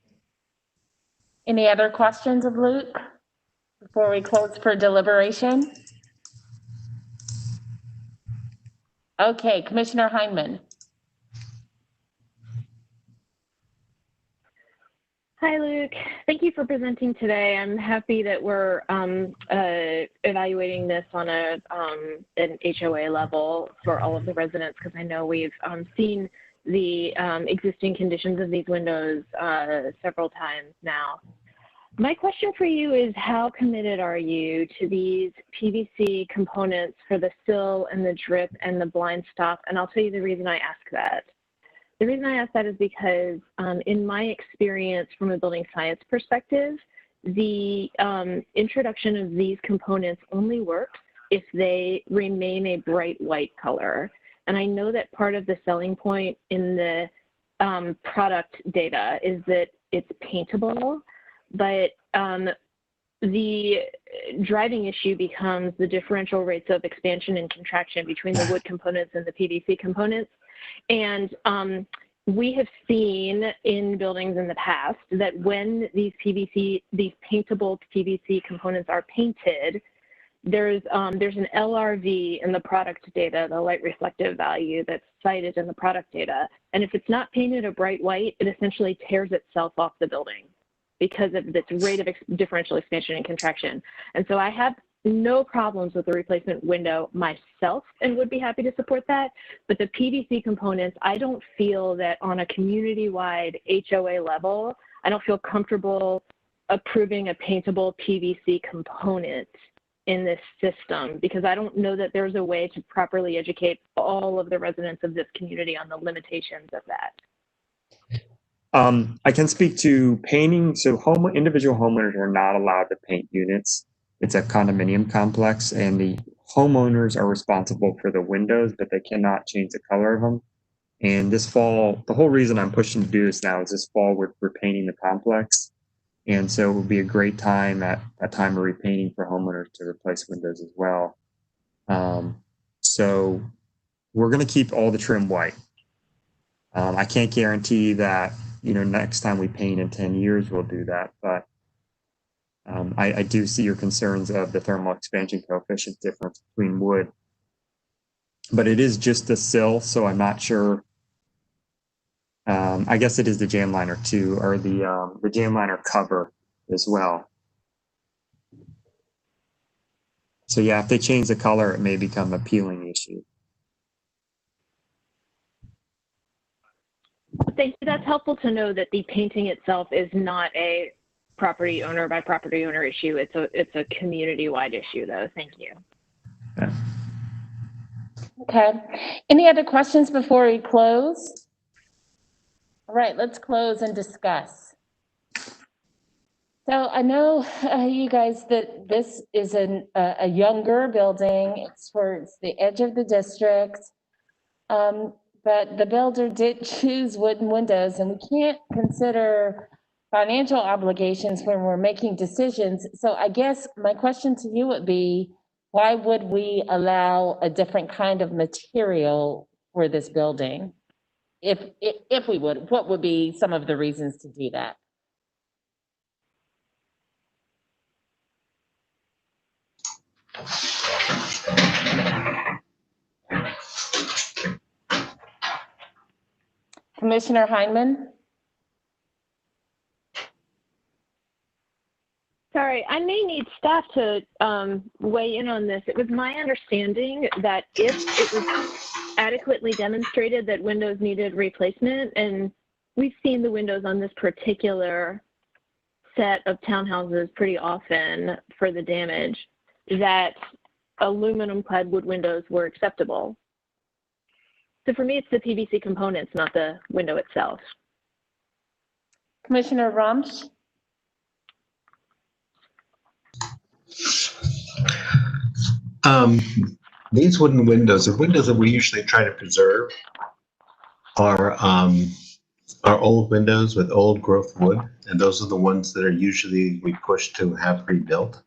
Any other questions of Luke before we close for deliberation? Okay, Commissioner Heineman. Hi, Luke. Thank you for presenting today. I'm happy that we're evaluating this on an HOA level for all of the residents, because I know we've seen the existing conditions of these windows several times now. My question for you is, how committed are you to these PVC components for the sill and the drip and the blind stop? And I'll tell you the reason I ask that. The reason I ask that is because in my experience from a building science perspective, the introduction of these components only works if they remain a bright white color. And I know that part of the selling point in the product data is that it's paintable, but the driving issue becomes the differential rates of expansion and contraction between the wood components and the PVC components. And we have seen in buildings in the past that when these paintable PVC components are painted, there's an LRV in the product data, the light reflective value that's cited in the product data. And if it's not painted a bright white, it essentially tears itself off the building because of its rate of differential expansion and contraction. And so I have no problems with the replacement window myself and would be happy to support that. But the PVC components, I don't feel that on a community-wide HOA level, I don't feel comfortable approving a paintable PVC component in this system, because I don't know that there's a way to properly educate all of the residents of this community on the limitations of that. I can speak to painting. So individual homeowners are not allowed to paint units. It's a condominium complex, and the homeowners are responsible for the windows, but they cannot change the color of them. And this fall, the whole reason I'm pushing to do this now is this fall we're repainting the complex. And so it would be a great time at a time of repainting for homeowners to replace windows as well. So we're going to keep all the trim white. I can't guarantee that, next time we paint in 10 years, we'll do that. But I do see your concerns of the thermal expansion coefficient difference between wood. But it is just the sill, so I'm not sure. I guess it is the jam liner too, or the jam liner cover as well. So yeah, if they change the color, it may become an appealing issue. Thank you. That's helpful to know that the painting itself is not a property owner by property owner issue. It's a community-wide issue, though. Thank you. Yeah. Okay. Any other questions before we close? All right, let's close and discuss. So I know you guys that this is a younger building. It's towards the edge of the district. But the builder did choose wooden windows, and we can't consider financial obligations when we're making decisions. So I guess my question to you would be, why would we allow a different kind of material for this building? If we would, what would be some of the reasons to do that? Commissioner Heineman? Sorry, I may need staff to weigh in on this. It was my understanding that if it was adequately demonstrated that windows needed replacement, and we've seen the windows on this particular set of townhouses pretty often for the damage, that aluminum clad wood windows were acceptable. So for me, it's the PVC components, not the window itself. Commissioner Rumsch? These wooden windows, the windows that we usually try to preserve are old windows with old growth wood, and those are the ones that are usually we push to have rebuilt.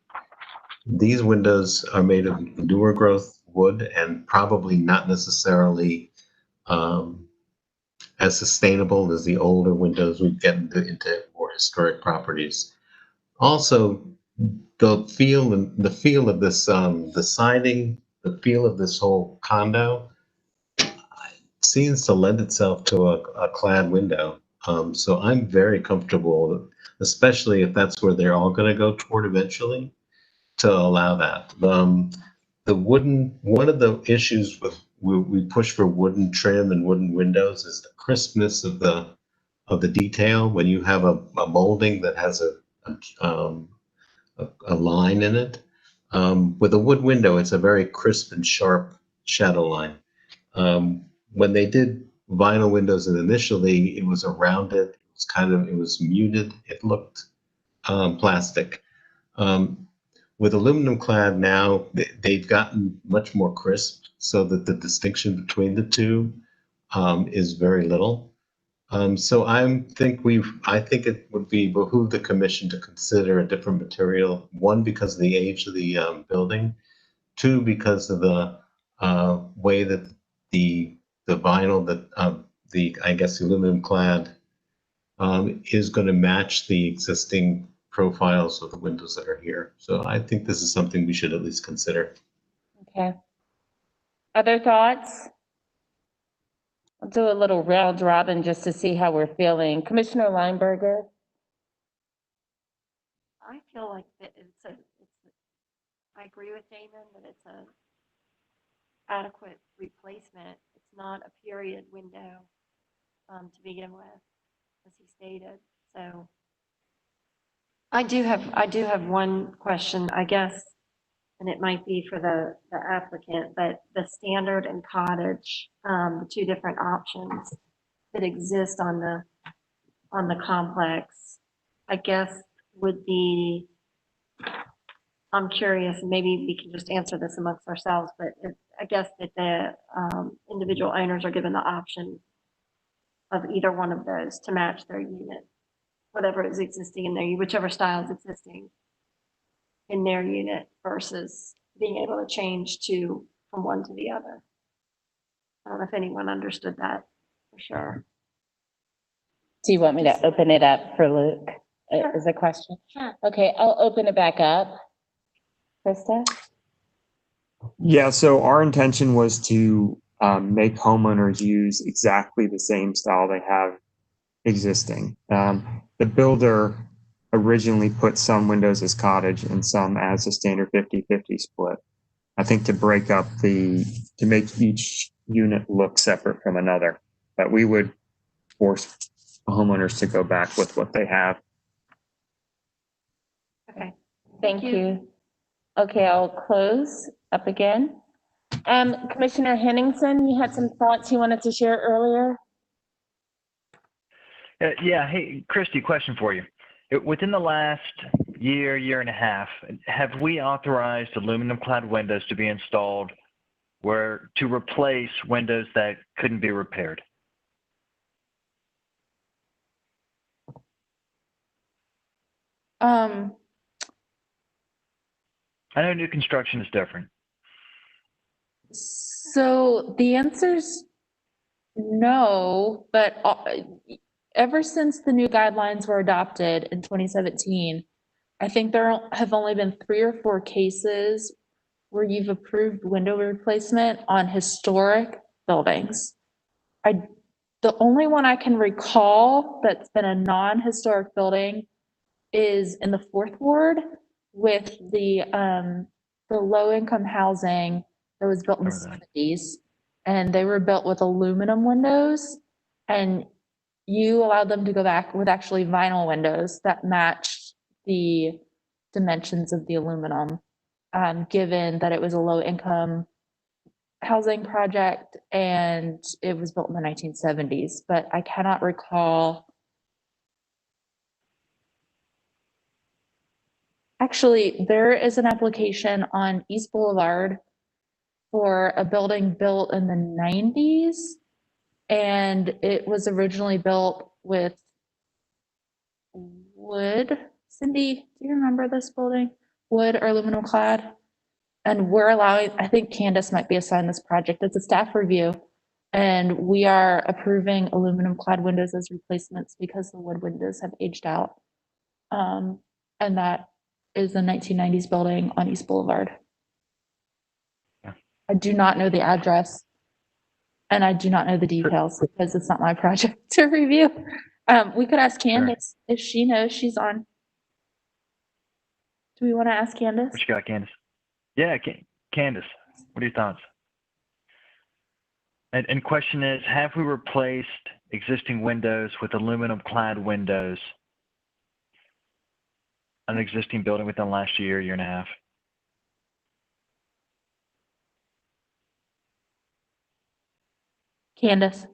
These windows are made of newer growth wood and probably not necessarily as sustainable as the older windows we get into more historic properties. Also, the feel of this, the siding, the feel of this whole condo seems to lend itself to a clad window. So I'm very comfortable, especially if that's where they're all going to go toward eventually, to allow that. The wooden, one of the issues with we push for wooden trim and wooden windows is the crispness of the detail. When you have a molding that has a line in it, with a wood window, it's a very crisp and sharp shadow line. When they did vinyl windows initially, it was a rounded, it was muted, it looked plastic. With aluminum clad now, they've gotten much more crisp so that the distinction between the two is very little. So I think it would behoove the commission to consider a different material. One, because of the age of the building. Two, because of the way that the vinyl that I guess the aluminum clad is going to match the existing profiles of the windows that are here. So I think this is something we should at least consider. Okay. Other thoughts? I'll do a little round robin just to see how we're feeling. Commissioner Lineberger? I feel like that I agree with Damon that it's a adequate replacement. It's not a period window to begin with, as he stated. So I do have one question, I guess, and it might be for the applicant, but the standard and cottage, the two different options that exist on the complex, I guess would be, I'm curious, maybe we can just answer this amongst ourselves, but I guess that the individual owners are given the option of either one of those to match their unit, whatever is existing in their, whichever style is existing in their unit versus being able to change from one to the other. I don't know if anyone understood that for sure. Do you want me to open it up for Luke? Sure. Is a question? Sure. Okay, I'll open it back up. Krista? Yeah, so our intention was to make homeowners use exactly the same style they have existing. The builder originally put some windows as cottage and some as a standard 50-50 split. I think to make each unit look separate from another, but we would force homeowners to go back with what they have. Okay. Thank you. Okay, I'll close up again. Commissioner Henningsen, you had some thoughts you wanted to share earlier? Yeah. Hey, Christy, question for you. Within the last year and a half, have we authorized aluminum clad windows to be installed to replace windows that couldn't be repaired? I know new construction is different. So the answer's no, but ever since the new guidelines were adopted in 2017, I think there have only been 3 or 4 cases where you've approved window replacement on historic buildings. The only one I can recall that's been a non-historic building is in the 4th Ward with the low-income housing that was built in the 70s, and they were built with aluminum windows, and you allowed them to go back with actually vinyl windows that matched the dimensions of the aluminum, given that it was a low-income housing project and it was built in the 1970s, but I cannot recall. Actually, there is an application on East Boulevard for a building built in the 90s, and it was originally built with wood. Cindy, do you remember this building? Wood or aluminum clad? And we're allowing, I think Candace might be assigned this project. It's a staff review. And we are approving aluminum clad windows as replacements because the wood windows have aged out. And that is a 1990s building on East Boulevard. I do not know the address and I do not know the details because it's not my project to review. We could ask Candace if she knows. She's on. Do we want to ask Candace? What you got, Candace? Yeah, Candace, what are your thoughts? And question is, have we replaced existing windows with aluminum clad windows on an existing building within the last year and a half? Candace.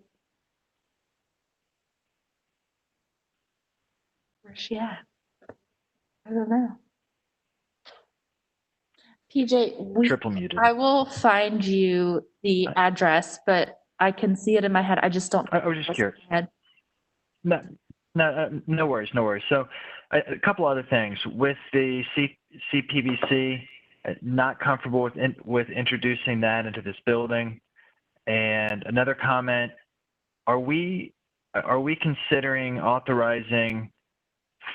Where's she at? I don't know. PJ, Triple muted. I will find you the address, but I can see it in my head. I just don't. I was just curious. No worries, no worries. So a couple other things with the CPVC, not comfortable with introducing that into this building. And another comment, are we considering authorizing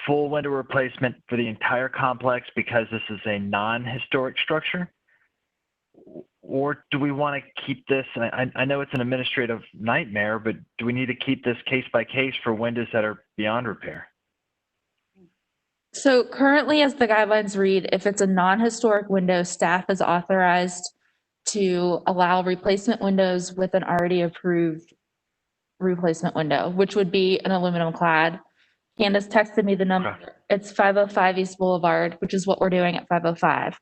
full window replacement for the entire complex because this is a non-historic structure? Or do we want to keep this, I know it's an administrative nightmare, but do we need to keep this case by case for windows that are beyond repair? So currently, as the guidelines read, if it's a non-historic window, staff is authorized to allow replacement windows with an already approved replacement window, which would be an aluminum clad. Candace texted me the number. Okay. It's 505 East Boulevard, which is what we're doing at 505.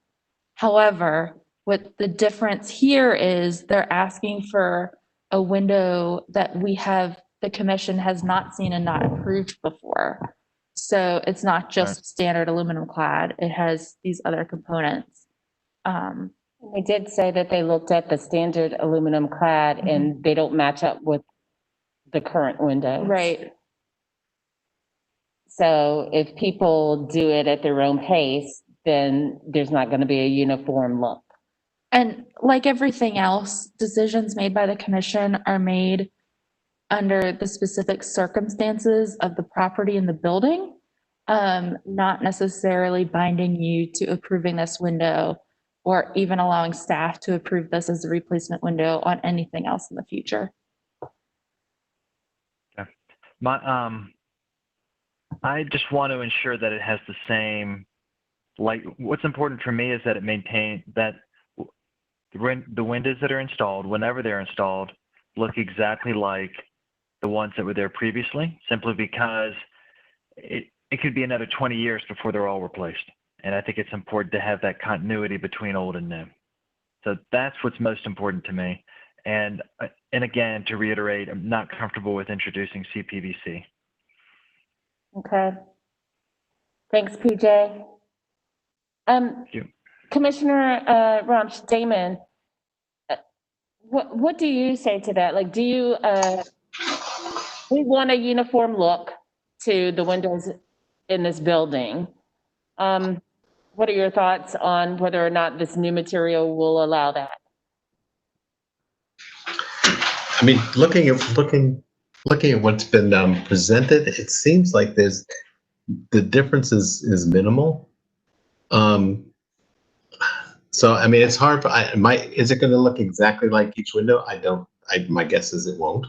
However, what the difference here is they're asking for a window that the commission has not seen and not approved before. So it's not just standard aluminum clad, it has these other components. They did say that they looked at the standard aluminum clad and they don't match up with the current windows. Right. So if people do it at their own pace, then there's not going to be a uniform look. And like everything else, decisions made by the commission are made under the specific circumstances of the property and the building, not necessarily binding you to approving this window or even allowing staff to approve this as a replacement window on anything else in the future. Okay. I just want to ensure that it has the same, like, what's important for me is that it maintain that the windows that are installed, whenever they're installed, look exactly like the ones that were there previously, simply because it could be another 20 years before they're all replaced. And I think it's important to have that continuity between old and new. So that's what's most important to me. And again, to reiterate, I'm not comfortable with introducing CPVC. Okay. Thanks, PJ. Thank you. Commissioner Ramsch, Damon, what do you say to that? Like, do you, we want a uniform look to the windows in this building. What are your thoughts on whether or not this new material will allow that? I mean, looking at what's been presented, it seems like the difference is minimal. So I mean, it's hard. Is it going to look exactly like each window? My guess is it won't.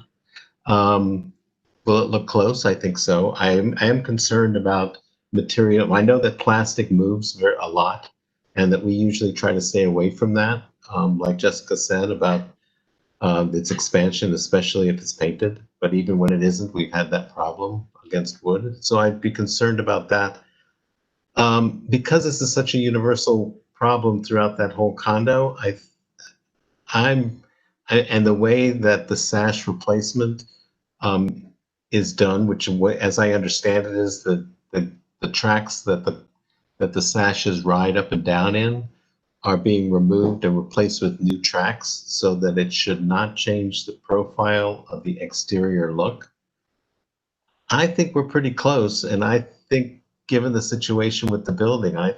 Will it look close? I think so. I am concerned about material. I know that plastic moves a lot, and that we usually try to stay away from that. Like Jessica said about its expansion, especially if it's painted. But even when it isn't, we've had that problem against wood. So I'd be concerned about that. Because this is such a universal problem throughout that whole condo, and the way that the sash replacement is done, which, as I understand it, is the tracks that the sashes ride up and down in are being removed and replaced with new tracks, so that it should not change the profile of the exterior look. I think we're pretty close, and I think, given the situation with the building, I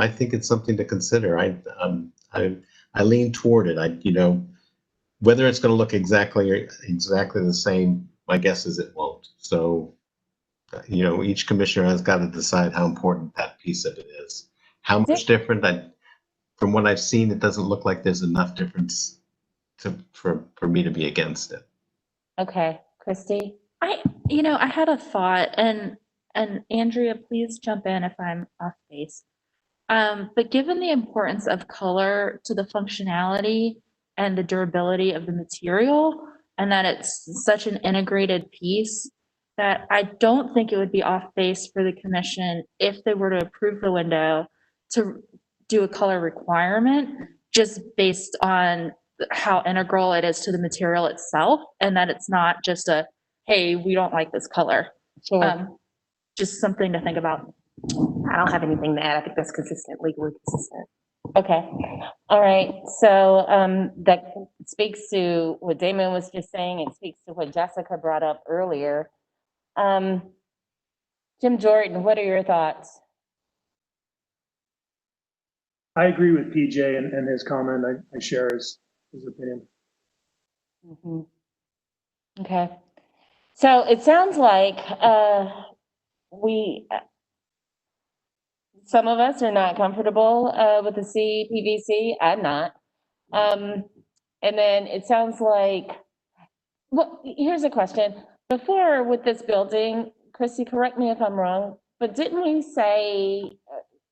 think it's something to consider. I lean toward it. whether it's going to look exactly the same, my guess is it won't. So, each commissioner has got to decide how important that piece of it is. How much different? From what I've seen, it doesn't look like there's enough difference for me to be against it. Okay, Christy? I had a thought, and Andrea, please jump in if I'm off base. But given the importance of color to the functionality and the durability of the material, and that it's such an integrated piece, that I don't think it would be off base for the commission if they were to approve the window to do a color requirement just based on how integral it is to the material itself, and that it's not just a, hey, we don't like this color. Sure. Just something to think about. I don't have anything to add. I think that's consistent, legally consistent. Okay, all right, so that speaks to what Damon was just saying. It speaks to what Jessica brought up earlier. Jim Jordan, what are your thoughts? I agree with PJ and his comment. I share his opinion. Mhm. Okay, so it sounds like some of us are not comfortable with the CPVC. I'm not. And then it sounds like, well, here's a question. Before with this building, Christy, correct me if I'm wrong, but didn't we say,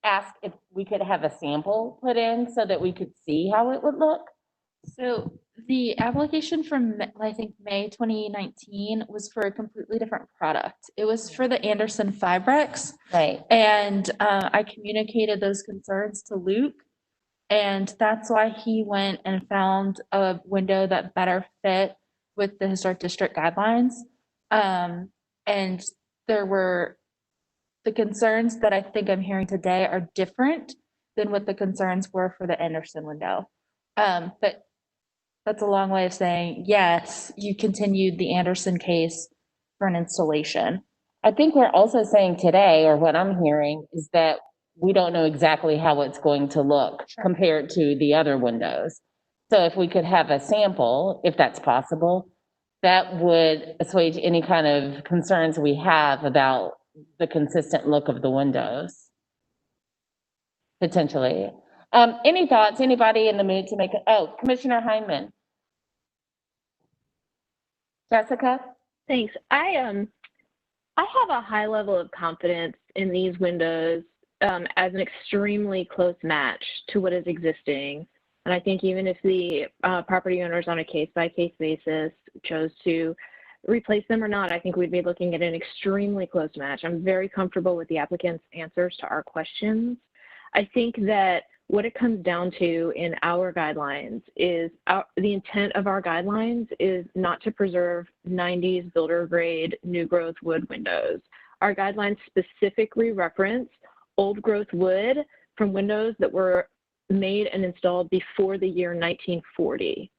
ask if we could have a sample put in so that we could see how it would look? So the application from, I think, May 2019 was for a completely different product. It was for the Anderson Fibrex. Right. And I communicated those concerns to Luke. And that's why he went and found a window that better fit with the historic district guidelines. And there were, the concerns that I think I'm hearing today are different than what the concerns were for the Anderson window. But that's a long way of saying, yes, you continued the Anderson case for an installation. I think we're also saying today, or what I'm hearing, is that we don't know exactly how it's going to look compared to the other windows. So if we could have a sample, if that's possible, that would assuage any kind of concerns we have about the consistent look of the windows. Potentially. Any thoughts? Anybody in the mood to make it? Oh, Commissioner Heineman. Jessica? Thanks. I have a high level of confidence in these windows as an extremely close match to what is existing. And I think even if the property owners on a case-by-case basis chose to replace them or not, I think we'd be looking at an extremely close match. I'm very comfortable with the applicant's answers to our questions. I think that what it comes down to in our guidelines is the intent of our guidelines is not to preserve 90s builder grade new growth wood windows. Our guidelines specifically reference old growth wood from windows that were made and installed before the year 1940.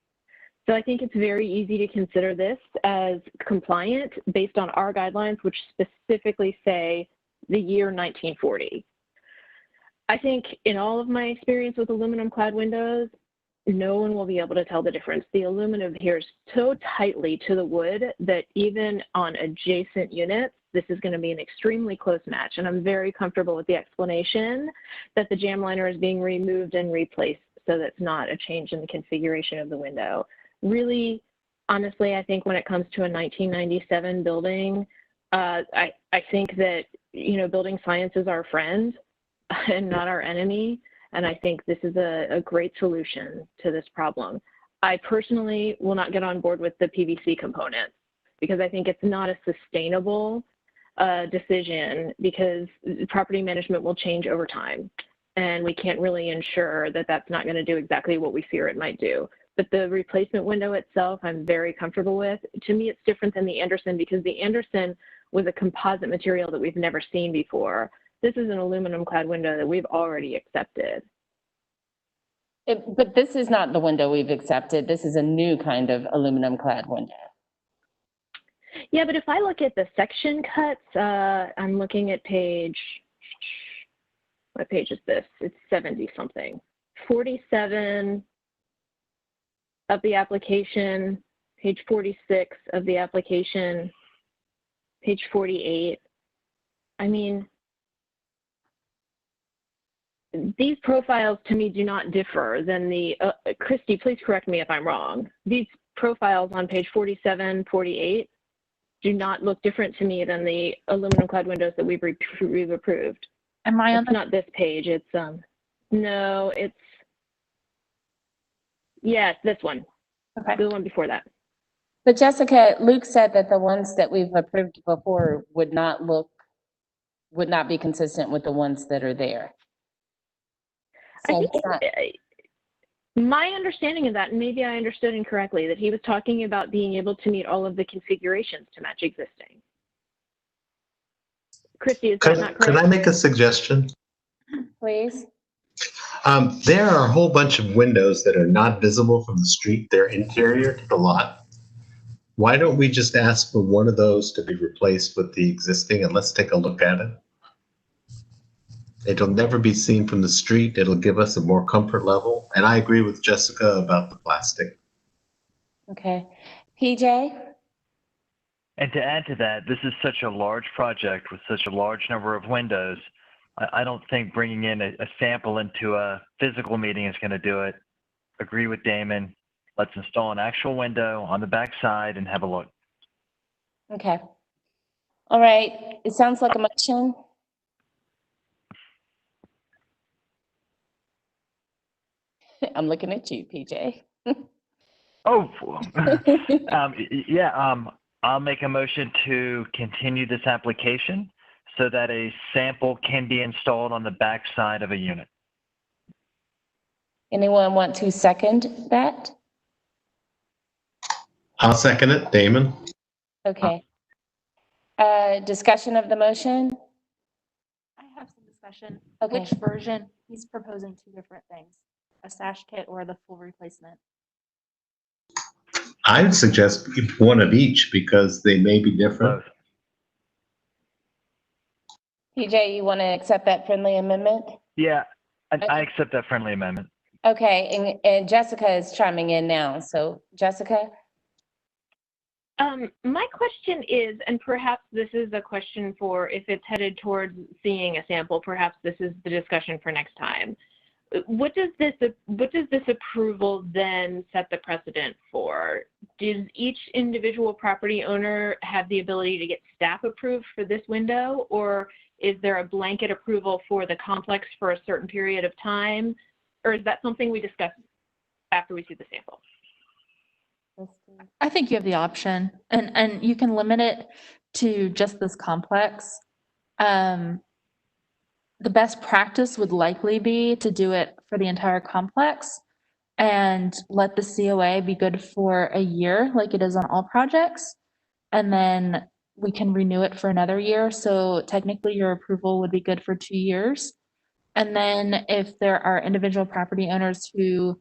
So I think it's very easy to consider this as compliant based on our guidelines, which specifically say the year 1940. I think in all of my experience with aluminum clad windows, no one will be able to tell the difference. The aluminum adheres so tightly to the wood that even on adjacent units, this is going to be an extremely close match. And I'm very comfortable with the explanation that the jam liner is being removed and replaced so that's not a change in the configuration of the window. Really, honestly, I think when it comes to a 1997 building, I think that, building science is our friend and not our enemy. And I think this is a great solution to this problem. I personally will not get on board with the PVC component because I think it's not a sustainable decision because property management will change over time. And we can't really ensure that that's not going to do exactly what we fear it might do. But the replacement window itself, I'm very comfortable with. To me, it's different than the Anderson because the Anderson was a composite material that we've never seen before. This is an aluminum clad window that we've already accepted. But this is not the window we've accepted. This is a new kind of aluminum clad window. Yeah, but if I look at the section cuts, I'm looking at page, what page is this? It's 70 something. 47. of the application, page 46 of the application, page 48. I mean, these profiles to me do not differ than the, Christy, please correct me if I'm wrong. These profiles on page 47, 48 do not look different to me than the aluminum clad windows that we've approved. Am I on It's not this page, it's, no, it's, yes, this one. Okay. The one before that. But Jessica, Luke said that the ones that we've approved before would not be consistent with the ones that are there. I So think it's not, my understanding of that, and maybe I understood incorrectly, that he was talking about being able to meet all of the configurations to match existing. Christy, is that not correct? Could I make a suggestion? please. There are a whole bunch of windows that are not visible from the street. They're interior to the lot. Why don't we just ask for one of those to be replaced with the existing, and let's take a look at it? It'll never be seen from the street. It'll give us a more comfort level. And I agree with Jessica about the plastic. Okay. PJ? And to add to that, this is such a large project with such a large number of windows. I don't think bringing in a sample into a physical meeting is going to do it. Agree with Damon. Let's install an actual window on the back side and have a look. Okay. All right. It sounds like a motion. I'm looking at you, PJ. Oh, I'll make a motion to continue this application so that a sample can be installed on the back side of a unit. Anyone want to second that? I'll second it. Damon? Okay. Discussion of the motion? I have some discussion. Okay. Which version? He's proposing two different things, a sash kit or the full replacement. I would suggest one of each because they may be different. PJ, you want to accept that friendly amendment? Yeah, I accept that friendly amendment. Okay, and Jessica is chiming in now. So Jessica? My question is, and perhaps this is a question for if it's headed towards seeing a sample, perhaps this is the discussion for next time. What does this approval then set the precedent for? Does each individual property owner have the ability to get staff approved for this window, or is there a blanket approval for the complex for a certain period of time? Or is that something we discuss after we see the sample? I think you have the option, and you can limit it to just this complex. The best practice would likely be to do it for the entire complex and let the COA be good for a year, like it is on all projects. And then we can renew it for another year. So technically your approval would be good for 2 years. And then if there are individual property owners who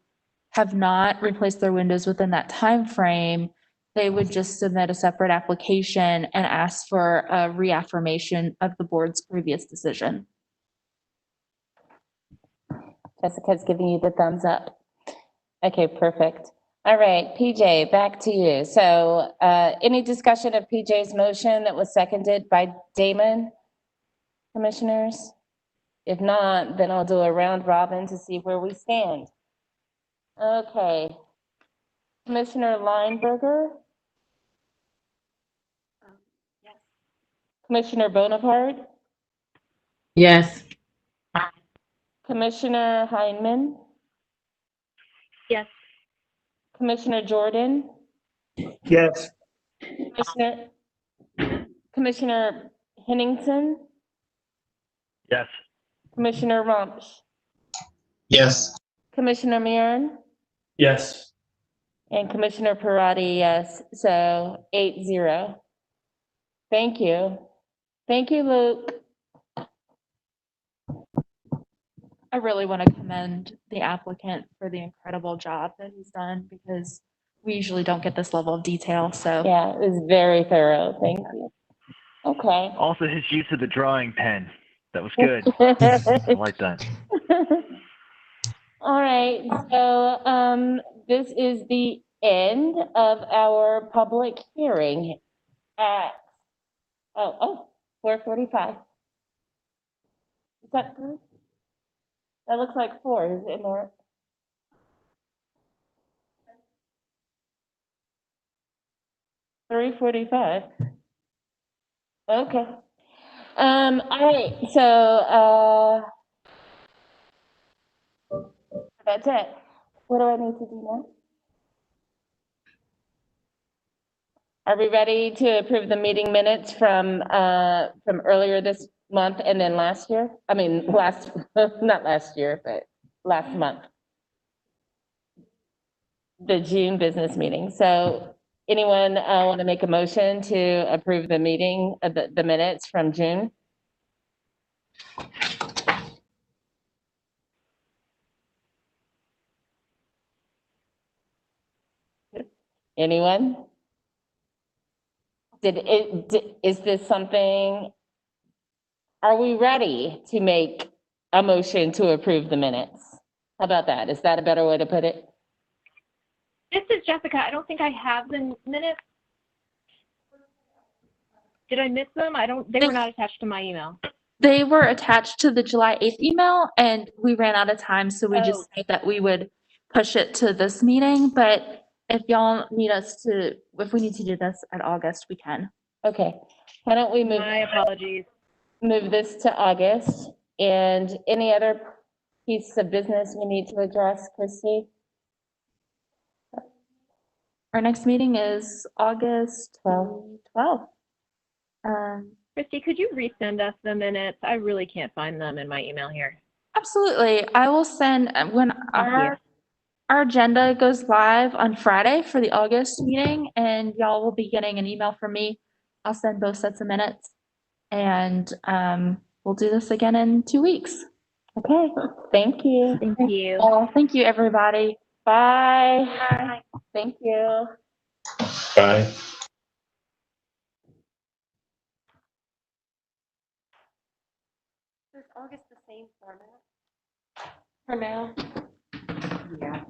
have not replaced their windows within that time frame, they would just submit a separate application and ask for a reaffirmation of the board's previous decision. Jessica's giving you the thumbs up. Okay, perfect. All right, PJ, back to you. So any discussion of PJ's motion that was seconded by Damon, commissioners? If not, then I'll do a round robin to see where we stand. Okay. Commissioner Lineberger? Yes. Commissioner Bonaparte? Yes. Commissioner Heineman? Yes. Commissioner Jordan? Yes. Commissioner Henningsen? Yes. Commissioner Rumsch? Yes. Commissioner Mirren? Yes. And Commissioner Parati, yes. So 8-0. Thank you. Thank you, Luke. I really want to commend the applicant for the incredible job that he's done because we usually don't get this level of detail. So yeah, it was very thorough. Thank you. Okay. Also, his use of the drawing pen. That was good. I like that. All right. So this is the end of our public hearing at, 4:45. Is that good? That looks like 4, is it more? $3:45. Okay. All right, so, that's it. What do I need to do now? Are we ready to approve the meeting minutes from earlier this month and then last year? I mean, not last year, but last month. The June business meeting. So anyone want to make a motion to approve the meeting, the minutes from June? Anyone? Is this something, are we ready to make a motion to approve the minutes? How about that? Is that a better way to put it? This is Jessica. I don't think I have the minutes. Did I miss them? They were not attached to my email. They were attached to the July 8th email and we ran out of time, so we just said that we would push it to this meeting, but if y'all need us to, if we need to do this at August, we can. Okay, why don't we move? My apologies. Move this to August, and any other piece of business we need to address, Christy? Our next meeting is August 12th. Christy, could you resend us the minutes? I really can't find them in my email here. Absolutely. I will send when our agenda goes live on Friday for the August meeting, and y'all will be getting an email from me. I'll send both sets of minutes, and we'll do this again in 2 weeks. Okay, thank you. Thank you. Thank you, everybody. Bye. Bye. Thank you. Bye. Is August the same format? For now. Yeah.